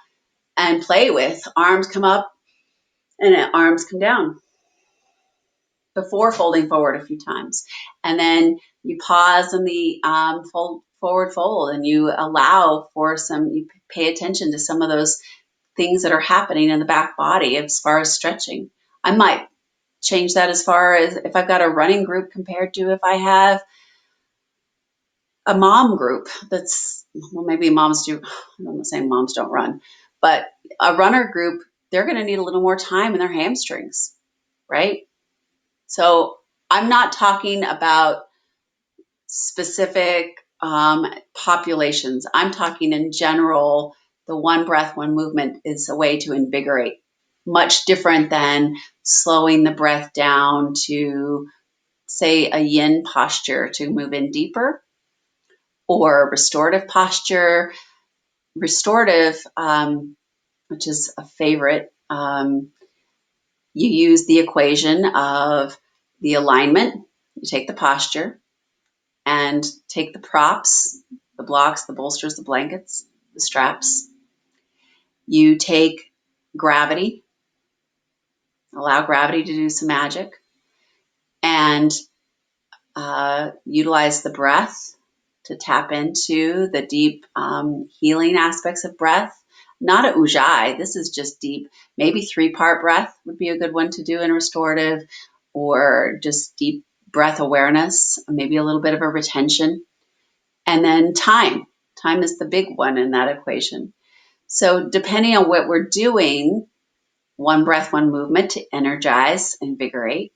and play with arms come up and arms come down before folding forward a few times. And then you pause in the forward fold, and you allow for you pay attention to some of those things that are happening in the back body as far as stretching. I might change that as far as if I've got a running group compared to if I have a mom group that's, well, maybe moms do, I'm not saying moms don't run, but a runner group, they're going to need a little more time in their hamstrings, right? So I'm not talking about specific populations. I'm talking in general, the one breath, one movement is a way to invigorate, much different than slowing the breath down to, say, a yin posture to move in deeper, or restorative posture. Restorative, which is a favorite, you use the equation of the alignment. You take the posture and take the props, the blocks, the bolsters, the blankets, the straps. You take gravity, allow gravity to do some magic, and utilize the breath to tap into the deep healing aspects of breath. Not a ujjayi, this is just deep. Maybe 3-part breath would be a good one to do in restorative, or just deep breath awareness, maybe a little bit of a retention. And then time. Time is the big one in that equation. So depending on what we're doing, one breath, one movement to energize, invigorate,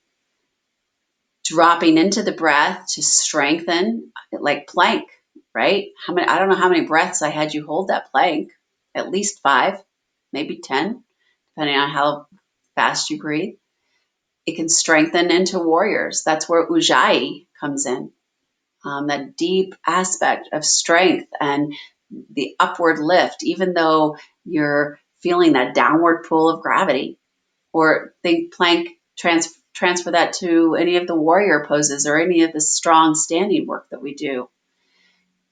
dropping into the breath to strengthen, like plank, right? I don't know how many breaths I had you hold that plank, at least 5, maybe 10, depending on how fast you breathe. It can strengthen into warriors. That's where ujjayi comes in. That deep aspect of strength and the upward lift, even though you're feeling that downward pull of gravity. Or think plank, transfer that to any of the warrior poses or any of the strong standing work that we do.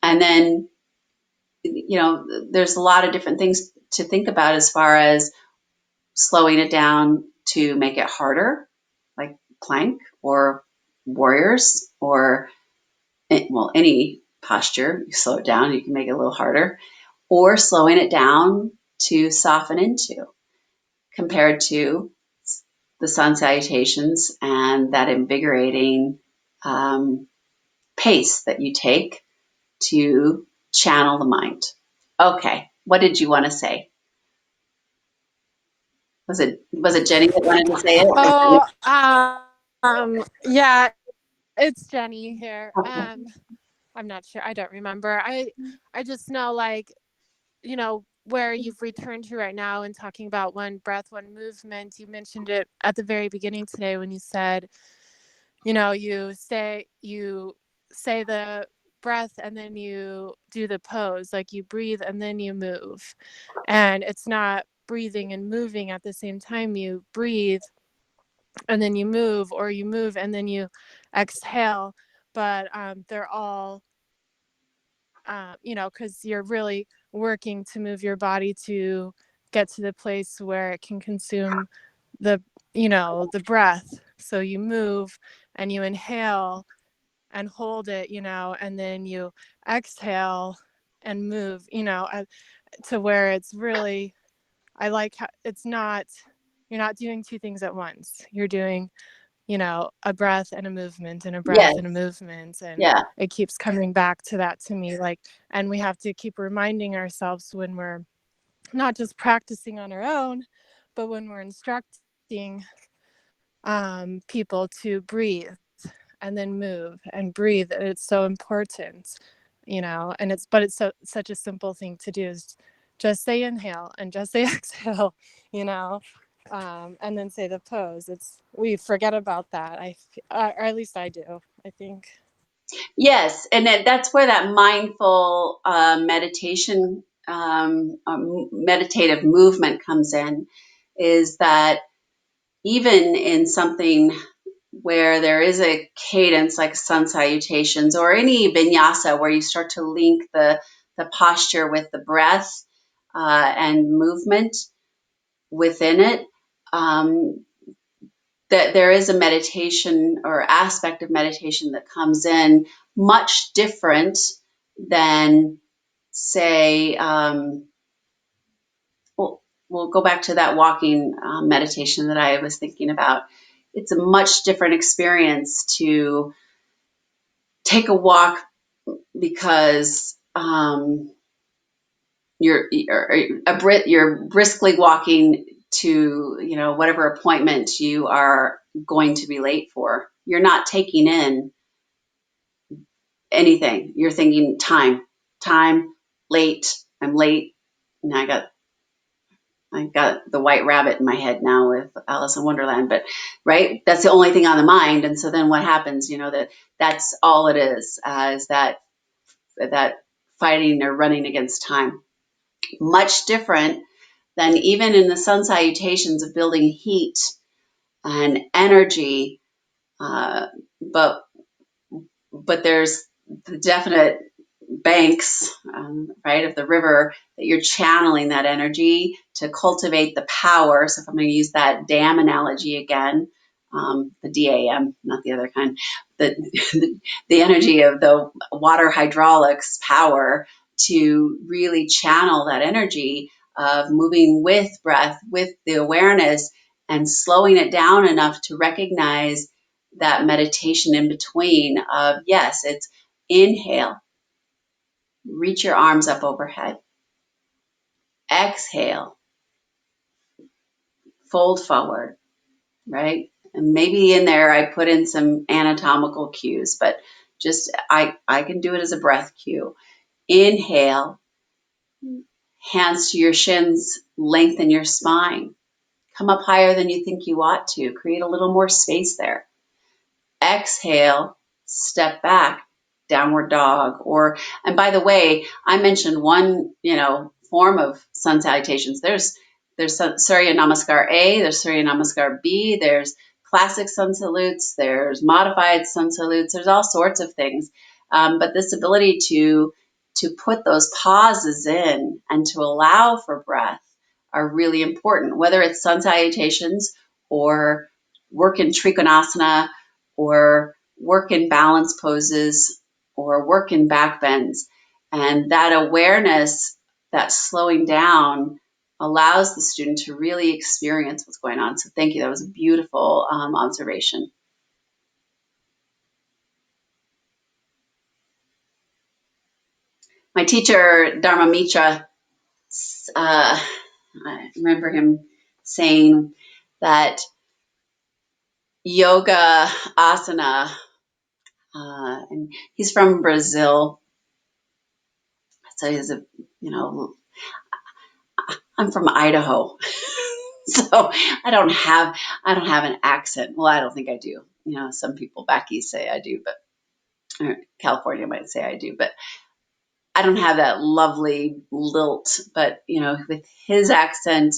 And then, there's a lot of different things to think about as far as slowing it down to make it harder, like plank or warriors, or, well, any posture. You slow it down, you can make it a little harder, or slowing it down to soften into, compared to the sun salutations and that invigorating pace that you take to channel the mind. Okay, what did you want to say? Was it Jenny that wanted to say it? Oh, yeah, it's Jenny here. Okay. I'm not sure. I don't remember. I just know, like, where you've returned to right now and talking about one breath, one movement. You mentioned it at the very beginning today when you said, you say the breath and then you do the pose, like you breathe and then you move. And it's not breathing and moving at the same time. You breathe and then you move, or you move and then you exhale. But they're all, because you're really working to move your body to get to the place where it can consume the, the breath. So you move and you inhale and hold it, and then you exhale and move, to where it's really, I like how it's not, you're not doing two things at once. You're doing, a breath and a movement and a breath Yes. and a movement. And Yeah. it keeps coming back to that to me. Like, and we have to keep reminding ourselves when we're not just practicing on our own, but when we're instructing people to breathe and then move and breathe. It's so important, and it's such a simple thing to do is just say inhale and just say exhale, and then say the pose. We forget about that. Or at least I do, I think. Yes, and that's where that mindful meditation, meditative movement comes in, is that even in something where there is a cadence like sun salutations or any vinyasa where you start to link the posture with the breath and movement within it, that there is a meditation or aspect of meditation that comes in much different than, say, we'll go back to that walking meditation that I was thinking about. It's a much different experience to take a walk because you're briskly walking to whatever appointment you are going to be late for. You're not taking in anything. You're thinking time, late. I'm late. And I got the white rabbit in my head now with Alice in Wonderland, but right, that's the only thing on the mind. And so then what happens? That's all it is that fighting or running against time. Much different than even in the sun salutations of building heat and energy, but there's the definite banks, right, of the river that you're channeling that energy to cultivate the power. So if I'm going to use that dam analogy again, the DAM, not the other kind, the energy of the water hydraulics power to really channel that energy of moving with breath, with the awareness, and slowing it down enough to recognize that meditation in between of, yes, it's inhale, reach your arms up overhead. Exhale, fold forward, right? And maybe in there I put in some anatomical cues, but just I can do it as a breath cue. Inhale, hands to your shins, lengthen your spine. Come up higher than you think you ought to. Create a little more space there. Exhale, step back, downward dog. And by the way, I mentioned one, form of sun salutations. There's Surya Namaskar A, there's Surya Namaskar B, there's classic sun salutes, there's modified sun salutes, there's all sorts of things. But this ability to put those pauses in and to allow for breath are really important, whether it's sun salutations or work in Trikonasana or work in balance poses or work in back bends. And that awareness, that slowing down, allows the student to really experience what's going on. So thank you. That was a beautiful observation. My teacher, Dharma Mitra, I remember him saying that yoga asana, and he's from Brazil. So he's I'm from Idaho. So I don't have an accent. Well, I don't think I do. Some people back east say I do, or California might say I do, but I don't have that lovely lilt. But with his accent,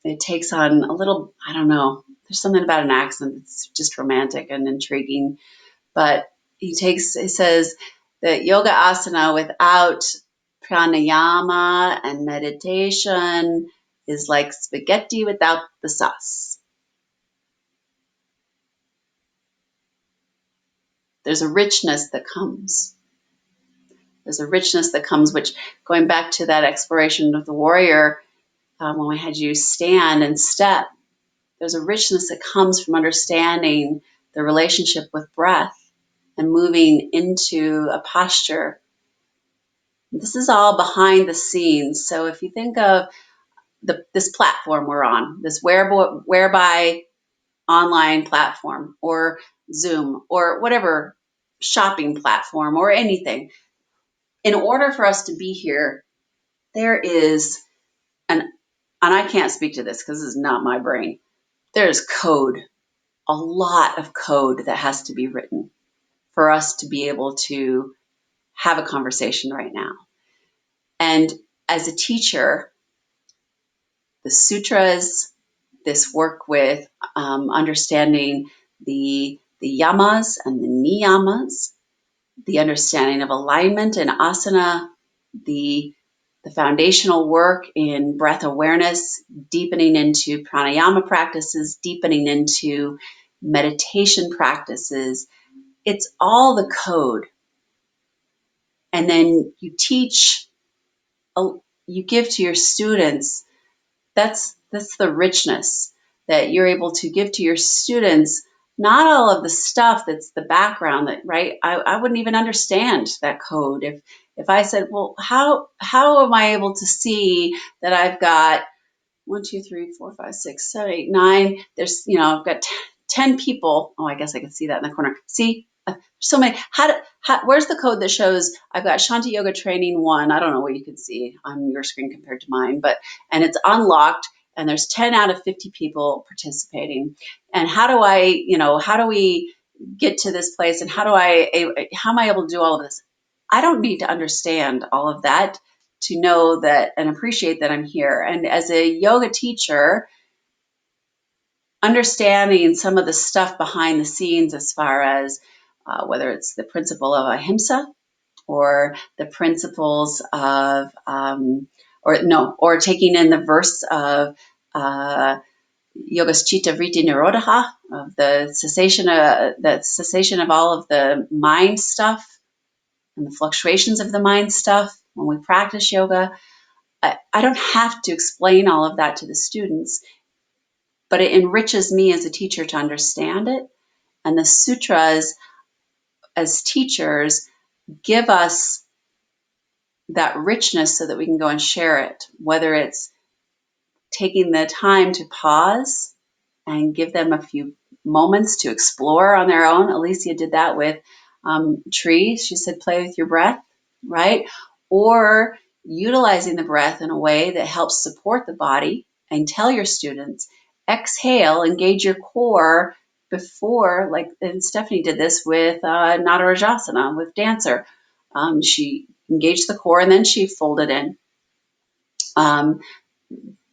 it takes on a little. I don't know. There's something about an accent that's just romantic and intriguing. But he says that yoga asana without pranayama and meditation is like spaghetti without the sauce. There's a richness that comes. Which, going back to that exploration of the warrior, when we had you stand and step, There's a richness that comes from understanding the relationship with breath and moving into a posture. This is all behind the scenes. So if you think of this platform we're on, this whereby online platform or Zoom or whatever shopping platform or anything, in order for us to be here, there is and I can't speak to this because this is not my brain. There's code, a lot of code that has to be written for us to be able to have a conversation right now. And as a teacher, the sutras, this work with understanding the yamas and the niyamas, the understanding of alignment and asana, the foundational work in breath awareness, deepening into pranayama practices, deepening into meditation practices. It's all the code. And then you teach, you give to your students. That's the richness that you're able to give to your students. Not all of the stuff that's the background that, right? I wouldn't even understand that code if I said, well, how am I able to see that I've got 1, 2, 3, 4, 5, 6, 7, 8, 9. There's, I've got 10 people. Oh, I guess I can see that in the corner. See, so many. Where's the code that shows I've got Shanti Yoga Training 1? I don't know what you can see on your screen compared to mine, and it's unlocked, and there's 10 out of 50 people participating. And how do we get to this place? And how am I able to do all of this? I don't need to understand all of that to know that and appreciate that I'm here. And as a yoga teacher, understanding some of the stuff behind the scenes as far as whether it's the principle of ahimsa or the principles of, or taking in the verse of Yogas Chitta Vritti Nirodha, of the cessation of all of the mind stuff and the fluctuations of the mind stuff when we practice yoga. I don't have to explain all of that to the students, but it enriches me as a teacher to understand it. And the sutras, as teachers, give us that richness so that we can go and share it, whether it's taking the time to pause and give them a few moments to explore on their own. Alicia did that with Tree. She said, play with your breath, right? Or utilizing the breath in a way that helps support the body, and tell your students, exhale, engage your core before, and Stephanie did this with Natarajasana, with Dancer. She engaged the core and then she folded in.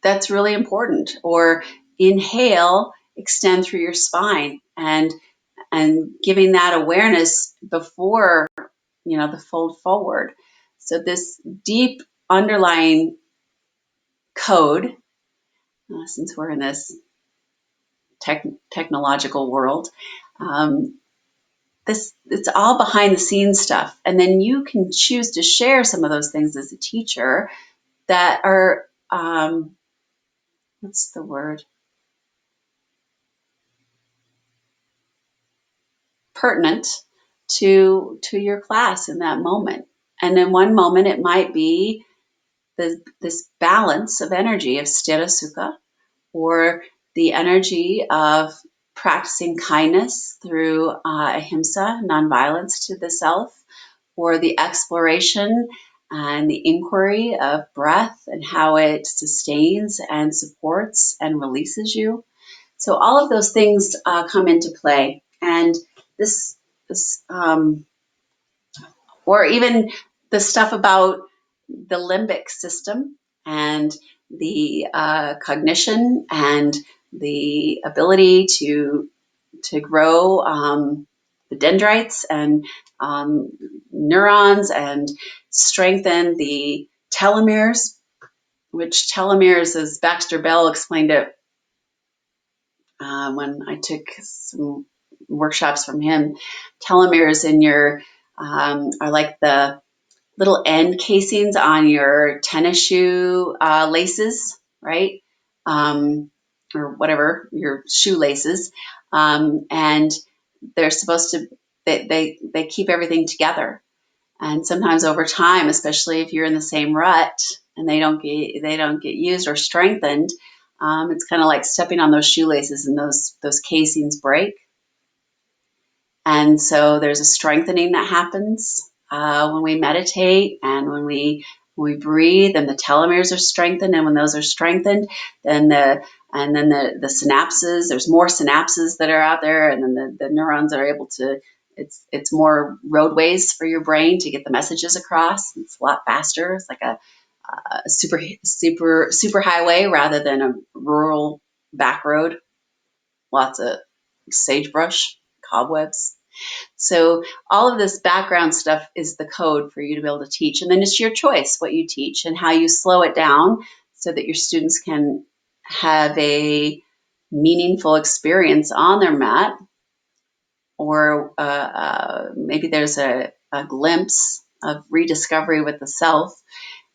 That's really important. Or inhale, extend through your spine, and giving that awareness before, the fold forward. So this deep underlying code, since we're in this technological world, it's all behind the scenes stuff. And then you can choose to share some of those things as a teacher that are, what's the word? Pertinent to your class in that moment. And in one moment, it might be this balance of energy of sthira sukha, or the energy of practicing kindness through ahimsa, nonviolence to the self, or the exploration and the inquiry of breath and how it sustains and supports and releases you. So all of those things come into play. And this or even the stuff about the limbic system and the cognition and the ability to grow the dendrites and neurons and strengthen the telomeres, which telomeres, as Baxter Bell explained it when I took some workshops from him, telomeres in your are like the little end casings on your tennis shoe laces, right? or whatever, your shoelaces, and they're supposed to, they keep everything together. And sometimes over time, especially if you're in the same rut and they don't get used or strengthened, it's kind of like stepping on those shoelaces and those casings break. And so there's a strengthening that happens when we meditate and when we breathe, and the telomeres are strengthened. And when those are strengthened, then the synapses, there's more synapses that are out there, and then the neurons are able to. It's more roadways for your brain to get the messages across. It's a lot faster. It's like a super highway rather than a rural back road. Lots of sagebrush, cobwebs. So all of this background stuff is the code for you to be able to teach. And then it's your choice what you teach and how you slow it down so that your students can have a meaningful experience on their mat, or maybe there's a glimpse of rediscovery with the self,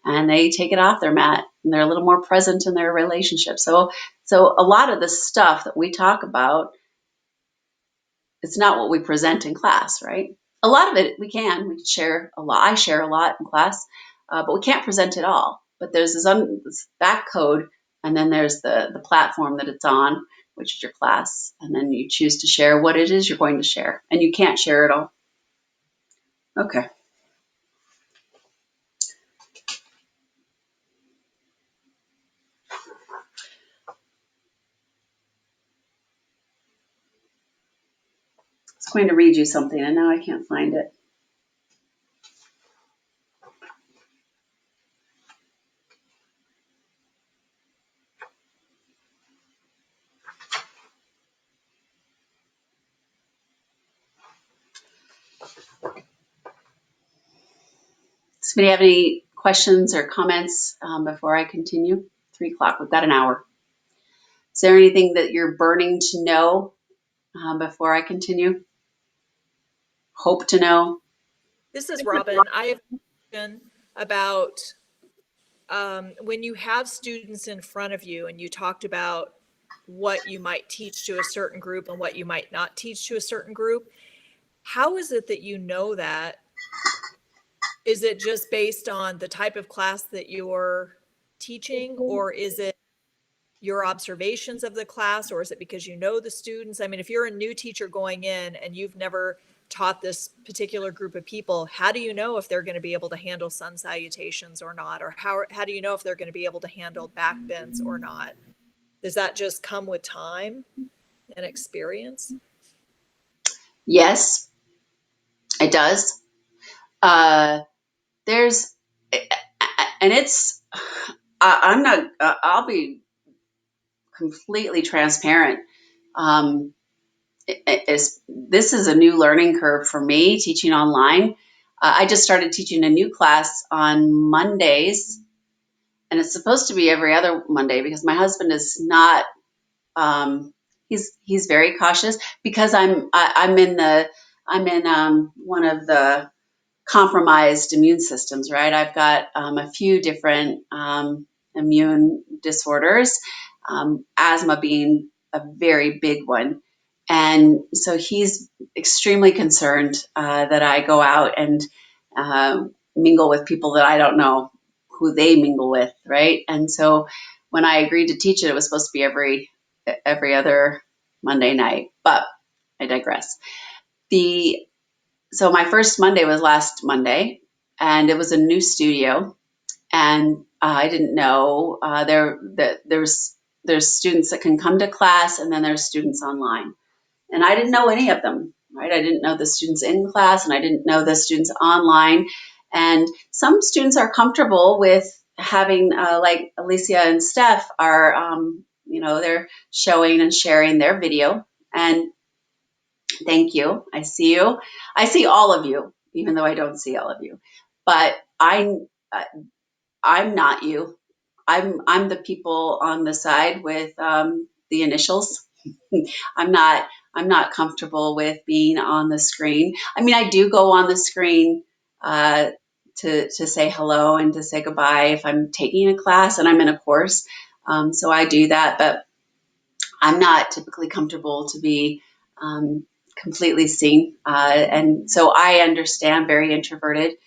and they take it off their mat and they're a little more present in their relationship. So a lot of the stuff that we talk about, it's not what we present in class, right? A lot of it we can share a lot. I share a lot in class, but we can't present it all. But there's this back code, and then there's the platform that it's on, which is your class, and then you choose to share what it is you're going to share, and you can't share it all. Okay. I was going to read you something, and now I can't find it. Does anybody have any questions or comments before I continue? 3 o'clock, we've got an hour. Is there anything that you're burning to know before I continue? Hope to know? This is Robin. I have a question about when you have students in front of you and you talked about what you might teach to a certain group and what you might not teach to a certain group. How is it that you know that? Is it just based on the type of class that you're teaching, or is it your observations of the class, or is it because you know the students? I mean, if you're a new teacher going in and you've never taught this particular group of people, how do you know if they're going to be able to handle sun salutations or not? Or how do you know if they're going to be able to handle back bends or not? Does that just come with time and experience? Yes, it does. There's, and it's, I'm not, I'll be completely transparent. This is a new learning curve for me, teaching online. I just started teaching a new class on Mondays, and it's supposed to be every other Monday because my husband is not. He's very cautious because I'm in one of the compromised immune systems, right? I've got a few different immune disorders, asthma being a very big one. And so he's extremely concerned that I go out and mingle with people that I don't know who they mingle with, right? And so when I agreed to teach it, it was supposed to be every other Monday night, but I digress. So my first Monday was last Monday, and it was a new studio, and I didn't know there's students that can come to class, and then there's students online, and I didn't know any of them, right? I didn't know the students in class, and I didn't know the students online, and some students are comfortable with having like Alicia and Steph are, they're showing and sharing their video, and thank you. I see you. I see all of you, even though I don't see all of you. But I'm not you. I'm the people on the side with the initials. I'm not comfortable with being on the screen. I mean, I do go on the screen to say hello and to say goodbye if I'm taking a class and I'm in a course. So I do that, but I'm not typically comfortable to be completely seen. And so I understand, very introverted,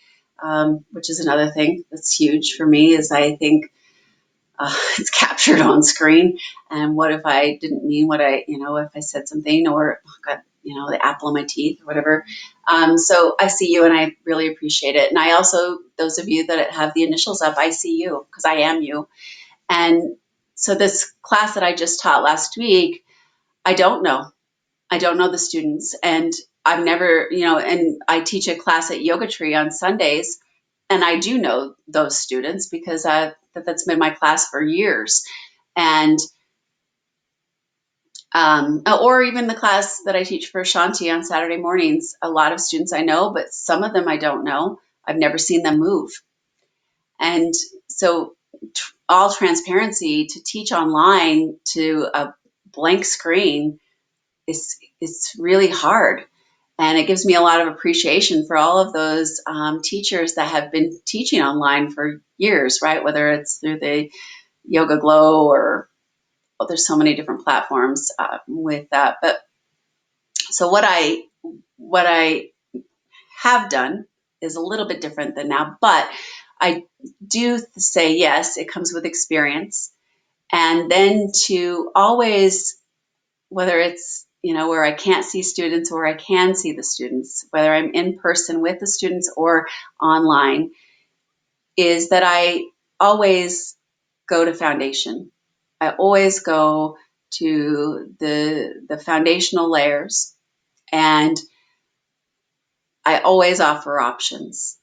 which is another thing that's huge for me, is I think it's captured on screen. And what if I didn't mean what if I said something, or got, the apple in my teeth or whatever. So I see you and I really appreciate it. And I also, those of you that have the initials up, I see you because I am you. And so this class that I just taught last week, I don't know the students, and I've never, and I teach a class at Yoga Tree on Sundays, and I do know those students because that's been my class for years. And or even the class that I teach for Shanti on Saturday mornings, a lot of students I know, but some of them I don't know. I've never seen them move. And so all transparency, to teach online to a blank screen is really hard. And it gives me a lot of appreciation for all of those teachers that have been teaching online for years, right? Whether it's through the Yoga Glow or there's so many different platforms with that. But so what I have done is a little bit different than now, but I do say yes, it comes with experience. And then to always, whether it's, where I can't see students or I can see the students, whether I'm in person with the students or online, is that I always go to foundation. I always go to the foundational layers, and I always offer options.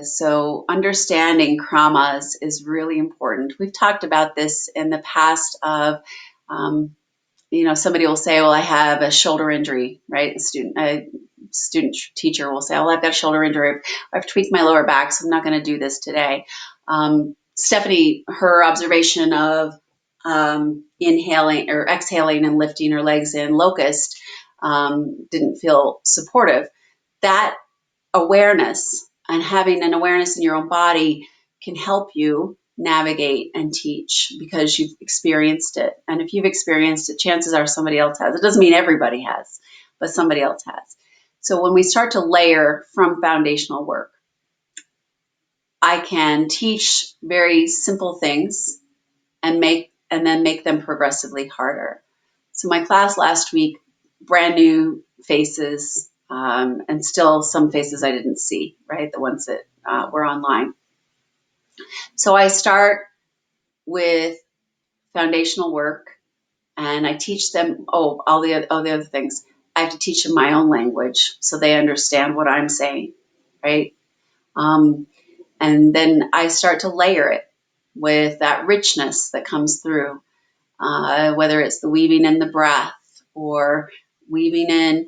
So understanding kramas is really important. We've talked about this in the past of, somebody will say, well, I have a shoulder injury, right? A student teacher will say, well, I've got a shoulder injury. I've tweaked my lower back, so I'm not going to do this today. Stephanie, her observation of inhaling or exhaling and lifting her legs in locust didn't feel supportive. That awareness and having an awareness in your own body can help you navigate and teach because you've experienced it. And if you've experienced it, chances are somebody else has. It doesn't mean everybody has, but somebody else has. So when we start to layer from foundational work, I can teach very simple things and then make them progressively harder. So my class last week, brand new faces, and still some faces I didn't see, right? The ones that were online. So I start with foundational work, and I teach them, all the other things. I have to teach them my own language so they understand what I'm saying, right? And then I start to layer it with that richness that comes through, whether it's the weaving in the breath or weaving in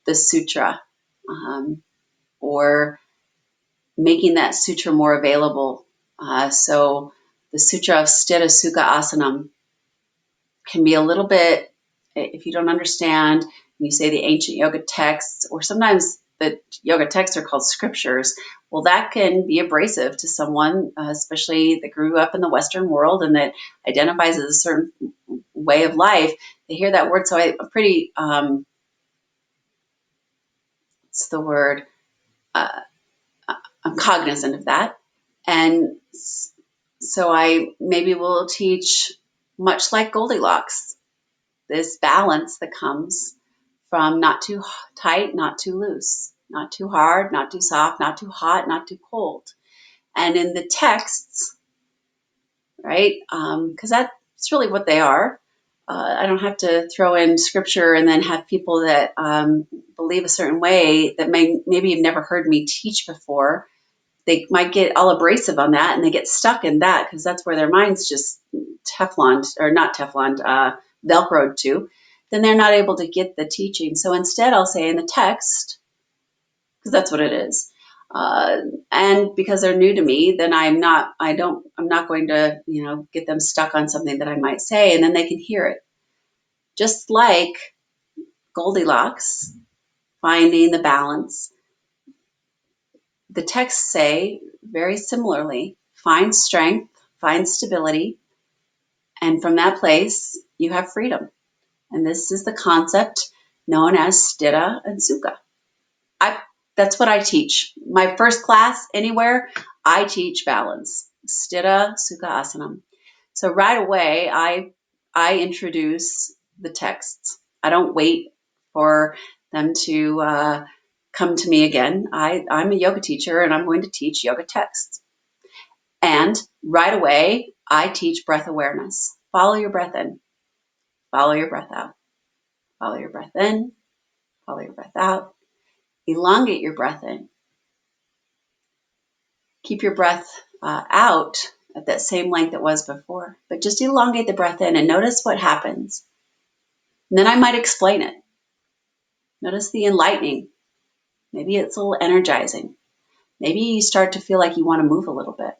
the sutra, or making that sutra more available. So the Sutra of Sthira Sukha Asanam can be a little bit, if you don't understand, you say the ancient yoga texts, or sometimes the yoga texts are called scriptures, well, that can be abrasive to someone, especially that grew up in the Western world and that identifies as a certain way of life. They hear that word, so I'm pretty, what's the word? I'm cognizant of that. And so I maybe will teach, much like Goldilocks, this balance that comes from not too tight, not too loose, not too hard, not too soft, not too hot, not too cold. And in the texts, right, because that's really what they are. I don't have to throw in scripture and then have people that believe a certain way that maybe you've never heard me teach before. They might get all abrasive on that and they get stuck in that because that's where their mind's just Teflon, or not Teflon, Velcroed to. Then they're not able to get the teaching. So instead I'll say in the text, because that's what it is. And because they're new to me, then I'm not going to, get them stuck on something that I might say, and then they can hear it. Just like Goldilocks, finding the balance. The texts say very similarly, find strength, find stability, And from that place, you have freedom. And this is the concept known as sthita and sukha. That's what I teach. My first class anywhere, I teach balance, sthita, sukha, asanam. So right away, I introduce the texts. I don't wait for them to come to me again. I'm a yoga teacher, and I'm going to teach yoga texts. And right away, I teach breath awareness. Follow your breath in, follow your breath out, follow your breath in, follow your breath out. Elongate your breath in. Keep your breath out at that same length it was before, but just elongate the breath in and notice what happens. And then I might explain it. Notice the enlightening. Maybe it's a little energizing. Maybe you start to feel like you want to move a little bit.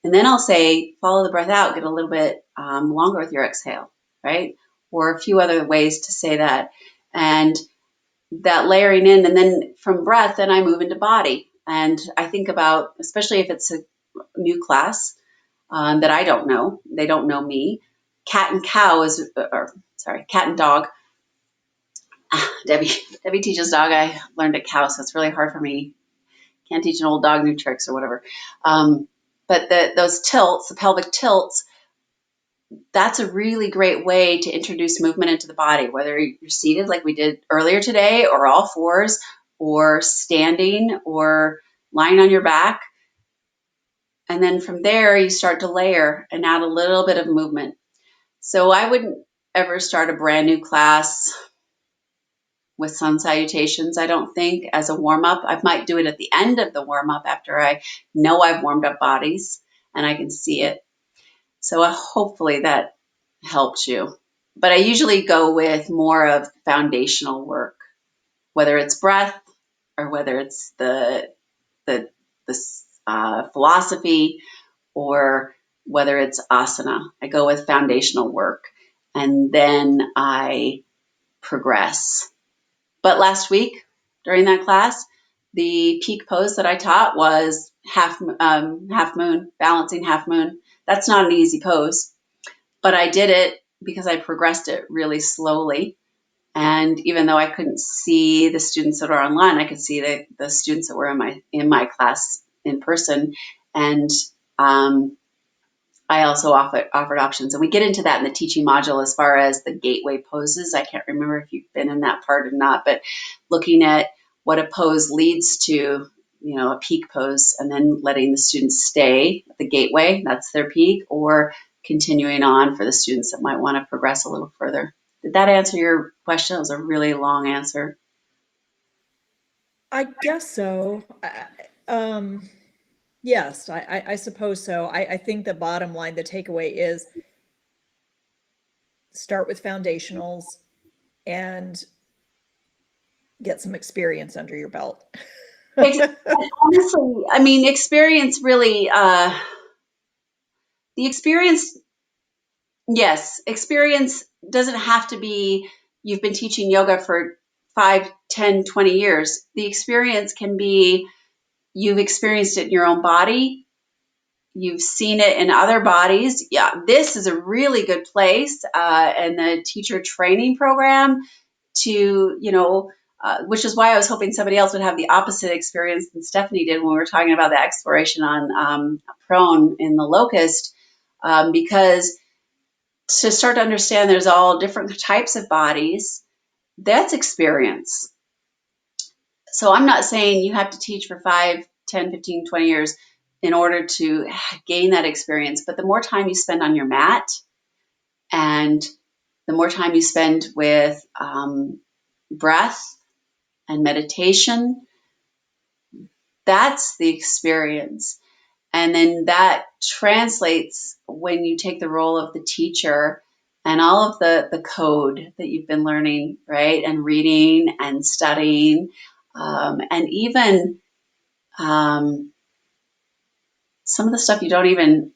And then I'll say, follow the breath out, get a little bit longer with your exhale, right? Or a few other ways to say that. And that layering in, and then from breath, then I move into body. And I think about, especially if it's a new class that I don't know, they don't know me. Cat and dog. Debbie teaches dog. I learned at cow, so it's really hard for me. Can't teach an old dog new tricks or whatever. But those tilts, the pelvic tilts, that's a really great way to introduce movement into the body, whether you're seated like we did earlier today, or all fours, or standing, or lying on your back. And then from there, you start to layer and add a little bit of movement. So I wouldn't ever start a brand new class with sun salutations, I don't think, as a warm-up. I might do it at the end of the warm-up after I know I've warmed up bodies and I can see it. So hopefully that helps you. But I usually go with more of foundational work, whether it's breath or whether it's the philosophy, or whether it's asana. I go with foundational work, and then I progress. But last week during that class, the peak pose that I taught was half moon, balancing half moon. That's not an easy pose, but I did it because I progressed it really slowly. And even though I couldn't see the students that are online, I could see the students that were in my class in person. And I also offered options. And we get into that in the teaching module as far as the gateway poses. I can't remember if you've been in that part or not, but looking at what a pose leads to, a peak pose, and then letting the students stay at the gateway, that's their peak, or continuing on for the students that might want to progress a little further. Did that answer your question? It was a really long answer. I guess so. Yes, I suppose so. I think the bottom line, the takeaway is start with foundationals and get some experience under your belt. Honestly, I mean, experience really, the experience, yes, experience doesn't have to be you've been teaching yoga for 5, 10, 20 years. The experience can be you've experienced it in your own body. You've seen it in other bodies. Yeah, this is a really good place, and the teacher training program to, which is why I was hoping somebody else would have the opposite experience than Stephanie did when we were talking about the exploration on prone in the locust, because to start to understand there's all different types of bodies, that's experience. So I'm not saying you have to teach for 5, 10, 15, 20 years in order to gain that experience. But the more time you spend on your mat, and the more time you spend with breath and meditation, that's the experience. And then that translates when you take the role of the teacher and all of the code that you've been learning, right? And reading and studying, and even some of the stuff you don't even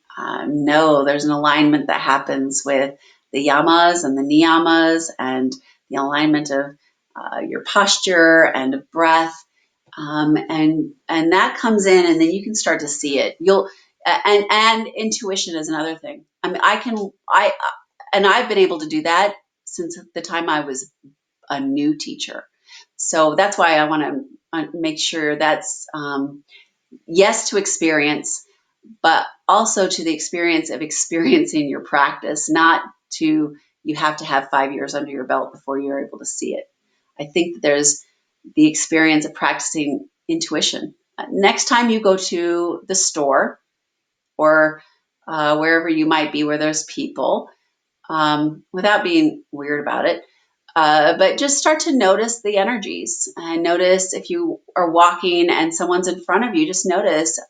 know. There's an alignment that happens with the yamas and the niyamas, and the alignment of your posture and of breath. And that comes in, and then you can start to see it. And intuition is another thing. I mean, I've been able to do that since the time I was a new teacher. So that's why I want to make sure that's yes to experience, but also to the experience of experiencing your practice, not to you have to have 5 years under your belt before you're able to see it. I think that there's the experience of practicing intuition. Next time you go to the store or wherever you might be where there's people, without being weird about it, but just start to notice the energies and notice if you are walking and someone's in front of you, just notice,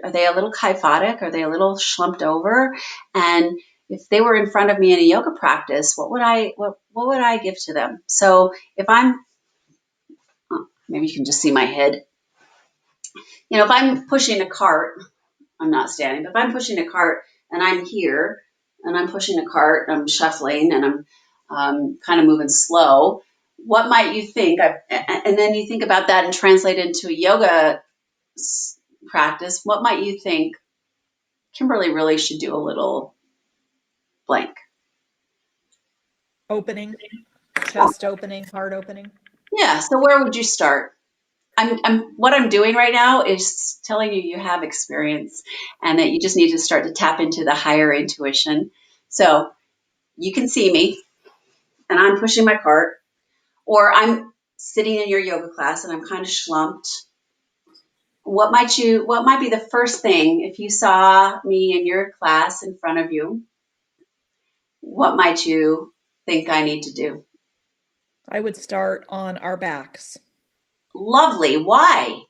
are they a little kyphotic? Are they a little slumped over? And if they were in front of me in a yoga practice, what would I give to them? So if maybe you can just see my head. If I'm pushing a cart, I'm not standing, but if I'm pushing a cart and I'm here and I'm pushing a cart, I'm shuffling and I'm kind of moving slow, what might you think? And then you think about that and translate it into a yoga practice. What might you think Kimberly really should do a little blank? Opening, chest opening, heart opening. Yeah. So where would you start? What I'm doing right now is telling you have experience and that you just need to start to tap into the higher intuition. So you can see me and I'm pushing my cart, or I'm sitting in your yoga class and I'm kind of slumped. What might be the first thing if you saw me in your class in front of you? What might you think I need to do? I would start on our backs. Lovely. Why?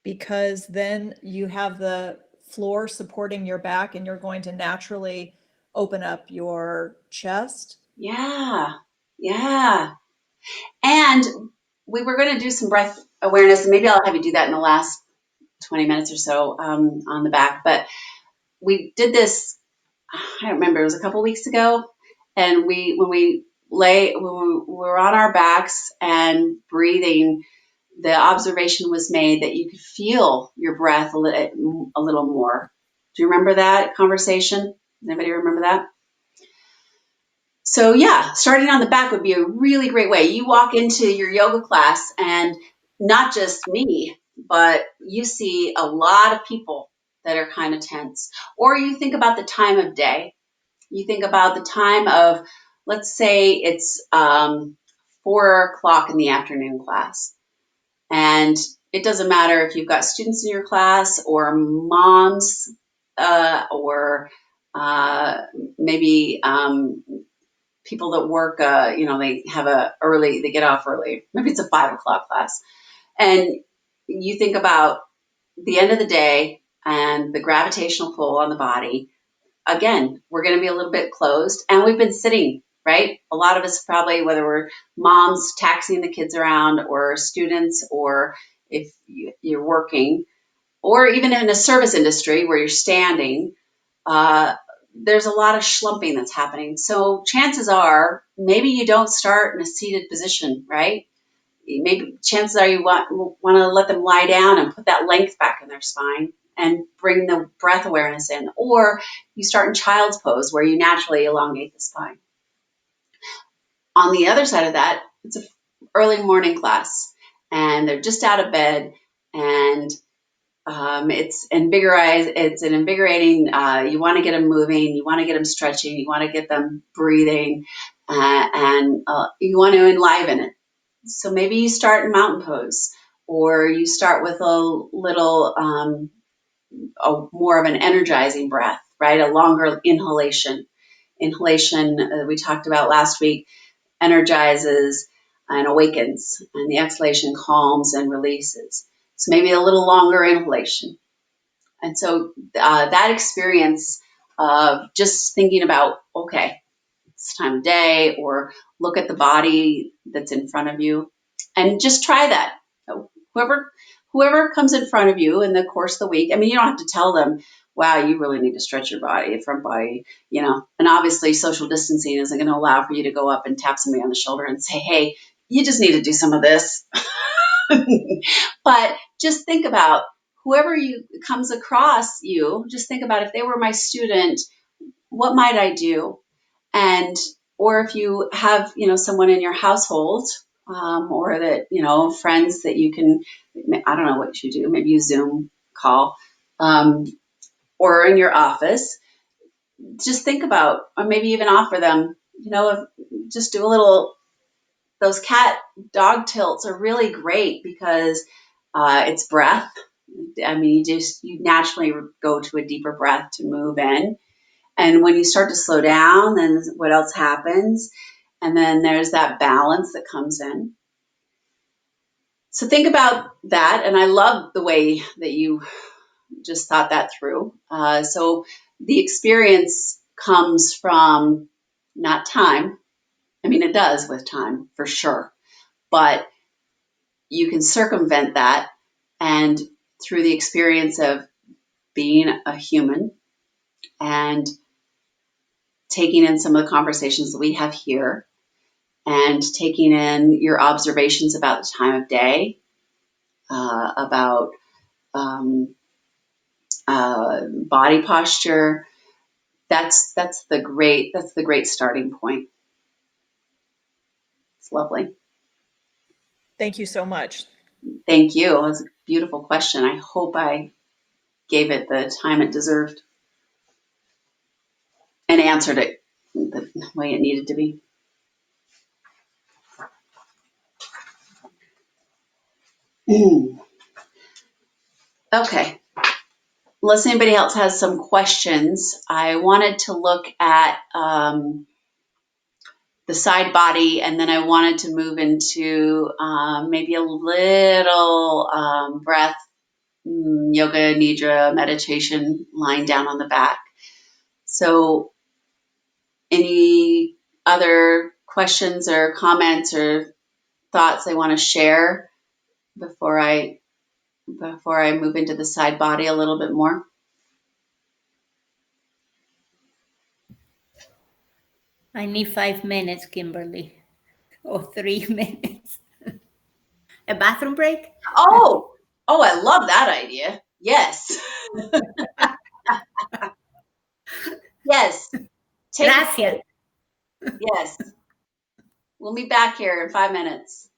Because then you have the floor supporting your back and you're going to naturally open up your chest. Yeah. Yeah. And we were going to do some breath awareness, and maybe I'll have you do that in the last 20 minutes or so on the back. But we did this, I don't remember, it was a couple weeks ago. And when we were on our backs and breathing, the observation was made that you could feel your breath a little more. Do you remember that conversation? Does anybody remember that? So yeah, starting on the back would be a really great way. You walk into your yoga class and not just me, but you see a lot of people that are kind of tense. Or you think about the time of day. You think about the time of, let's say it's 4 o'clock in the afternoon class. And it doesn't matter if you've got students in your class or moms or maybe people that work, they get off early. Maybe it's a 5 o'clock class. And you think about the end of the day and the gravitational pull on the body. Again, we're going to be a little bit closed and we've been sitting, right? A lot of us probably, whether we're moms taxiing the kids around or students, or if you're working, or even in a service industry where you're standing, there's a lot of schlumping that's happening. So chances are maybe you don't start in a seated position, right? Maybe chances are you want to let them lie down and put that length back in their spine and bring the breath awareness in. Or you start in child's pose where you naturally elongate the spine. On the other side of that, it's an early morning class and they're just out of bed and it's invigorating. You want to get them moving. You want to get them stretching. You want to get them breathing, and you want to enliven it. So maybe you start in mountain pose, or you start with a little more of an energizing breath, right? A longer inhalation. Inhalation we talked about last week energizes and awakens, and the exhalation calms and releases. So maybe a little longer inhalation. And so that experience of just thinking about, okay, it's time of day, or look at the body that's in front of you, and just try that. Whoever comes in front of you in the course of the week, I mean, you don't have to tell them, wow, you really need to stretch your body, front body, and obviously social distancing isn't going to allow for you to go up and tap somebody on the shoulder and say, hey, you just need to do some of this. But just think about whoever you comes across you, just think about if they were my student, what might I do? And or if you have, someone in your household, or that, friends that you can, I don't know what you do, maybe you Zoom call, or in your office, just think about, or maybe even offer them, just do a little, those cat dog tilts are really great because it's breath. I mean, you naturally go to a deeper breath to move in. And when you start to slow down, then what else happens? And then there's that balance that comes in. So think about that. And I love the way that you just thought that through. So the experience comes from not time. I mean, it does with time for sure, but you can circumvent that. And through the experience of being a human and taking in some of the conversations that we have here and taking in your observations about the time of day, about body posture. That's the great starting point. It's lovely. Thank you so much. Thank you. It was a beautiful question. I hope I gave it the time it deserved and answered it the way it needed to be. Okay. Unless anybody else has some questions, I wanted to look at the side body, and then I wanted to move into maybe a little breath, yoga, nidra, meditation, lying down on the back. So any other questions or comments or thoughts I want to share before I move into the side body a little bit more? I need 5 minutes, Kimberly, or 3 minutes. A bathroom break? Oh, I love that idea. Yes. Yes. Take a Gracias. break. Yes. We'll be back here in 5 minutes.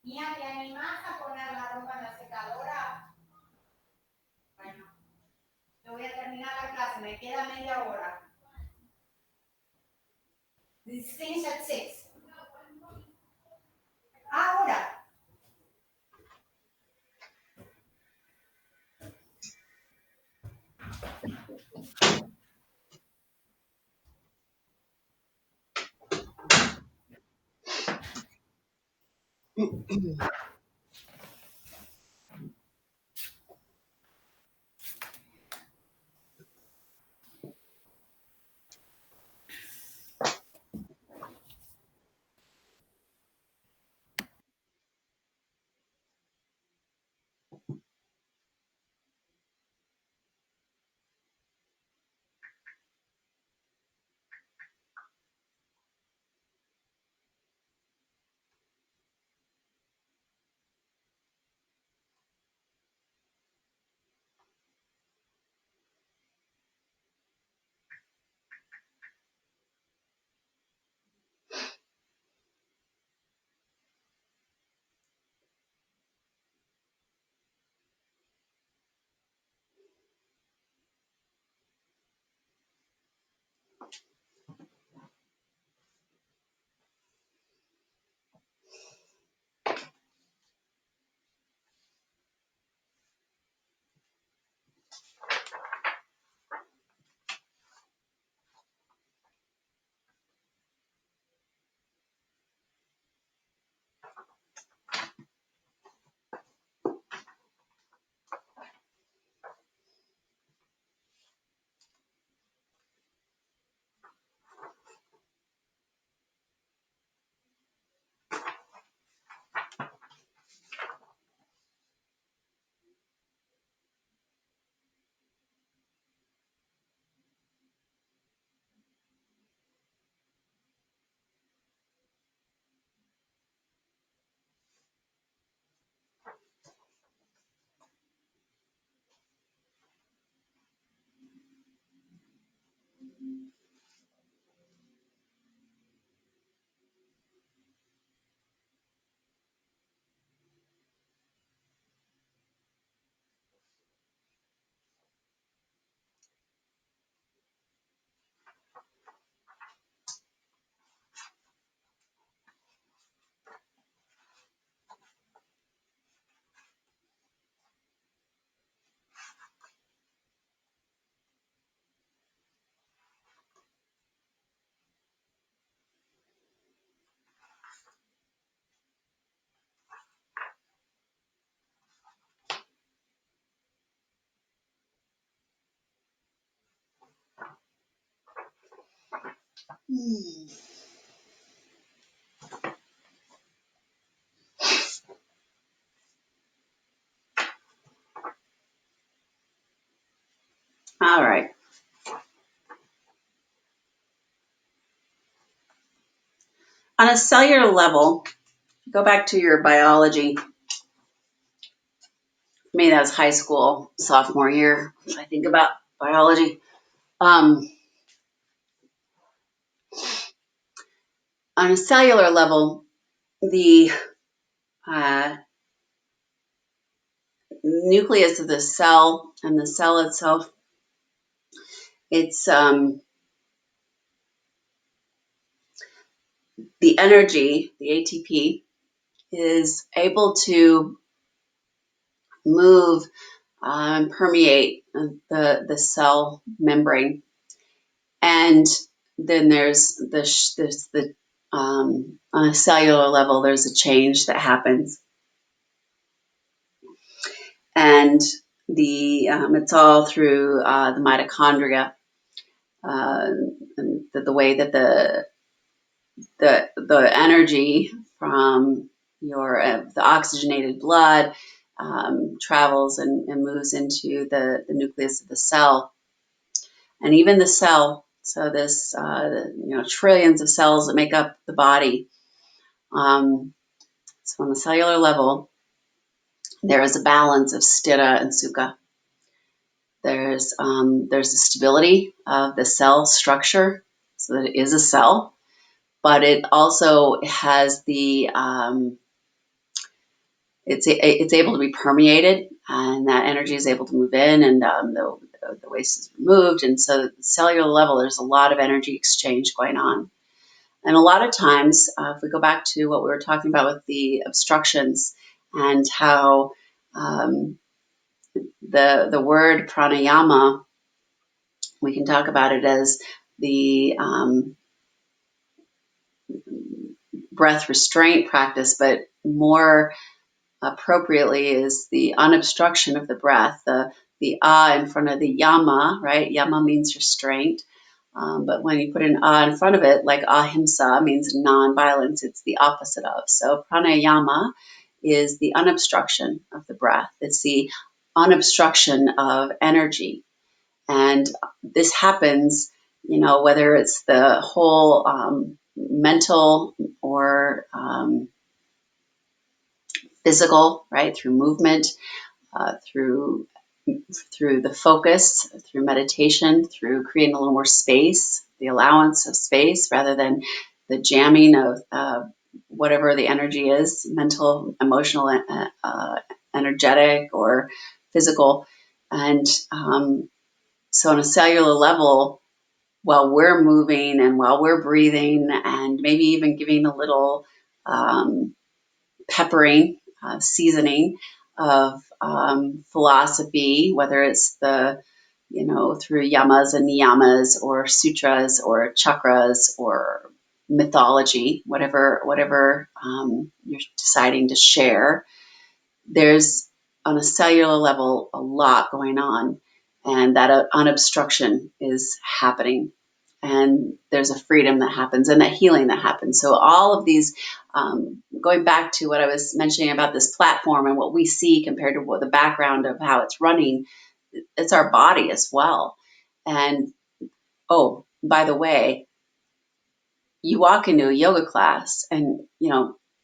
Mía, ¿te animas a poner la ropa en la secadora? Bueno, yo voy a terminar la clase, me queda media hora. This finish at 6. Ahora. All right. On a cellular level, go back to your biology. For me, that was high school, sophomore year. If I think about biology. On a cellular level, the nucleus of the cell and the cell itself, it's the energy, the ATP, is able to move and permeate the cell membrane. And then there's the on a cellular level, there's a change that happens. And it's all through the mitochondria, and the way that the energy from the oxygenated blood travels and moves into the nucleus of the cell, and even the cell. So this, trillions of cells that make up the body. So on the cellular level, there is a balance of sthita and sukha. There's the stability of the cell structure, so that it is a cell, but it also has the it's able to be permeated, and that energy is able to move in, and the waste is removed. And so at the cellular level, there's a lot of energy exchange going on. And a lot of times, if we go back to what we were talking about with the obstructions and how the word pranayama, we can talk about it as the breath restraint practice, but more appropriately is the unobstruction of the breath, the in front of the yama, right? Yama means restraint. But when you put an in front of it, like ahimsa means non-violence, it's the opposite of. So pranayama is the unobstruction of the breath. It's the unobstruction of energy. And this happens, whether it's the whole mental or physical, right, through movement, through the focus, through meditation, through creating a little more space, the allowance of space rather than the jamming of whatever the energy is, mental, emotional, energetic, or physical. And so on a cellular level, while we're moving and while we're breathing and maybe even giving a little peppering, seasoning of philosophy, whether it's through yamas and niyamas or sutras or chakras or mythology, whatever you're deciding to share. There's, on a cellular level, a lot going on, and that unobstruction is happening. And there's a freedom that happens and that healing that happens. So all of these, going back to what I was mentioning about this platform and what we see compared to what the background of how it's running, it's our body as well. And oh, by the way, you walk into a yoga class, and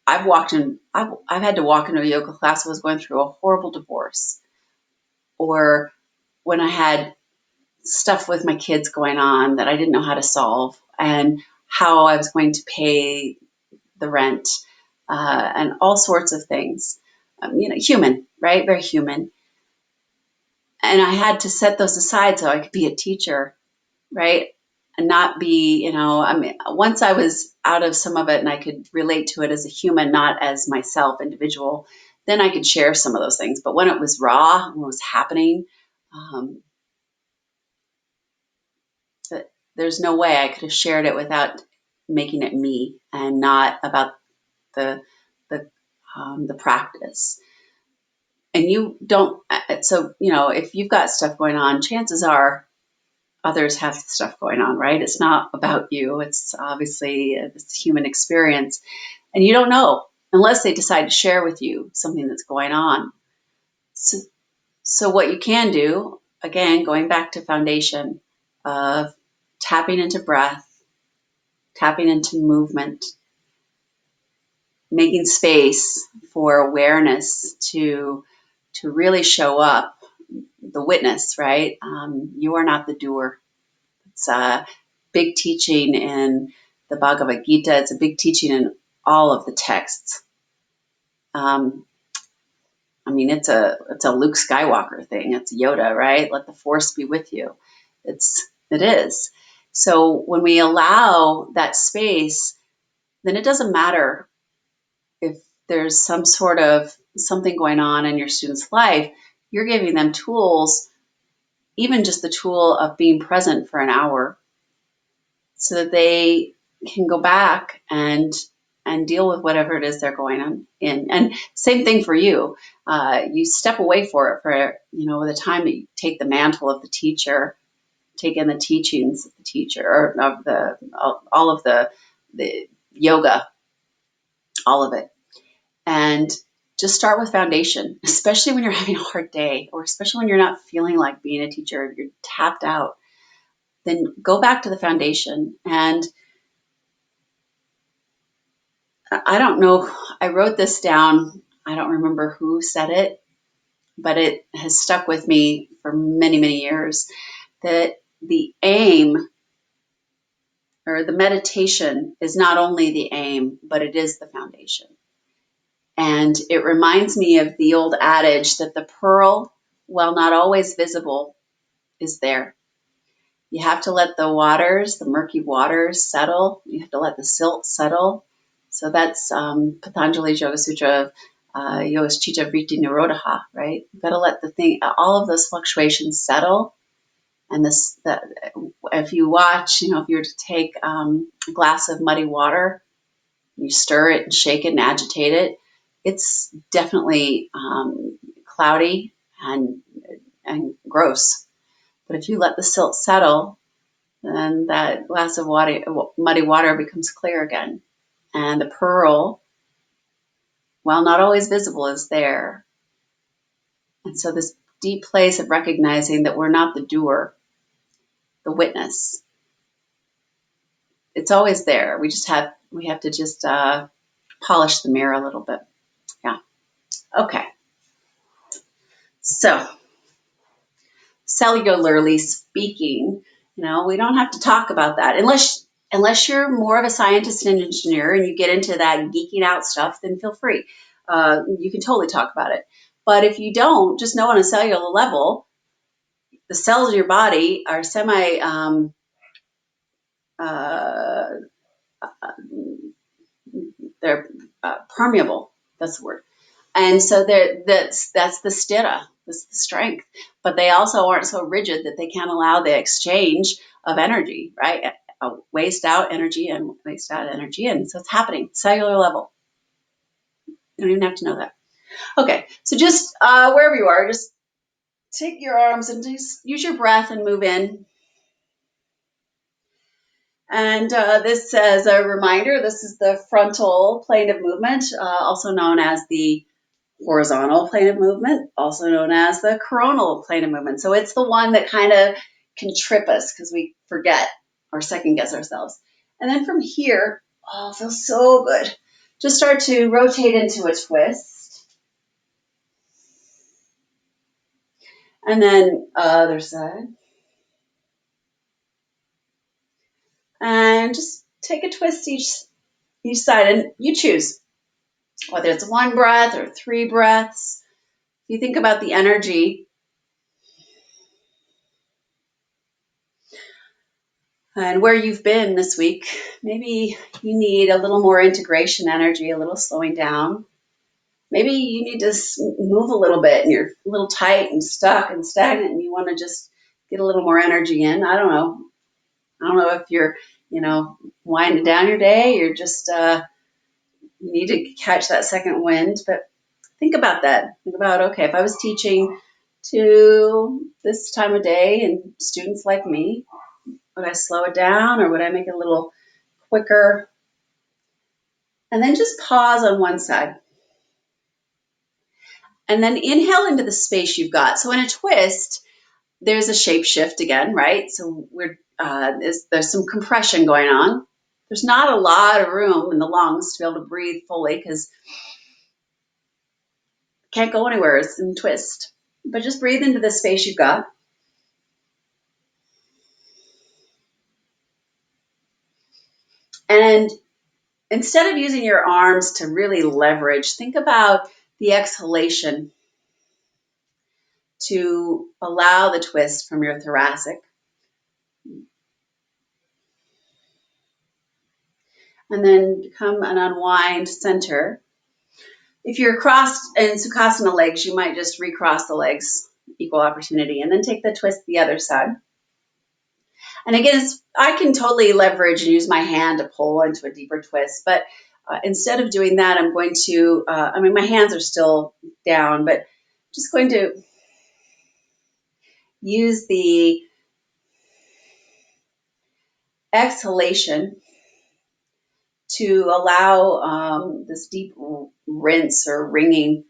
I've had to walk into a yoga class when I was going through a horrible divorce, or when I had stuff with my kids going on that I didn't know how to solve, and how I was going to pay the rent, and all sorts of things. Human, right? Very human. And I had to set those aside so I could be a teacher, right? And not be, once I was out of some of it and I could relate to it as a human, not as myself, individual, then I could share some of those things. But when it was raw, when it was happening, um, there's no way I could have shared it without making it me and not about the the the practice. And you don't. So if you've got stuff going on, chances are others have stuff going on, right? It's not about you. It's obviously this human experience, and you don't know unless they decide to share with you something that's going on. So what you can do, again, going back to foundation of tapping into breath, tapping into movement, making space for awareness to really show up, the witness, right? You are not the doer. It's a big teaching in the Bhagavad Gita. It's a big teaching in all of the texts. It's a Luke Skywalker thing. It's Yoda, right? Let the Force be with you. It is. So when we allow that space, then it doesn't matter if there's some sort of something going on in your student's life. You're giving them tools, even just the tool of being present for an hour, so that they can go back and deal with whatever it is they're going on in. And same thing for you. You step away for the time that you take the mantle of the teacher, take in the teachings of the teacher, or of all of the yoga, all of it. And just start with foundation, especially when you're having a hard day, or especially when you're not feeling like being a teacher, you're tapped out. Then go back to the foundation. And I don't know, I wrote this down. I don't remember who said it, but it has stuck with me for many, many years, that the aim, or the meditation, is not only the aim, but it is the foundation. And it reminds me of the old adage that the pearl, while not always visible, is there. You have to let the waters, the murky waters, settle. You have to let the silt settle. So that's Patanjali's Yoga Sutra, Yogaschitta Vritti Nirodha, right? You've got to let all of those fluctuations settle. And if you watch, if you were to take a glass of muddy water, you stir it and shake it and agitate it, it's definitely cloudy and gross. But if you let the silt settle, then that glass of muddy water becomes clear again. And the pearl, while not always visible, is there. And so this deep place of recognizing that we're not the doer, the witness, it's always there. We have to just polish the mirror a little bit. Yeah. Okay. So, cellularly speaking, we don't have to talk about that unless you're more of a scientist and engineer and you get into that geeking out stuff, then feel free. You can totally talk about it. But if you don't, just know on a cellular level, the cells of your body are they're permeable. That's the word. And so that's the stira, that's the strength. But they also aren't so rigid that they can't allow the exchange of energy, right? Waste out energy and waste out energy. And so it's happening cellular level. You don't even have to know that. Okay, so just wherever you are, just take your arms and just use your breath and move in. And this, as a reminder, this is the frontal plane of movement, also known as the horizontal plane of movement, also known as the coronal plane of movement. So it's the one that kind of can trip us because we forget or second guess ourselves. And then from here, it feels so good. Just start to rotate into a twist. And then other side. And just take a twist each side, and you choose whether it's one breath or 3 breaths. If you think about the energy and where you've been this week, maybe you need a little more integration energy, a little slowing down. Maybe you need to move a little bit and you're a little tight and stuck and stagnant and you want to just get a little more energy in. I don't know if you're, winding down your day. You're just, you need to catch that second wind. But think about that. Think about, okay, if I was teaching to this time of day and students like me, would I slow it down or would I make it a little quicker? And then just pause on one side. And then inhale into the space you've got. So in a twist, there's a shape shift again, right? So there's some compression going on. There's not a lot of room in the lungs to be able to breathe fully because can't go anywhere. It's in twist. But just breathe into the space you've got. And instead of using your arms to really leverage, think about the exhalation to allow the twist from your thoracic. And then come and unwind center. If you're crossed in Sukhasana legs, you might just recross the legs, equal opportunity, and then take the twist the other side. And again, I can totally leverage and use my hand to pull into a deeper twist, but instead of doing that, I'm going to, my hands are still down, but just going to use the exhalation to allow this deep rinse or wringing.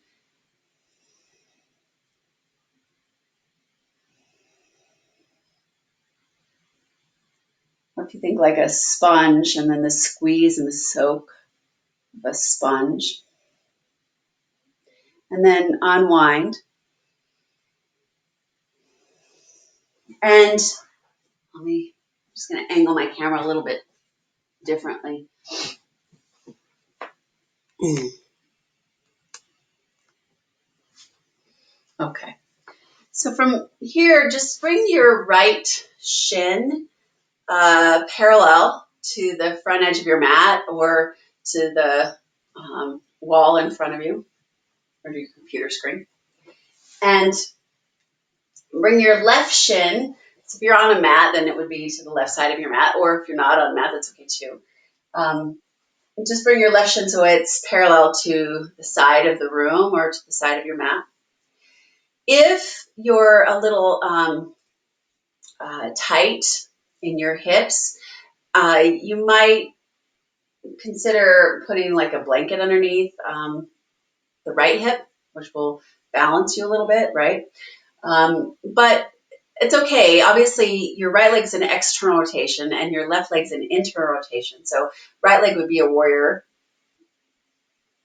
Or if you think like a sponge and then the squeeze and the soak of a sponge. And then unwind. And I'm just going to angle my camera a little bit differently. So from here, just bring your right shin parallel to the front edge of your mat or to the wall in front of you or your computer screen. And bring your left shin, so if you're on a mat, then it would be to the left side of your mat, or if you're not on a mat, that's okay too. Just bring your left shin so it's parallel to the side of the room or to the side of your mat. If you're a little tight in your hips, you might consider putting like a blanket underneath the right hip, which will balance you a little bit, right? But it's okay. Obviously, your right leg's an external rotation and your left leg's an internal rotation. So right leg would be a warrior,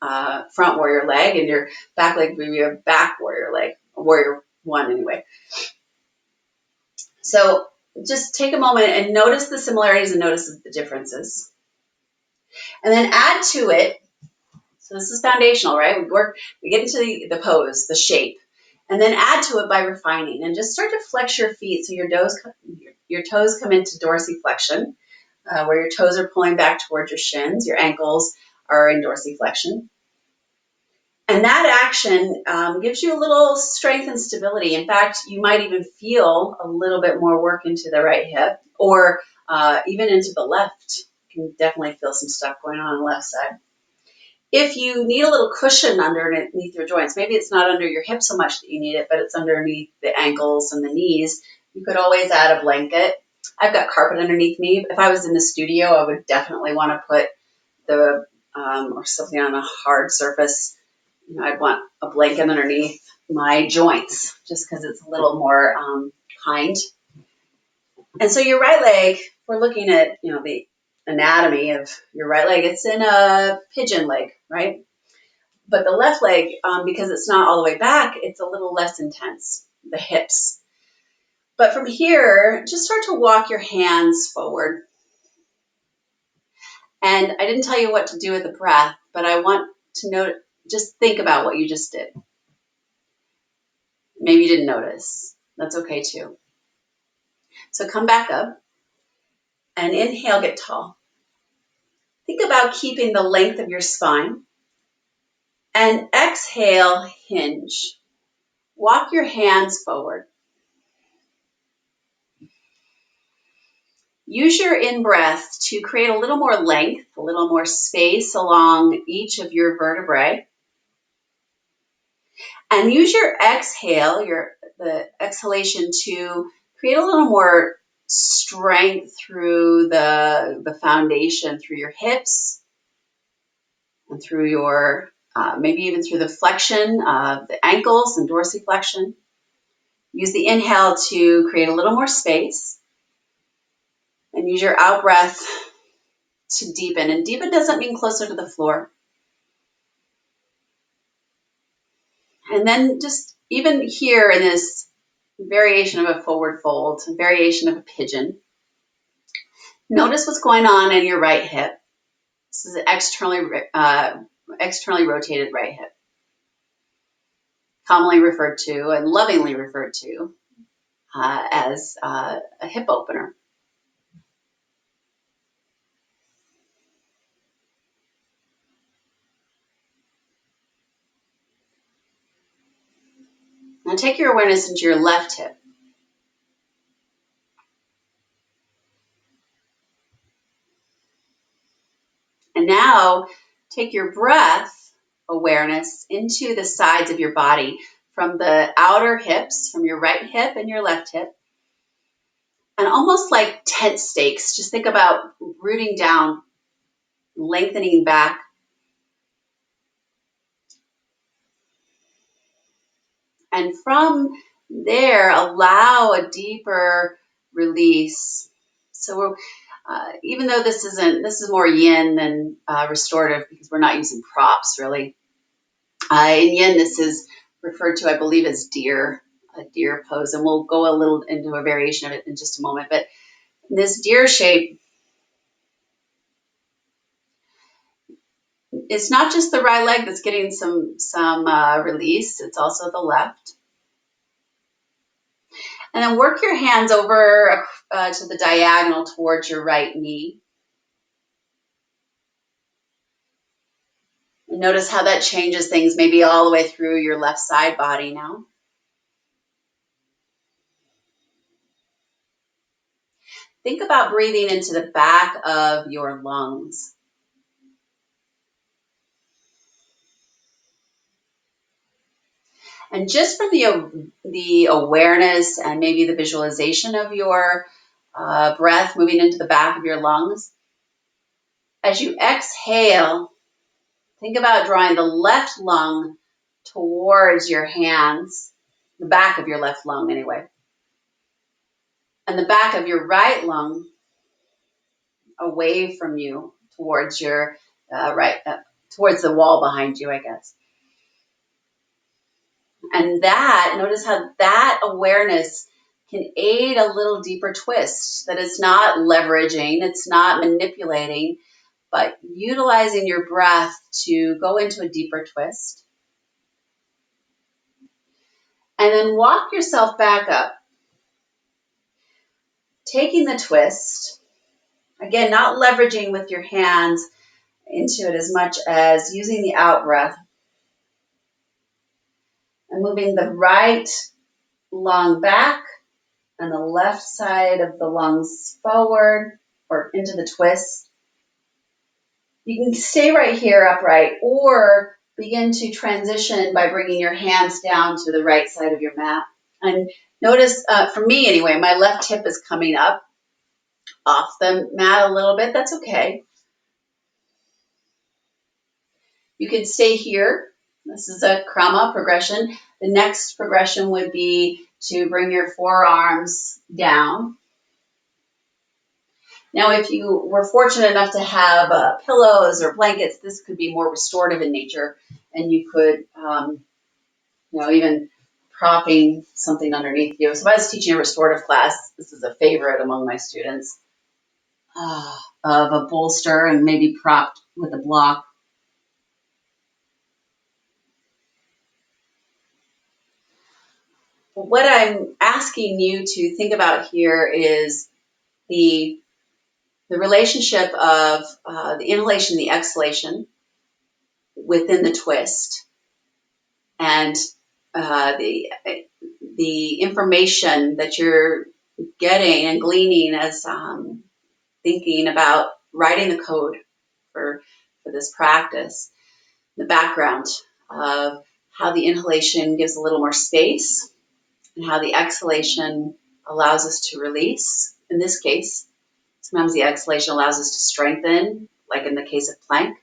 front warrior leg, and your back leg would be a back warrior leg, a warrior one anyway. So just take a moment and notice the similarities and notice the differences. And then add to it, so this is foundational, right? We get into the pose, the shape, and then add to it by refining and just start to flex your feet so your toes come into dorsiflexion, where your toes are pulling back towards your shins, your ankles are in dorsiflexion. And that action gives you a little strength and stability. In fact, you might even feel a little bit more work into the right hip or even into the left. You can definitely feel some stuff going on the left side. If you need a little cushion underneath your joints, maybe it's not under your hip so much that you need it, but it's underneath the ankles and the knees, you could always add a blanket. I've got carpet underneath me. If I was in the studio, I would definitely want to put or something on a hard surface. I'd want a blanket underneath my joints just because it's a little more kind. And so your right leg, we're looking at, the anatomy of your right leg. It's in a pigeon leg, right? But the left leg, because it's not all the way back, it's a little less intense, the hips. But from here, just start to walk your hands forward. And I didn't tell you what to do with the breath, but I want to note, just think about what you just did. Maybe you didn't notice. That's okay too. So come back up and inhale, get tall. Think about keeping the length of your spine. And exhale, hinge. Walk your hands forward. Use your in-breath to create a little more length, a little more space along each of your vertebrae. And use your exhale, the exhalation, to create a little more strength through the foundation, through your hips, and through your, maybe even through the flexion of the ankles and dorsiflexion. Use the inhale to create a little more space. And use your out breath to deepen. And deepen doesn't mean closer to the floor. And then just even here in this variation of a forward fold, variation of a pigeon, notice what's going on in your right hip. This is an externally rotated right hip, commonly referred to and lovingly referred to as a hip opener. Now take your awareness into your left hip. And now take your breath awareness into the sides of your body, from the outer hips, from your right hip and your left hip. And almost like tent stakes, just think about rooting down, lengthening back. And from there, allow a deeper release. So even though this is more yin than restorative, because we're not using props really. In yin, this is referred to, I believe, as a deer pose. And we'll go a little into a variation of it in just a moment. But this deer shape, it's not just the right leg that's getting some release, it's also the left. And then work your hands over to the diagonal towards your right knee. And notice how that changes things, maybe all the way through your left side body now. Think about breathing into the back of your lungs. And just from the awareness and maybe the visualization of your breath moving into the back of your lungs, as you exhale, think about drawing the left lung towards your hands, the back of your left lung anyway, and the back of your right lung away from you towards your towards the wall behind you, I guess. And notice how that awareness can aid a little deeper twist, that it's not leveraging, it's not manipulating, but utilizing your breath to go into a deeper twist. And then walk yourself back up, taking the twist. Again, not leveraging with your hands into it as much as using the out breath and moving the right lung back and the left side of the lungs forward or into the twist. You can stay right here upright or begin to transition by bringing your hands down to the right side of your mat. And notice, for me anyway, my left hip is coming up off the mat a little bit. That's okay. You can stay here. This is a krama progression. The next progression would be to bring your forearms down. Now, if you were fortunate enough to have pillows or blankets, this could be more restorative in nature, and you could, even propping something underneath you. So if I was teaching a restorative class, this is a favorite among my students, of a bolster and maybe propped with a block. What I'm asking you to think about here is the relationship of the inhalation, the exhalation within the twist, and the information that you're getting and gleaning as thinking about writing the code for this practice. The background of how the inhalation gives a little more space and how the exhalation allows us to release. In this case, sometimes the exhalation allows us to strengthen, like in the case of plank,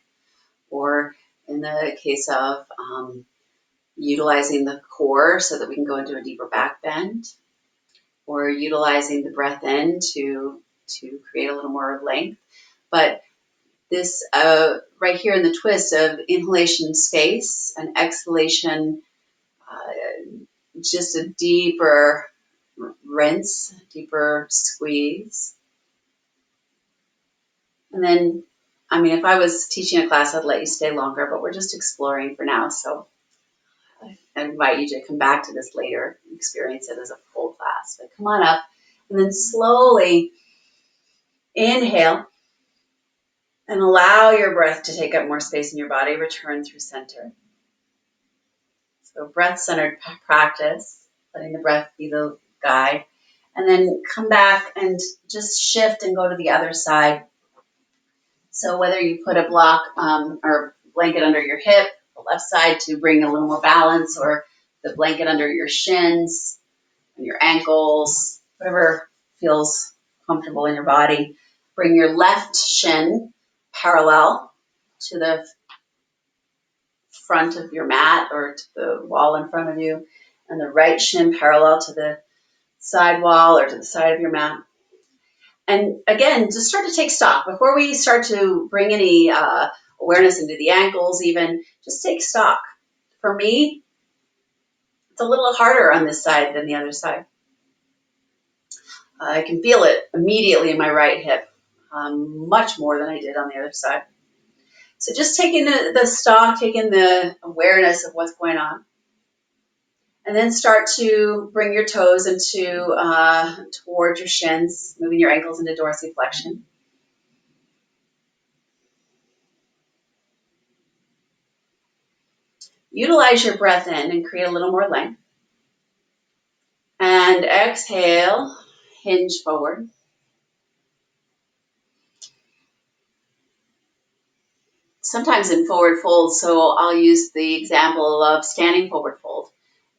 or in the case of utilizing the core so that we can go into a deeper back bend, or utilizing the breath in to create a little more length. But this right here in the twist of inhalation space and exhalation, just a deeper rinse, deeper squeeze. And then, if I was teaching a class, I'd let you stay longer, but we're just exploring for now. So I invite you to come back to this later and experience it as a full class. But come on up and then slowly inhale and allow your breath to take up more space in your body. Return through center. So breath-centered practice, letting the breath be the guide. And then come back and just shift and go to the other side. So whether you put a block or blanket under your hip, the left side to bring a little more balance, or the blanket under your shins and your ankles, whatever feels comfortable in your body. Bring your left shin parallel to the front of your mat or to the wall in front of you, and the right shin parallel to the side wall or to the side of your mat. And again, just start to take stock. Before we start to bring any awareness into the ankles even, just take stock. For me, it's a little harder on this side than the other side. I can feel it immediately in my right hip, much more than I did on the other side. So just taking the stock, taking the awareness of what's going on. And then start to bring your toes into towards your shins, moving your ankles into dorsiflexion. Utilize your breath in and create a little more length. And exhale, hinge forward. Sometimes in forward fold, so I'll use the example of standing forward fold.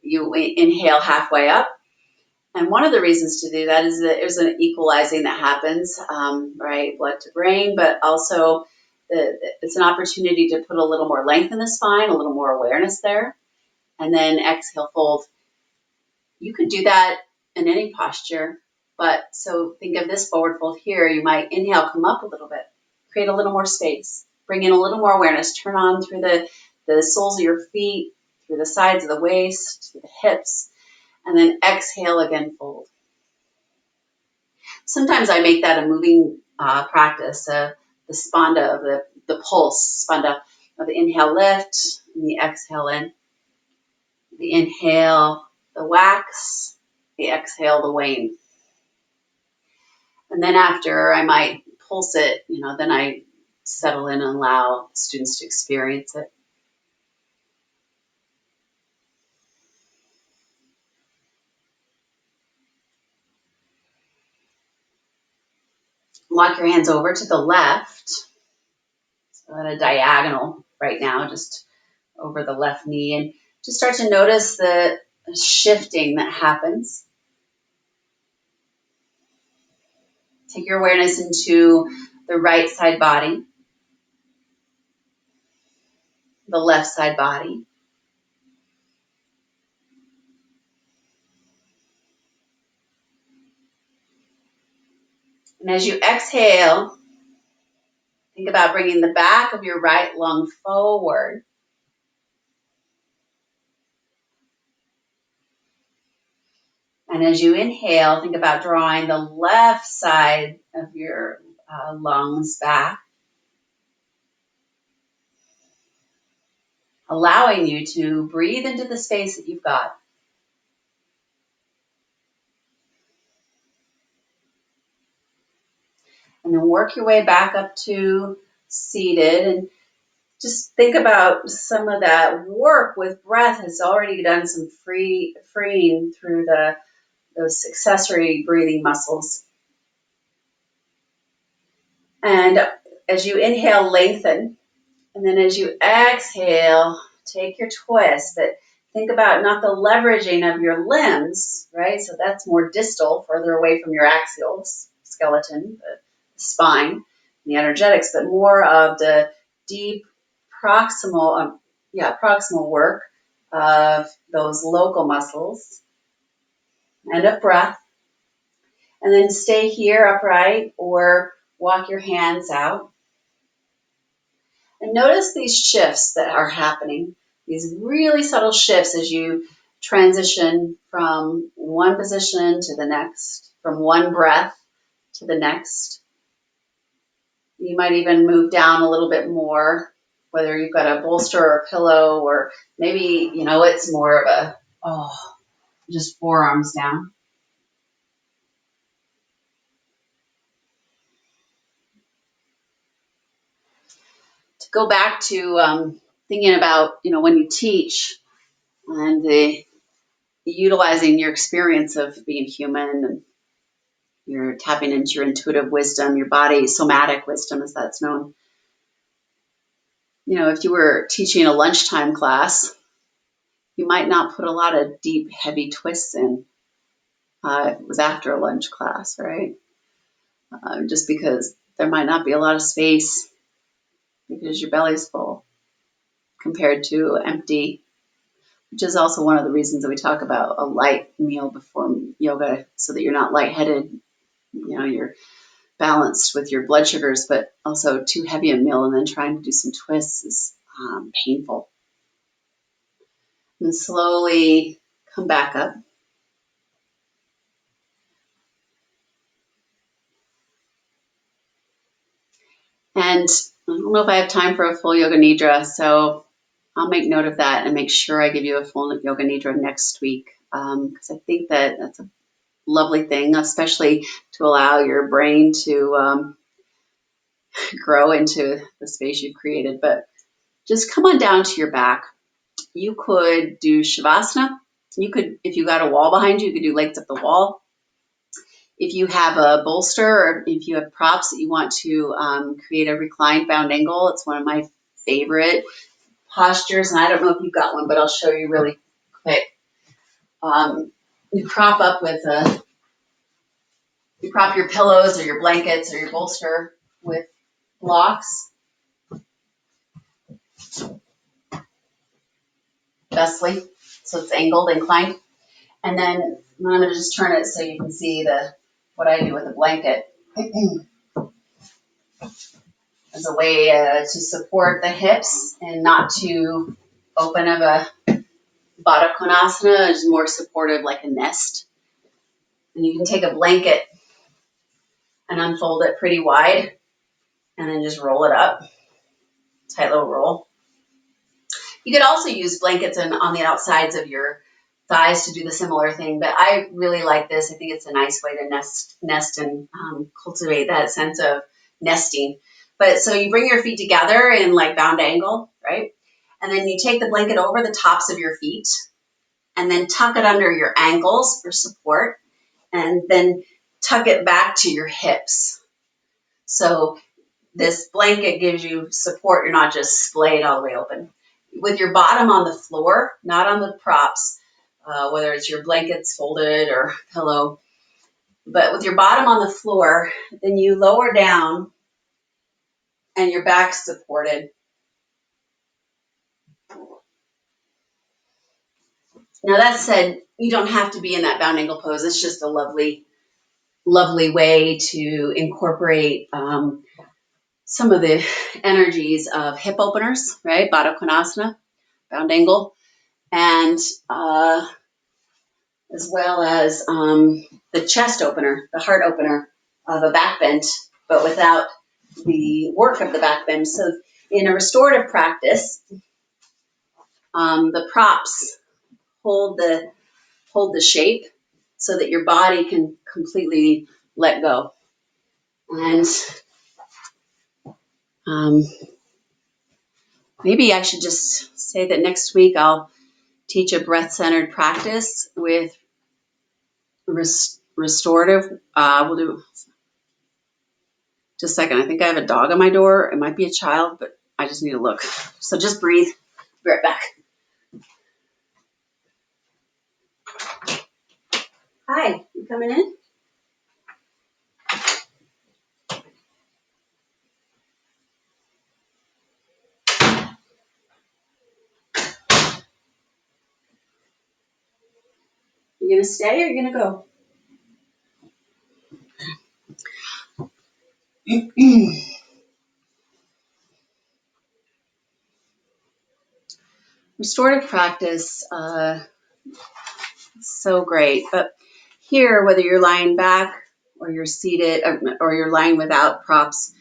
You inhale halfway up. And one of the reasons to do that is that there's an equalizing that happens, right? Blood to brain, but also it's an opportunity to put a little more length in the spine, a little more awareness there. And then exhale, fold. You could do that in any posture, but so think of this forward fold here. You might inhale, come up a little bit, create a little more space, bring in a little more awareness, turn on through the soles of your feet, through the sides of the waist, through the hips, and then exhale again, fold. Sometimes I make that a moving practice, the spanda of the pulse, spanda of the inhale lift and the exhale in. The inhale, the wax, the exhale, the wane. And then after I might pulse it, then I settle in and allow students to experience it. Walk your hands over to the left, so at a diagonal right now, just over the left knee, and just start to notice the shifting that happens. Take your awareness into the right side body, the left side body. And as you exhale, think about bringing the back of your right lung forward. And as you inhale, think about drawing the left side of your lungs back, allowing you to breathe into the space that you've got. And then work your way back up to seated, and just think about some of that work with breath has already done some freeing through those accessory breathing muscles. And as you inhale, lengthen. And then as you exhale, take your twist. But think about not the leveraging of your limbs, right? So that's more distal, further away from your axial skeleton, the spine, the energetics, but more of the deep proximal work of those local muscles and of breath. And then stay here upright or walk your hands out. And notice these shifts that are happening, these really subtle shifts as you transition from one position to the next, from one breath to the next. You might even move down a little bit more, whether you've got a bolster or a pillow, or maybe, it's more of just forearms down. To go back to thinking about, when you teach and utilizing your experience of being human, and you're tapping into your intuitive wisdom, your body, somatic wisdom, as that's known. If you were teaching a lunchtime class, you might not put a lot of deep, heavy twists in. If it was after a lunch class, right? Just because there might not be a lot of space because your belly's full compared to empty, which is also one of the reasons that we talk about a light meal before yoga, so that you're not lightheaded. You're balanced with your blood sugars, but also too heavy a meal and then trying to do some twists is painful. And slowly come back up. And I don't know if I have time for a full yoga nidra, so I'll make note of that and make sure I give you a full yoga nidra next week, because I think that that's a lovely thing, especially to allow your brain to grow into the space you've created. But just come on down to your back. You could do Shavasana. You could, if you got a wall behind you could do legs up the wall. If you have a bolster or if you have props that you want to create a reclined bound angle, it's one of my favorite postures. And I don't know if you've got one, but I'll show you really quick. You prop up with you prop your pillows or your blankets or your bolster with blocks, thusly, so it's angled, inclined. And then I'm going to just turn it so you can see what I do with the blanket as a way to support the hips and not too open of a Baddha Konasana, is more supportive like a nest. And you can take a blanket and unfold it pretty wide and then just roll it up. Tight little roll. You could also use blankets on the outsides of your thighs to do the similar thing, but I really like this. I think it's a nice way to nest and cultivate that sense of nesting. But so you bring your feet together in like bound angle, right? And then you take the blanket over the tops of your feet and then tuck it under your ankles for support and then tuck it back to your hips. So this blanket gives you support. You're not just splayed all the way open. With your bottom on the floor, not on the props, whether it's your blankets folded or pillow, but with your bottom on the floor, then you lower down and your back's supported. Now that said, you don't have to be in that bound angle pose. It's just a lovely, lovely way to incorporate some of the energies of hip openers, right? Baddha Konasana, bound angle, and as well as the chest opener, the heart opener of a back bend, but without the work of the back bend. So in a restorative practice, the props hold the shape so that your body can completely let go. And maybe I should just say that next week I'll teach a breath-centered practice with restorative. We'll do just a second. I think I have a dog on my door. It might be a child, but I just need to look. So just breathe. Be right back. Hi, you coming in? You gonna stay or you gonna go? Restorative practice, so great. But here, whether you're lying back or you're seated or you're lying without props,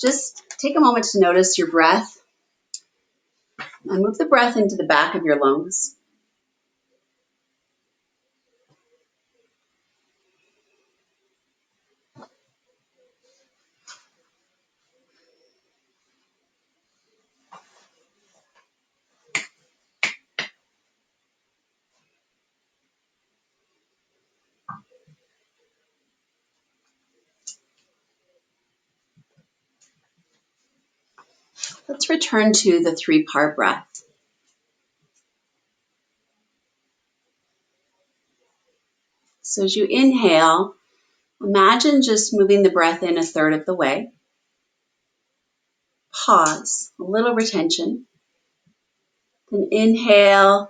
just take a moment to notice your breath and move the breath into the back of your lungs. Let's return to the 3-part breath. So as you inhale, imagine just moving the breath in 1/3 of the way. Pause, a little retention. Then inhale,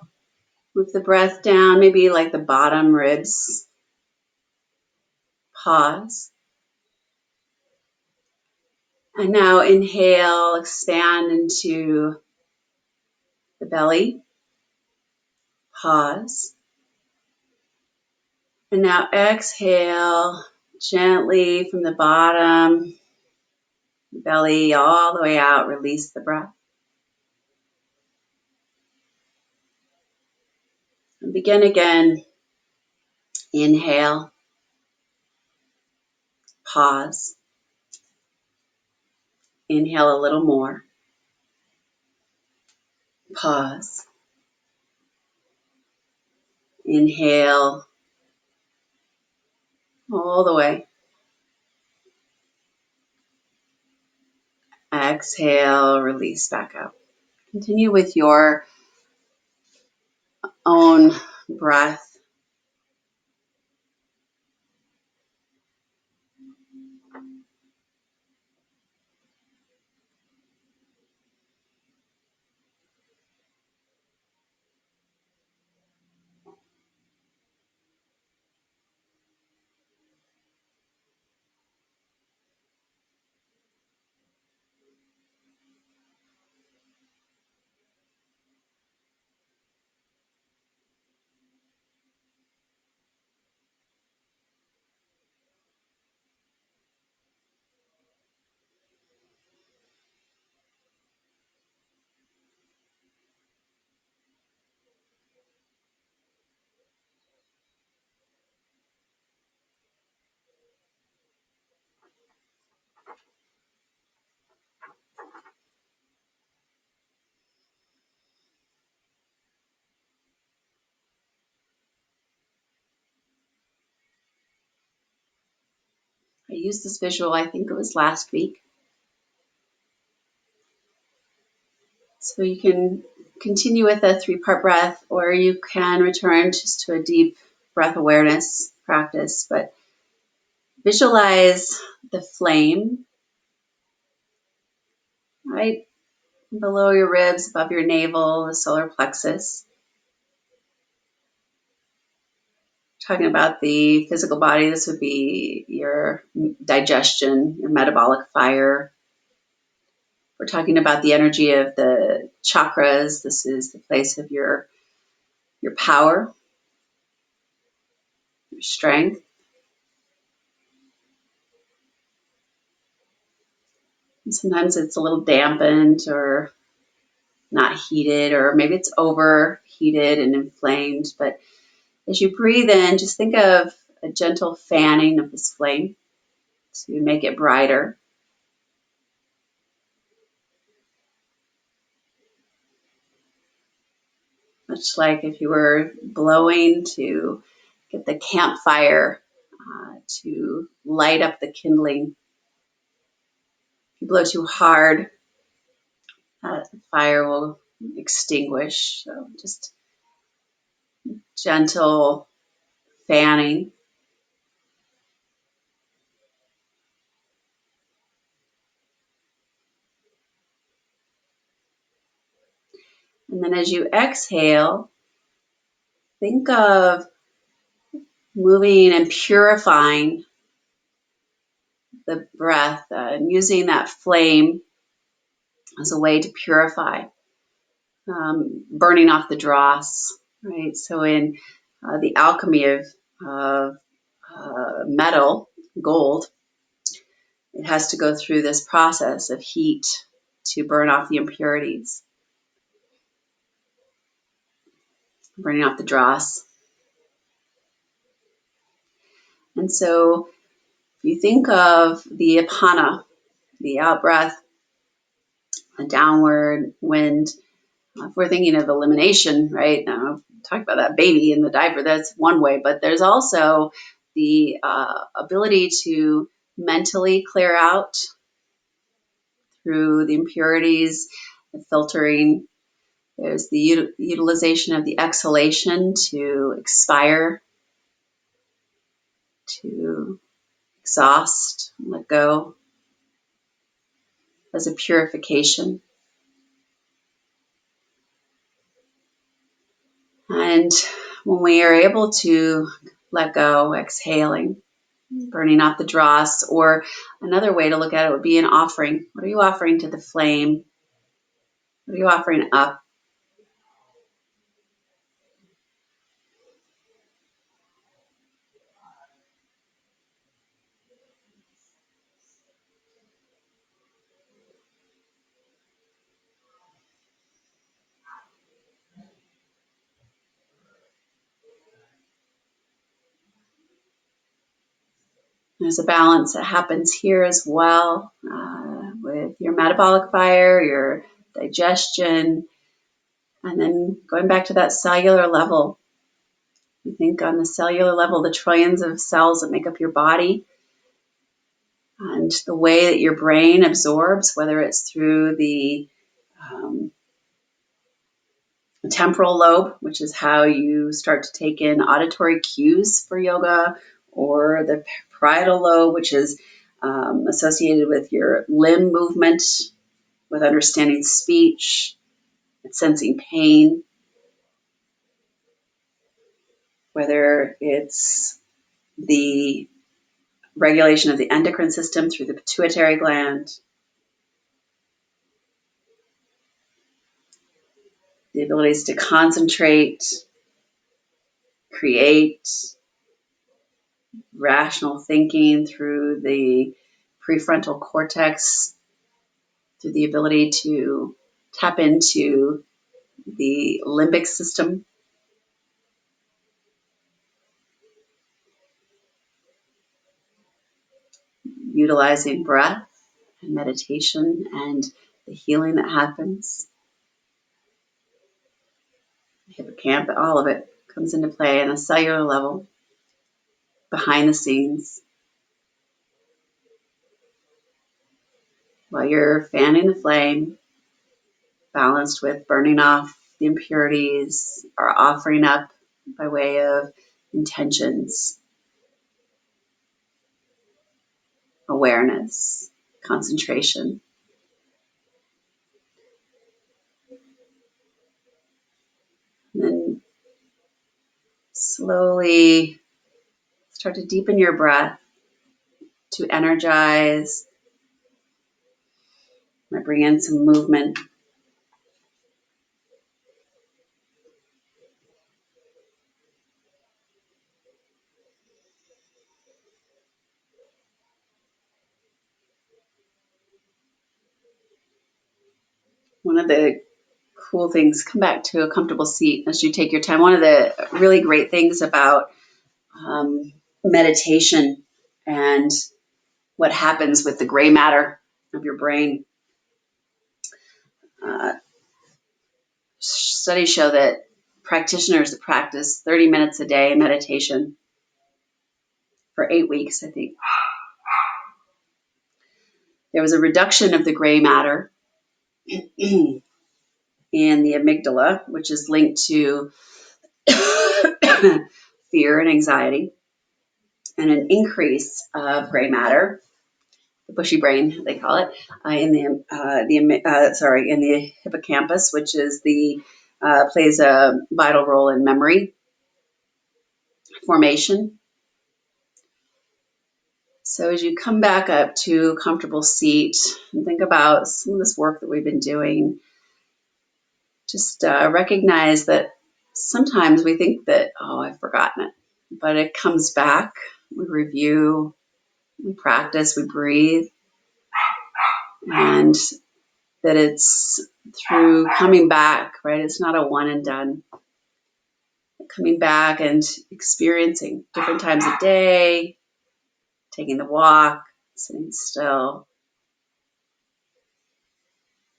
move the breath down, maybe like the bottom ribs. Pause. And now inhale, expand into the belly. Pause. And now exhale gently from the bottom, belly all the way out. Release the breath. And begin again. Inhale, pause. Inhale a little more. Pause. Inhale all the way. Exhale, release back out. Continue with your own breath. I used this visual, I think it was last week. So you can continue with a 3-part breath, or you can return just to a deep breath awareness practice. But visualize the flame right below your ribs, above your navel, the solar plexus. Talking about the physical body, this would be your digestion, your metabolic fire. We're talking about the energy of the chakras. This is the place of your power, your strength. And sometimes it's a little dampened or not heated, or maybe it's overheated and inflamed. But as you breathe in, just think of a gentle fanning of this flame to make it brighter. Much like if you were blowing to get the campfire to light up the kindling. If you blow too hard, the fire will extinguish. So just gentle fanning. And then as you exhale, think of moving and purifying the breath and using that flame as a way to purify, burning off the dross, right? So in the alchemy of metal, gold, it has to go through this process of heat to burn off the impurities, burning off the dross. And so if you think of the apana, the out breath, a downward wind, if we're thinking of elimination, right? Now, talk about that baby in the diaper, that's one way, but there's also the ability to mentally clear out through the impurities, the filtering. There's the utilization of the exhalation to expire, to exhaust, let go as a purification. And when we are able to let go, exhaling, burning off the dross, or another way to look at it would be an offering. What are you offering to the flame? What are you offering up? There's a balance that happens here as well with your metabolic fire, your digestion, and then going back to that cellular level. You think on the cellular level, the trillions of cells that make up your body, and the way that your brain absorbs, whether it's through the temporal lobe, which is how you start to take in auditory cues for yoga, or the parietal lobe, which is associated with your limb movement, with understanding speech, sensing pain, whether it's the regulation of the endocrine system through the pituitary gland, the abilities to concentrate, create, rational thinking through the prefrontal cortex, through the ability to tap into the limbic system, utilizing breath and meditation and the healing that happens. Hippocampus, all of it comes into play on a cellular level, behind the scenes, while you're fanning the flame, balanced with burning off the impurities or offering up by way of intentions, awareness, concentration. And then slowly start to deepen your breath to energize. I bring in some movement. One of the cool things, come back to a comfortable seat as you take your time. One of the really great things about meditation and what happens with the gray matter of your brain. Studies show that practitioners that practice 30 minutes a day meditation for 8 weeks, I think, there was a reduction of the gray matter in the amygdala, which is linked to fear and anxiety, and an increase of gray matter, the bushy brain, they call it, in the hippocampus, which is the plays a vital role in memory formation. So as you come back up to a comfortable seat and think about some of this work that we've been doing, just recognize that sometimes we think that, oh, I've forgotten it, but it comes back. We review, we practice, we breathe, and that it's through coming back, right? It's not a one and done. Coming back and experiencing different times of day, taking the walk, sitting still,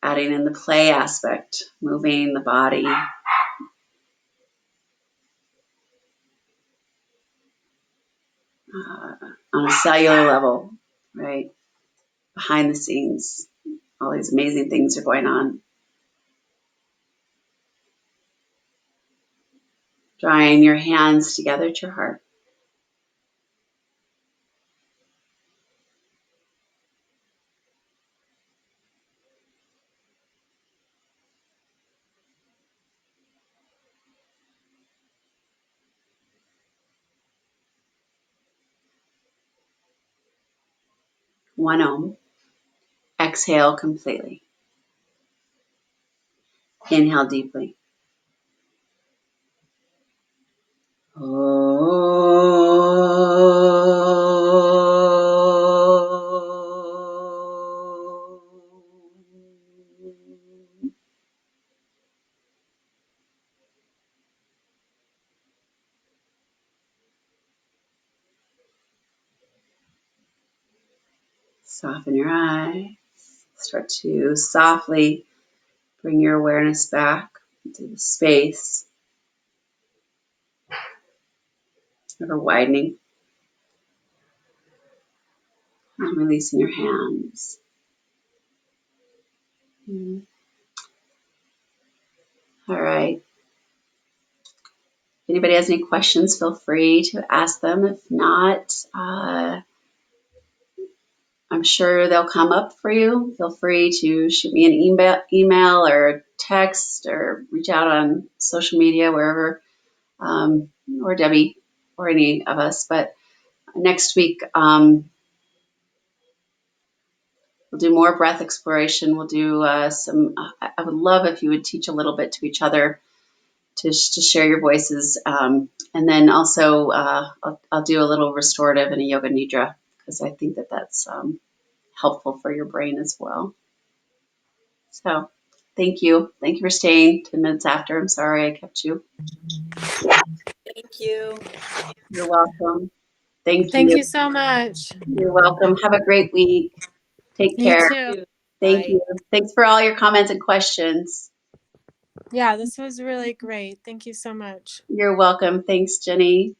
adding in the play aspect, moving the body, on a cellular level, right? Behind the scenes, all these amazing things are going on. Drawing your hands together to your heart. One Om. Exhale completely. Inhale deeply. Soften your eyes. Start to softly bring your awareness back into the space, ever widening, and releasing your hands. All right. If anybody has any questions, feel free to ask them. If not, I'm sure they'll come up for you. Feel free to shoot me an email or text or reach out on social media, wherever, or Debbie or any of us. But next week, we'll do more breath exploration. We'll do some, I would love if you would teach a little bit to each other to share your voices. And then also I'll do a little restorative and a yoga nidra, because I think that that's helpful for your brain as well. So thank you. Thank you for staying 10 minutes after. I'm sorry I kept you. Thank you. You're welcome. Thank Thank you. you so much. You're welcome. Have a great week. Take You care. too. Thank Bye. you. Thanks for all your comments and questions. Yeah, this was really great. Thank you so much. You're welcome. Thanks, Jenny.